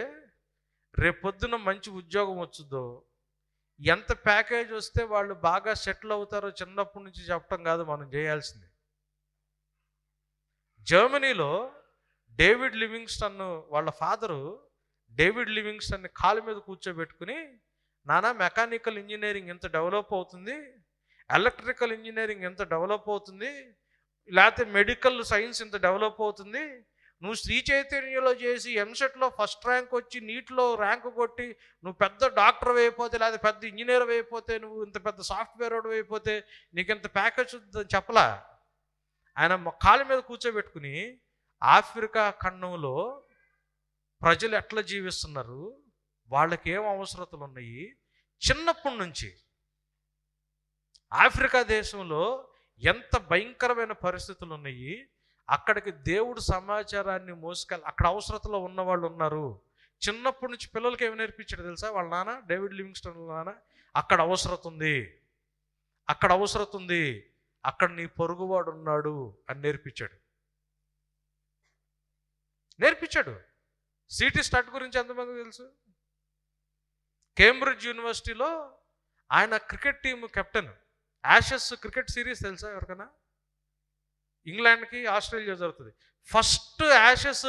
రేపొద్దున మంచి ఉద్యోగం వచ్చుద్దో, ఎంత ప్యాకేజ్ వస్తే వాళ్ళు బాగా సెటిల్ అవుతారో చిన్నప్పటి నుంచి చెప్పడం కాదు మనం చేయాల్సింది. జర్మనీలో డేవిడ్ లివింగ్స్టన్ వాళ్ళ ఫాదరు డేవిడ్ లివింగ్స్టన్ని కాలు మీద కూర్చోబెట్టుకుని, నానా మెకానికల్ ఇంజనీరింగ్ ఎంత డెవలప్ అవుతుంది, ఎలక్ట్రికల్ ఇంజనీరింగ్ ఎంత డెవలప్ అవుతుంది, లేకపోతే మెడికల్ సైన్స్ ఎంత డెవలప్ అవుతుంది, నువ్వు శ్రీ చైతన్యలో చేసి ఎంసెట్లో ఫస్ట్ ర్యాంక్ వచ్చి నీట్లో ర్యాంక్ కొట్టి నువ్వు పెద్ద డాక్టర్ అయిపోతే, లేదా పెద్ద ఇంజనీర్ అయిపోతే, నువ్వు ఇంత పెద్ద సాఫ్ట్వేర్ అయిపోతే నీకు ఎంత ప్యాకేజ్ చెప్పలా. ఆయన కాలు మీద కూర్చోబెట్టుకుని ఆఫ్రికా ఖండంలో ప్రజలు ఎట్లా జీవిస్తున్నారు, వాళ్ళకి ఏం అవసరతలు ఉన్నాయి, చిన్నప్పటి నుంచి ఆఫ్రికా దేశంలో ఎంత భయంకరమైన పరిస్థితులు ఉన్నాయి, అక్కడికి దేవుడు సమాచారాన్ని మోసుకెళ్ళి అక్కడ అవసరతలో ఉన్నవాళ్ళు ఉన్నారు. చిన్నప్పటి నుంచి పిల్లలకి ఏమి నేర్పించాడు తెలుసా వాళ్ళ నాన్న? డేవిడ్ లివింగ్స్టన్ నాన్న, అక్కడ అవసరత ఉంది, అక్కడ నీ పొరుగువాడు ఉన్నాడు అని నేర్పించాడు. సిటీ స్టడ్ గురించి ఎంతమంది తెలుసు? కేంబ్రిడ్జ్ యూనివర్సిటీలో ఆయన cricket team captain. Ashes cricket series తెలుసా ఎవరికైనా? ఇంగ్లాండ్కి ఆస్ట్రేలియా జరుగుతుంది. ఫస్ట్ యాషెస్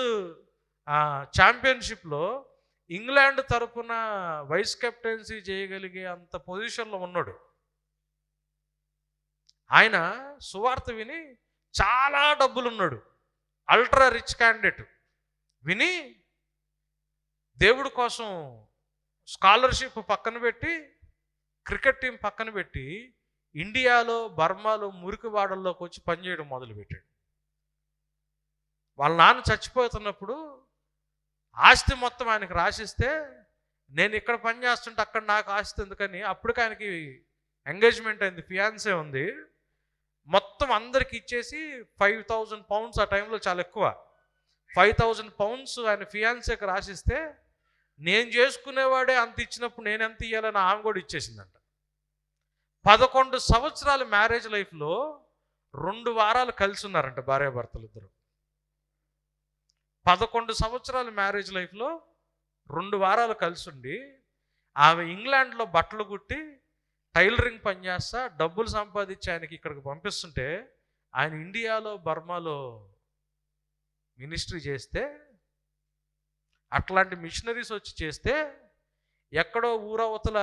ఛాంపియన్షిప్లో ఇంగ్లాండ్ తరపున వైస్ కెప్టెన్సీ చేయగలిగే అంత పొజిషన్లో ఉన్నాడు. ఆయన సువార్త విని చాలా డబ్బులున్నాడు, అల్ట్రా రిచ్ క్యాండిడేట్. విని దేవుడి కోసం స్కాలర్షిప్ పక్కన పెట్టి, క్రికెట్ టీం పక్కన పెట్టి, ఇండియాలో బర్మాలో మురికివాడల్లోకి వచ్చి పనిచేయడం మొదలుపెట్టాడు. వాళ్ళ నాన్న చచ్చిపోతున్నప్పుడు ఆస్తి మొత్తం ఆయనకి రాసిస్తే, నేను ఇక్కడ పని చేస్తుంటే అక్కడ నాకు ఆస్తి ఎందుకని, అప్పటికి ఆయనకి ఎంగేజ్మెంట్ అయింది, ఫియాన్సే ఉంది, మొత్తం అందరికి ఇచ్చేసి 5,000 పౌండ్స్, ఆ టైంలో చాలా ఎక్కువ, 5,000 పౌండ్స్ ఆయన ఫియాన్సేకి రాసిస్తే, నేను చేసుకునేవాడే అంత ఇచ్చినప్పుడు నేను ఎంత ఇవ్వాలని ఆమె కూడా ఇచ్చేసిందంట. 11 సంవత్సరాల మ్యారేజ్ లైఫ్లో 2 వారాలు కలిసి ఉన్నారంట భార్యాభర్తలు ఇద్దరు. 11 సంవత్సరాల మ్యారేజ్ లైఫ్లో 2 వారాలు కలిసి ఉండి ఆమె ఇంగ్లాండ్లో బట్టలు కుట్టి టైలరింగ్ పని చేస్తా డబ్బులు సంపాదించి ఆయనకి ఇక్కడికి పంపిస్తుంటే ఆయన ఇండియాలో బర్మాలో మినిస్ట్రీ చేస్తే, అట్లాంటి మిషనరీస్ వచ్చి చేస్తే, ఎక్కడో ఊరవతల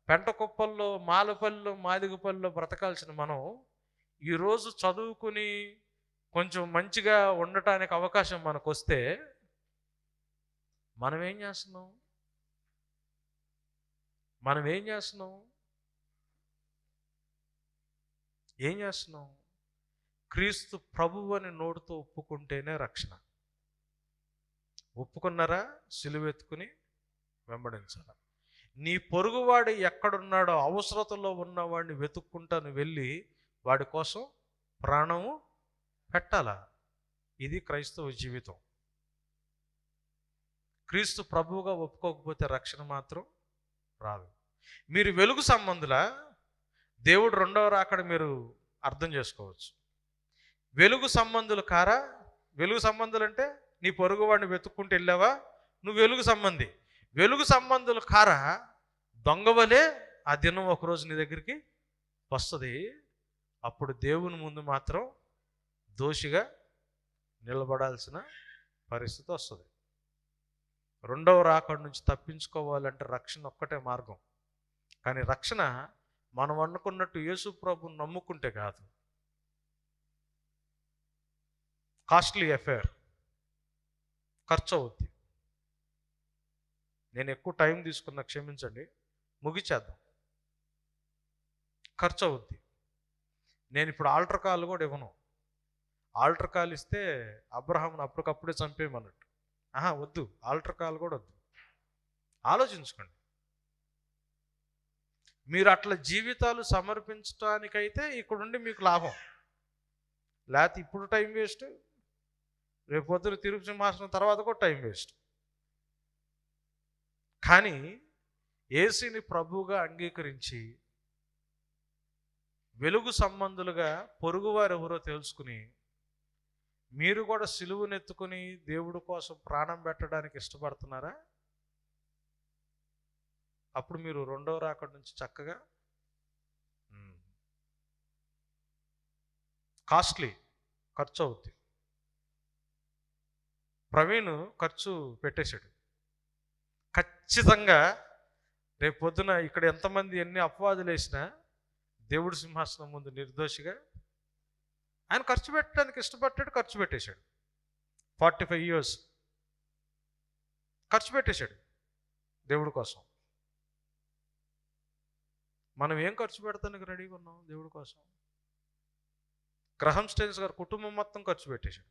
పెంటకుప్పల్లో మాలపల్లిలో మాదిగపల్లిలో బ్రతకాల్సిన మనం ఈరోజు చదువుకుని కొంచెం మంచిగా ఉండటానికి అవకాశం మనకు వస్తే మనం ఏం చేస్తున్నాం? ఏం చేస్తున్నాం? క్రీస్తు ప్రభువు అని నోటితో ఒప్పుకుంటేనే రక్షణ. ఒప్పుకున్నారా? సిలువెత్తుకుని వెంబడించాలా. నీ పొరుగువాడు ఎక్కడున్నాడో అవసరతలో ఉన్నవాడిని వెతుక్కుంటాను వెళ్ళి వాడి కోసం ప్రాణము పెట్టాలా. ఇది క్రైస్తవ జీవితం. క్రీస్తు ప్రభువుగా ఒప్పుకోకపోతే రక్షణ మాత్రం రాదు. మీరు వెలుగు సంబంధులా? దేవుడు రెండవ రాకడ మీరు అర్థం చేసుకోవచ్చు. వెలుగు సంబంధులు కారా? వెలుగు సంబంధులు అంటే నీ పొరుగువాడిని వెతుక్కుంటూ వెళ్ళావా, నువ్వు వెలుగు సంబంధి. వెలుగు సంబంధులు కారా? దొంగవలే ఆ దినం ఒకరోజు నీ దగ్గరికి వస్తుంది. అప్పుడు దేవుని ముందు మాత్రం దోషిగా నిలబడాల్సిన పరిస్థితి వస్తుంది. రెండవ రాకడ నుంచి తప్పించుకోవాలంటే రక్షణ ఒక్కటే మార్గం. కానీ రక్షణ మనం అనుకున్నట్టు యేసు ప్రభువుని నమ్ముకుంటే కాదు. కాస్ట్లీ అఫేర్, ఖర్చు అవుద్ది. నేను ఎక్కువ టైం తీసుకున్నా, క్షమించండి, ముగిచేద్దాం. ఖర్చు అవుద్ది. నేను ఇప్పుడు ఆల్టర్ కాల్ కూడా ఇవ్వను. ఆల్టర్ కాల్ ఇస్తే అబ్రహాంను అప్పటికప్పుడే చంపేయమన్నట్టు. వద్దు, ఆల్టర్ కాల్ కూడా వద్దు. ఆలోచించుకోండి. మీరు అట్లా జీవితాలు సమర్పించడానికైతే ఇక్కడుండి మీకు లాభం. లేకపోతే ఇప్పుడు టైం వేస్ట్, రేపు పొద్దున తిరుగు సింహాసనం తర్వాత కూడా టైం వేస్ట్. కానీ యేసుని ప్రభువుగా అంగీకరించి వెలుగు సంబంధులుగా పొరుగువారు ఎవరో తెలుసుకుని మీరు కూడా సిలువనెత్తుకుని దేవుడి కోసం ప్రాణం పెట్టడానికి ఇష్టపడుతున్నారా? అప్పుడు మీరు రెండవ రాకడ నుంచి చక్కగా కాస్ట్లీ ఖర్చు అవుద్ది. ప్రవీణ్ ఖర్చు పెట్టేశాడు. ఖచ్చితంగా రేపు పొద్దున ఇక్కడ ఎంతమంది ఎన్ని అపవాదులు వేసినా దేవుడి సింహాసనం ముందు నిర్దోషిగా ఆయన ఖర్చు పెట్టడానికి ఇష్టపడ్డాడు. ఖర్చు పెట్టేశాడు. 45 years ఖర్చు పెట్టేశాడు దేవుడి కోసం. మనం ఏం ఖర్చు పెడతానికి రెడీగా ఉన్నాం దేవుడి కోసం? గ్రహం స్టెయిన్స్ గారు కుటుంబం మొత్తం ఖర్చు పెట్టేశాడు.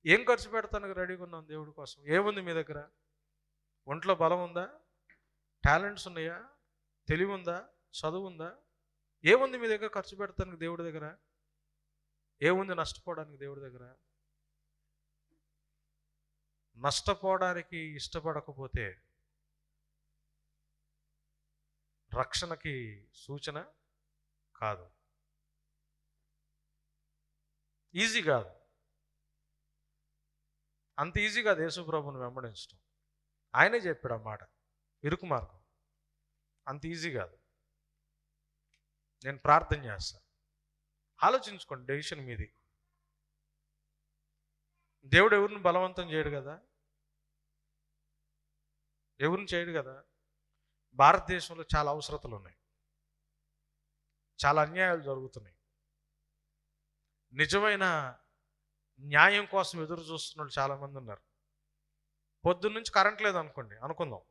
ఏం ఖర్చు పెడతానికి రెడీగా ఉన్నాం దేవుడి కోసం? ఏముంది మీ దగ్గర? ఒంట్లో బలం ఉందా? టాలెంట్స్ ఉన్నాయా? తెలివి ఉందా? చదువు ఉందా? ఏముంది మీ దగ్గర ఖర్చు పెడతానికి దేవుడి దగ్గర? ఏముంది నష్టపోవడానికి దేవుడి దగ్గర? నష్టపోవడానికి ఇష్టపడకపోతే రక్షణకి సూచన కాదు. ఈజీ కాదు, అంత ఈజీ కాదు యేసు ప్రభువుని వెంబడించడం. ఆయనే చెప్పాడు ఆ మాట, ఇరుకు మార్గం, అంత ఈజీ కాదు. నేను ప్రార్థన చేస్తాను, ఆలోచించుకోండి. డెసిషన్ మీది. దేవుడు ఎవరిని బలవంతం చేయడు కదా, ఎవరిని చేయడు కదా. భారతదేశంలో చాలా అవసరతలు ఉన్నాయి, చాలా అన్యాయాలు జరుగుతున్నాయి. నిజమైన న్యాయం కోసం ఎదురు చూస్తున్న వాళ్ళు చాలామంది ఉన్నారు. పొద్దున్న నుంచి కరెంట్ లేదు అనుకోండి, అనుకుందాం.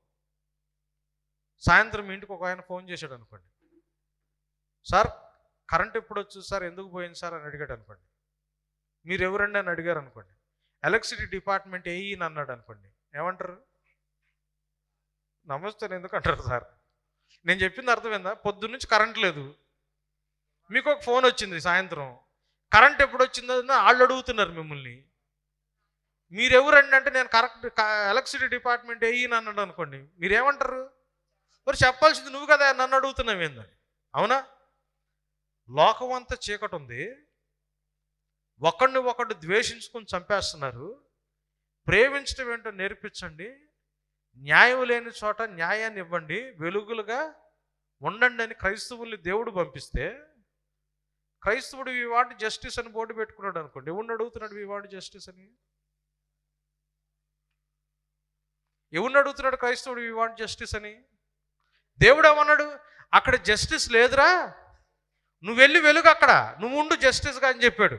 సాయంత్రం ఇంటికి ఒక ఆయన ఫోన్ చేశాడు అనుకోండి, సార్ కరెంట్ ఎప్పుడు వచ్చింది సార్, ఎందుకు పోయింది సార్ అని అడిగాడు అనుకోండి. మీరు ఎవరండి అని అడిగారు అనుకోండి. ఎలక్ట్రిసిటీ డిపార్ట్మెంట్ ఏఈని అన్నాడు అనుకోండి, ఏమంటారు? నమస్తే ఎందుకు అంటారు సార్? నేను చెప్పింది అర్థమైందా? పొద్దున్న నుంచి కరెంట్ లేదు, మీకు ఒక ఫోన్ వచ్చింది సాయంత్రం, కరెంట్ ఎప్పుడు వచ్చిందో వాళ్ళు అడుగుతున్నారు మిమ్మల్ని. మీరెవరండి అంటే నేను ఎలక్ట్రిసిటీ డిపార్ట్మెంట్ ఏఈని అన్నాడు అనుకోండి, మీరేమంటారు? మరి చెప్పాల్సింది నువ్వు కదా, నన్ను అడుగుతున్నావు ఏందని. అవునా? లోకం అంతా చీకటి ఉంది, ఒకడిని ఒకడు ద్వేషించుకొని చంపేస్తున్నారు. ప్రేమించడం ఏంటో నేర్పించండి, న్యాయం లేని చోట న్యాయాన్ని ఇవ్వండి, వెలుగులుగా ఉండండి అని క్రైస్తవుల్ని దేవుడు పంపిస్తే, క్రైస్తవుడు వి వాంట్ జస్టిస్ అని బోర్డు పెట్టుకున్నాడు అనుకోండి, ఎవరిని అడుగుతున్నాడు వి వాంట్ జస్టిస్ అని? ఎవరిని అడుగుతున్నాడు క్రైస్తవుడు వి వాంట్ జస్టిస్ అని? దేవుడు ఏమన్నాడు, అక్కడ జస్టిస్ లేదురా, నువ్వు వెళ్ళి వెలుగు, అక్కడ నువ్వు ఉండు జస్టిస్గా అని చెప్పాడు.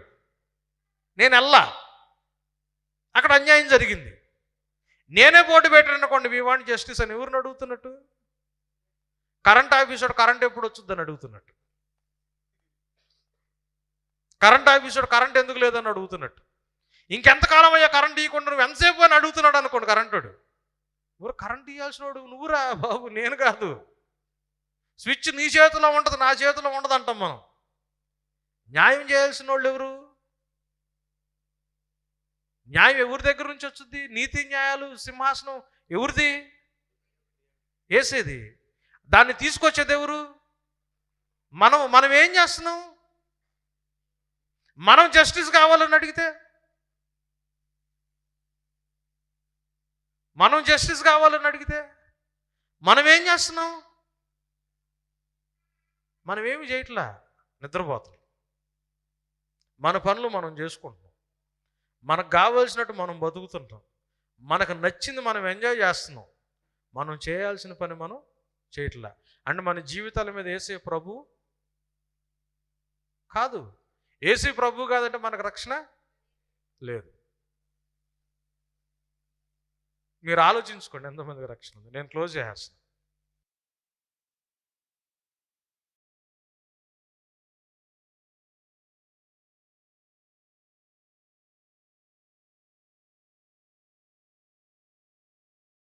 నేను వెళ్ళా, అక్కడ అన్యాయం జరిగింది, నేనే బోర్డు పెట్టాను అనుకోండి వి వాంట్ జస్టిస్ అని, ఎవరిని అడుగుతున్నట్టు? కరెంట్ ఆఫీసర్ కరెంట్ ఎప్పుడు వచ్చుద్దని అడుగుతున్నట్టు, కరెంట్ ఆఫీసర్ కరెంట్ ఎందుకు లేదని అడుగుతున్నట్టు, ఇంకెంతకాలం అయ్యా కరెంట్ ఇవ్వకుండా నువ్వు ఎంతసేపు అని అడుగుతున్నాడు అనుకోండి కరెంటుడు. ఎవరు కరెంట్ ఇవ్వాల్సిన వాడు నువ్వురా బాబు, నేను కాదు. స్విచ్ నీ చేతిలో ఉంటుంది, నా చేతిలో ఉండదు అంటాం మనం. న్యాయం చేయాల్సిన వాళ్ళు ఎవరు? న్యాయం ఎవరి దగ్గర నుంచి వచ్చుద్ది? నీతి న్యాయాలు సింహాసనం ఎవరిది? వేసేది. దాన్ని తీసుకొచ్చేది ఎవరు? మనం ఏం చేస్తున్నాం? మనం జస్టిస్ కావాలని అడిగితే, మనం జస్టిస్ కావాలని అడిగితే మనం ఏం చేస్తున్నాం? మనం ఏమి చేయట్లా, నిద్రపోతున్నాం. మన పనులు మనం చేసుకుంటున్నాం, మనకు కావాల్సినట్టు మనం బతుకుతుంటాం, మనకు నచ్చింది మనం ఎంజాయ్ చేస్తున్నాం. మనం చేయాల్సిన పని మనం చేయట్లా. అంటే మన జీవితాల మీద యేసే ప్రభు కాదు. యేసే ప్రభు కాదంటే మనకు రక్షణ లేదు. మీరు ఆలోచించుకోండి ఎంతమందికి రక్షణ ఉంది. నేను క్లోజ్ చేసేస్తాను.